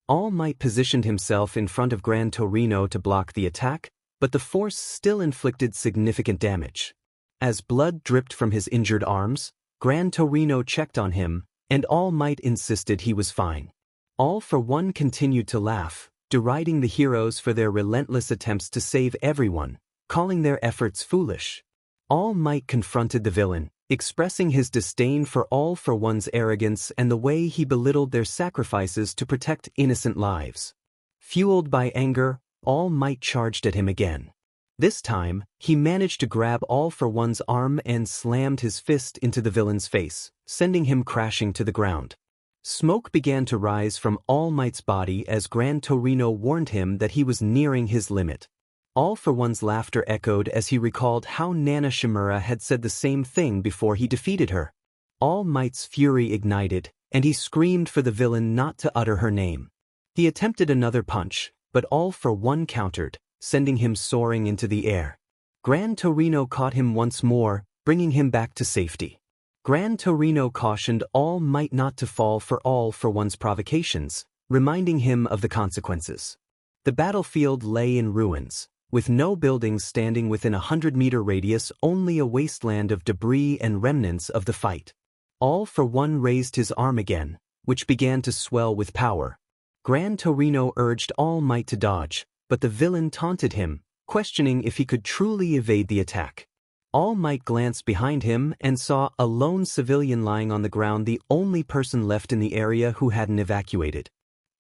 All Might positioned himself in front of Gran Torino to block the attack, but the force still inflicted significant damage. As blood dripped from his injured arms, Gran Torino checked on him, and All Might insisted he was fine. All for One continued to laugh, deriding the heroes for their relentless attempts to save everyone, calling their efforts foolish. All Might confronted the villain, expressing his disdain for All for One's arrogance and the way he belittled their sacrifices to protect innocent lives. Fueled by anger, All Might charged at him again. This time, he managed to grab All for One's arm and slammed his fist into the villain's face, sending him crashing to the ground. Smoke began to rise from All Might's body as Gran Torino warned him that he was nearing his limit. All for One's laughter echoed as he recalled how Nana Shimura had said the same thing before he defeated her. All Might's fury ignited, and he screamed for the villain not to utter her name. He attempted another punch, but All for One countered, sending him soaring into the air. Gran Torino caught him once more, bringing him back to safety. Gran Torino cautioned All Might not to fall for All for One's provocations, reminding him of the consequences. The battlefield lay in ruins, with no buildings standing within a 100-meter radius, only a wasteland of debris and remnants of the fight. All for One raised his arm again, which began to swell with power. Gran Torino urged All Might to dodge, but the villain taunted him, questioning if he could truly evade the attack. All Might glanced behind him and saw a lone civilian lying on the ground, the only person left in the area who hadn't evacuated.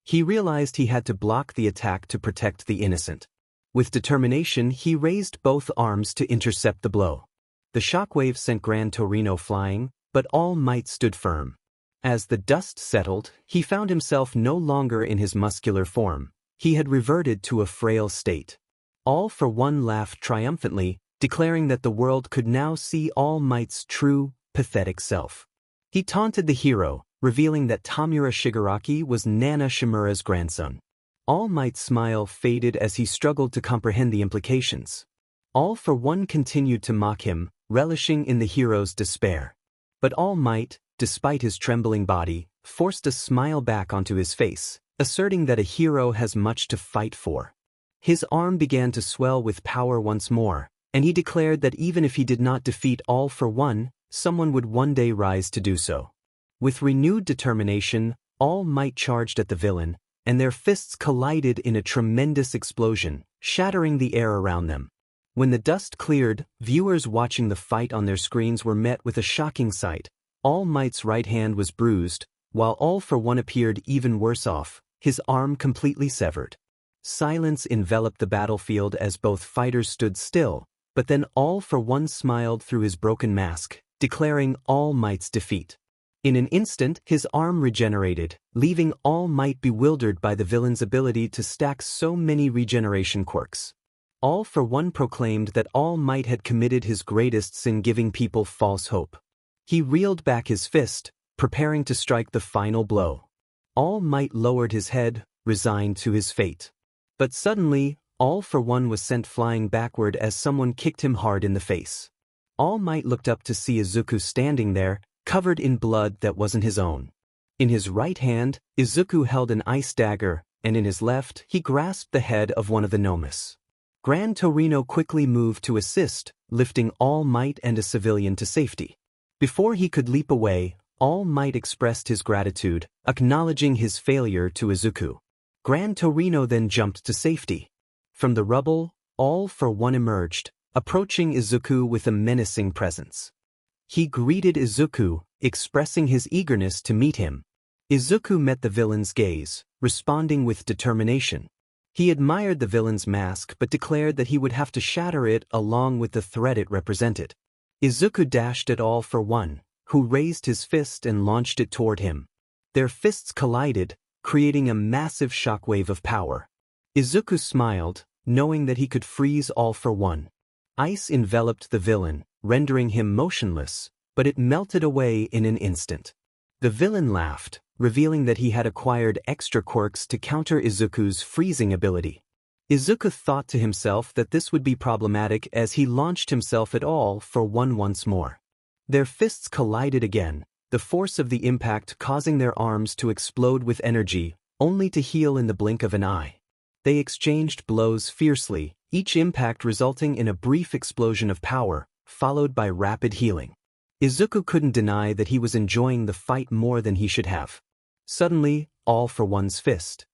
He realized he had to block the attack to protect the innocent. With determination, he raised both arms to intercept the blow. The shockwave sent Gran Torino flying, but All Might stood firm. As the dust settled, he found himself no longer in his muscular form. He had reverted to a frail state. All for One laughed triumphantly, declaring that the world could now see All Might's true, pathetic self. He taunted the hero, revealing that Tamura Shigaraki was Nana Shimura's grandson. All Might's smile faded as he struggled to comprehend the implications. All for One continued to mock him, relishing in the hero's despair. But All Might, despite his trembling body, forced a smile back onto his face, asserting that a hero has much to fight for. His arm began to swell with power once more, and he declared that even if he did not defeat All for One, someone would one day rise to do so. With renewed determination, All Might charged at the villain, and their fists collided in a tremendous explosion, shattering the air around them. When the dust cleared, viewers watching the fight on their screens were met with a shocking sight. All Might's right hand was bruised, while All for One appeared even worse off, his arm completely severed. Silence enveloped the battlefield as both fighters stood still, but then All for One smiled through his broken mask, declaring All Might's defeat. In an instant, his arm regenerated, leaving All Might bewildered by the villain's ability to stack so many regeneration quirks. All for One proclaimed that All Might had committed his greatest sin, giving people false hope. He reeled back his fist, preparing to strike the final blow. All Might lowered his head, resigned to his fate. But suddenly, All for One was sent flying backward as someone kicked him hard in the face. All Might looked up to see Izuku standing there, covered in blood that wasn't his own. In his right hand, Izuku held an ice dagger, and in his left, he grasped the head of one of the Nomus. Gran Torino quickly moved to assist, lifting All Might and a civilian to safety. Before he could leap away, All Might expressed his gratitude, acknowledging his failure to Izuku. Gran Torino then jumped to safety. From the rubble, All for One emerged, approaching Izuku with a menacing presence. He greeted Izuku, expressing his eagerness to meet him. Izuku met the villain's gaze, responding with determination. He admired the villain's mask but declared that he would have to shatter it along with the threat it represented. Izuku dashed at All for One, who raised his fist and launched it toward him. Their fists collided, creating a massive shockwave of power. Izuku smiled, knowing that he could freeze All for One. Ice enveloped the villain, rendering him motionless, but it melted away in an instant. The villain laughed, revealing that he had acquired extra quirks to counter Izuku's freezing ability. Izuku thought to himself that this would be problematic as he launched himself at All for One once more. Their fists collided again, the force of the impact causing their arms to explode with energy, only to heal in the blink of an eye. They exchanged blows fiercely, each impact resulting in a brief explosion of power, followed by rapid healing. Izuku couldn't deny that he was enjoying the fight more than he should have. Suddenly, All for One's fist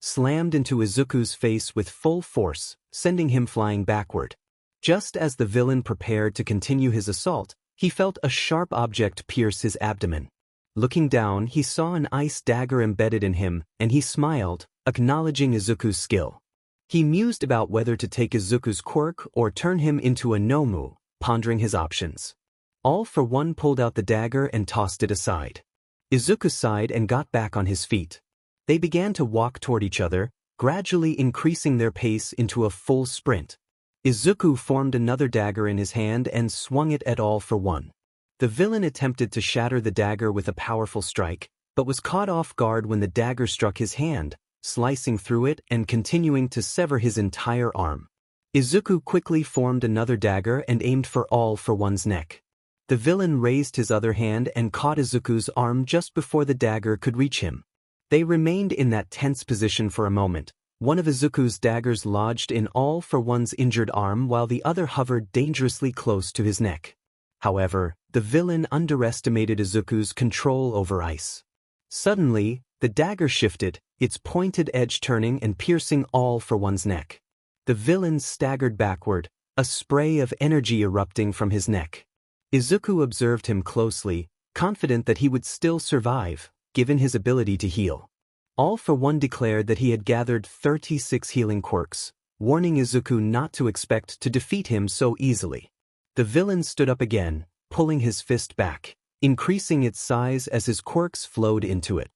slammed into Izuku's face with full force, sending him flying backward. Just as the villain prepared to continue his assault, he felt a sharp object pierce his abdomen. Looking down, he saw an ice dagger embedded in him, and he smiled, acknowledging Izuku's skill. He mused about whether to take Izuku's quirk or turn him into a Nomu, pondering his options. All for One pulled out the dagger and tossed it aside. Izuku sighed and got back on his feet. They began to walk toward each other, gradually increasing their pace into a full sprint. Izuku formed another dagger in his hand and swung it at All for One. The villain attempted to shatter the dagger with a powerful strike, but was caught off guard when the dagger struck his hand, slicing through it and continuing to sever his entire arm. Izuku quickly formed another dagger and aimed for All for One's neck. The villain raised his other hand and caught Izuku's arm just before the dagger could reach him. They remained in that tense position for a moment. One of Izuku's daggers lodged in All for One's injured arm while the other hovered dangerously close to his neck. However, the villain underestimated Izuku's control over ice. Suddenly, the dagger shifted, its pointed edge turning and piercing All for One's neck. The villain staggered backward, a spray of energy erupting from his neck. Izuku observed him closely, confident that he would still survive, given his ability to heal. All for One declared that he had gathered 36 healing quirks, warning Izuku not to expect to defeat him so easily. The villain stood up again, pulling his fist back, increasing its size as his quirks flowed into it.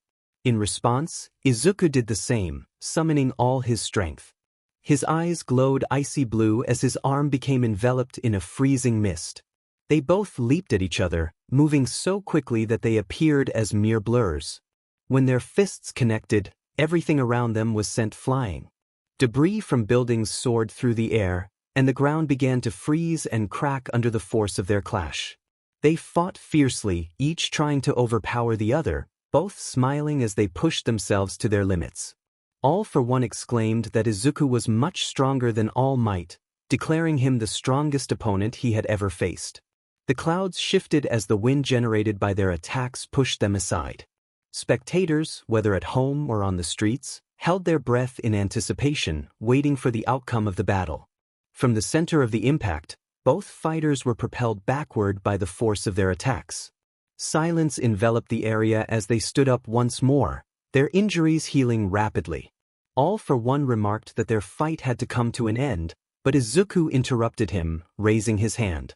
In response, Izuku did the same, summoning all his strength. His eyes glowed icy blue as his arm became enveloped in a freezing mist. They both leaped at each other, moving so quickly that they appeared as mere blurs. When their fists connected, everything around them was sent flying. Debris from buildings soared through the air, and the ground began to freeze and crack under the force of their clash. They fought fiercely, each trying to overpower the other, both smiling as they pushed themselves to their limits. All for One exclaimed that Izuku was much stronger than All Might, declaring him the strongest opponent he had ever faced. The clouds shifted as the wind generated by their attacks pushed them aside. Spectators, whether at home or on the streets, held their breath in anticipation, waiting for the outcome of the battle. From the center of the impact, both fighters were propelled backward by the force of their attacks. Silence enveloped the area as they stood up once more, their injuries healing rapidly. All for One remarked that their fight had to come to an end, but Izuku interrupted him, raising his hand.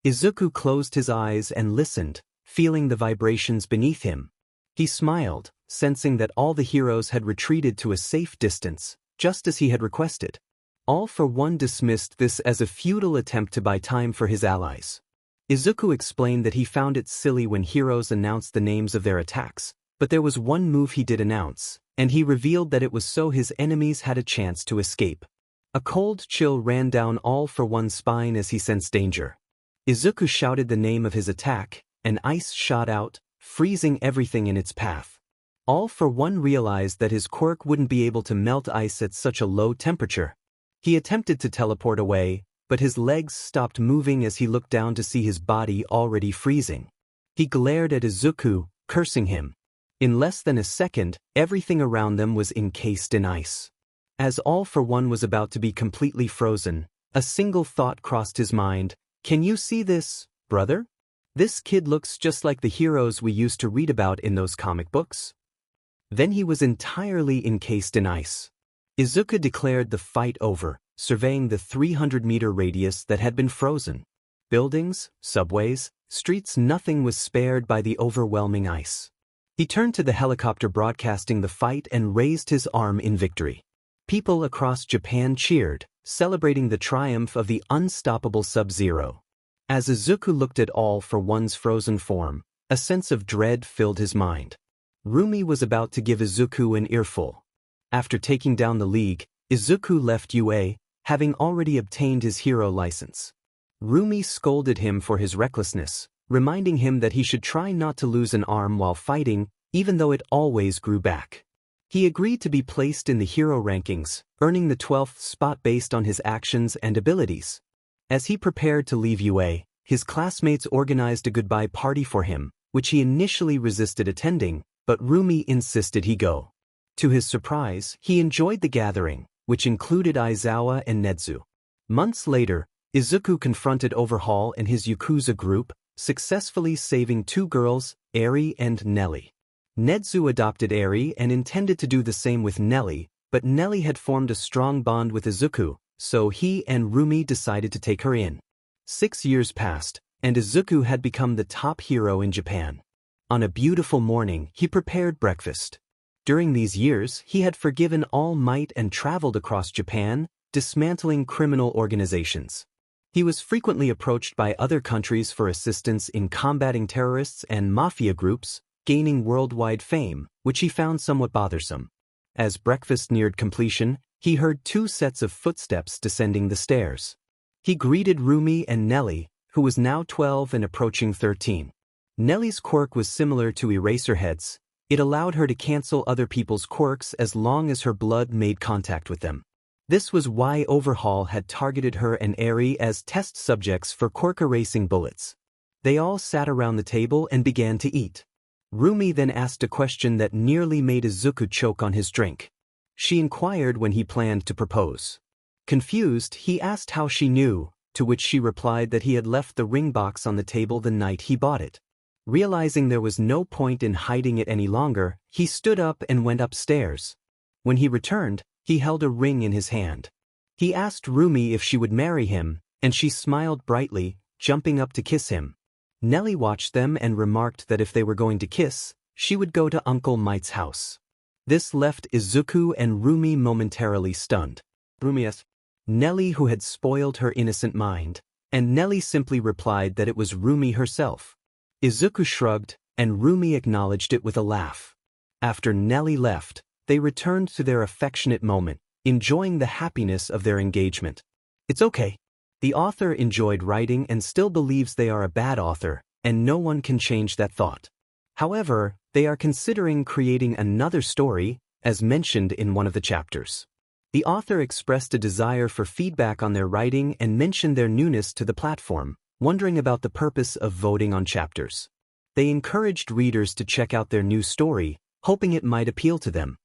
Izuku closed his eyes and listened, feeling the vibrations beneath him. He smiled, sensing that all the heroes had retreated to a safe distance, just as he had requested. All for One dismissed this as a futile attempt to buy time for his allies. Izuku explained that he found it silly when heroes announced the names of their attacks, but there was one move he did announce, and he revealed that it was so his enemies had a chance to escape. A cold chill ran down All for One's spine as he sensed danger. Izuku shouted the name of his attack, and ice shot out, freezing everything in its path. All for One realized that his quirk wouldn't be able to melt ice at such a low temperature. He attempted to teleport away, but his legs stopped moving as he looked down to see his body already freezing. He glared at Izuku, cursing him. In less than a second, everything around them was encased in ice. As All for One was about to be completely frozen, a single thought crossed his mind. Can you see this, brother? This kid looks just like the heroes we used to read about in those comic books. Then he was entirely encased in ice. Izuku declared the fight over, surveying the 300-meter radius that had been frozen. Buildings, subways, streets, nothing was spared by the overwhelming ice. He turned to the helicopter broadcasting the fight and raised his arm in victory. People across Japan cheered, celebrating the triumph of the unstoppable Subzero. As Izuku looked at All for One's frozen form, a sense of dread filled his mind. Rumi was about to give Izuku an earful. After taking down the League, Izuku left UA, having already obtained his hero license. Rumi scolded him for his recklessness, reminding him that he should try not to lose an arm while fighting, even though it always grew back. He agreed to be placed in the hero rankings, earning the 12th spot based on his actions and abilities. As he prepared to leave UA, his classmates organized a goodbye party for him, which he initially resisted attending, but Rumi insisted he go. To his surprise, he enjoyed the gathering, which included Aizawa and Nedu. Months later, Izuku confronted Overhaul and his Yakuza group, successfully saving two girls, Eri and Nelly. Nedu adopted Eri and intended to do the same with Nelly, but Nelly had formed a strong bond with Izuku, so he and Rumi decided to take her in. 6 years passed, and Izuku had become the top hero in Japan. On a beautiful morning, he prepared breakfast. During these years, he had forgiven All Might and traveled across Japan, dismantling criminal organizations. He was frequently approached by other countries for assistance in combating terrorists and mafia groups, gaining worldwide fame, which he found somewhat bothersome. As breakfast neared completion, he heard 2 sets of footsteps descending the stairs. He greeted Rumi and Nelly, who was now 12 and approaching 13. Nelly's quirk was similar to Eraserhead's. It allowed her to cancel other people's quirks as long as her blood made contact with them. This was why Overhaul had targeted her and Eri as test subjects for quirk erasing bullets. They all sat around the table and began to eat. Rumi then asked a question that nearly made Izuku choke on his drink. She inquired when he planned to propose. Confused, he asked how she knew, to which she replied that he had left the ring box on the table the night he bought it. Realizing there was no point in hiding it any longer, he stood up and went upstairs. When he returned, he held a ring in his hand. He asked Rumi if she would marry him, and she smiled brightly, jumping up to kiss him. Nelly watched them and remarked that if they were going to kiss, she would go to Uncle Might's house. This left Izuku and Rumi momentarily stunned. Rumi's Nelly, who had spoiled her innocent mind, and Nelly simply replied that it was Rumi herself. Izuku shrugged, and Rumi acknowledged it with a laugh. After Nelly left, they returned to their affectionate moment, enjoying the happiness of their engagement. It's okay. The author enjoyed writing and still believes they are a bad author, and no one can change that thought. However, they are considering creating another story, as mentioned in one of the chapters. The author expressed a desire for feedback on their writing and mentioned their newness to the platform, wondering about the purpose of voting on chapters. They encouraged readers to check out their new story, hoping it might appeal to them.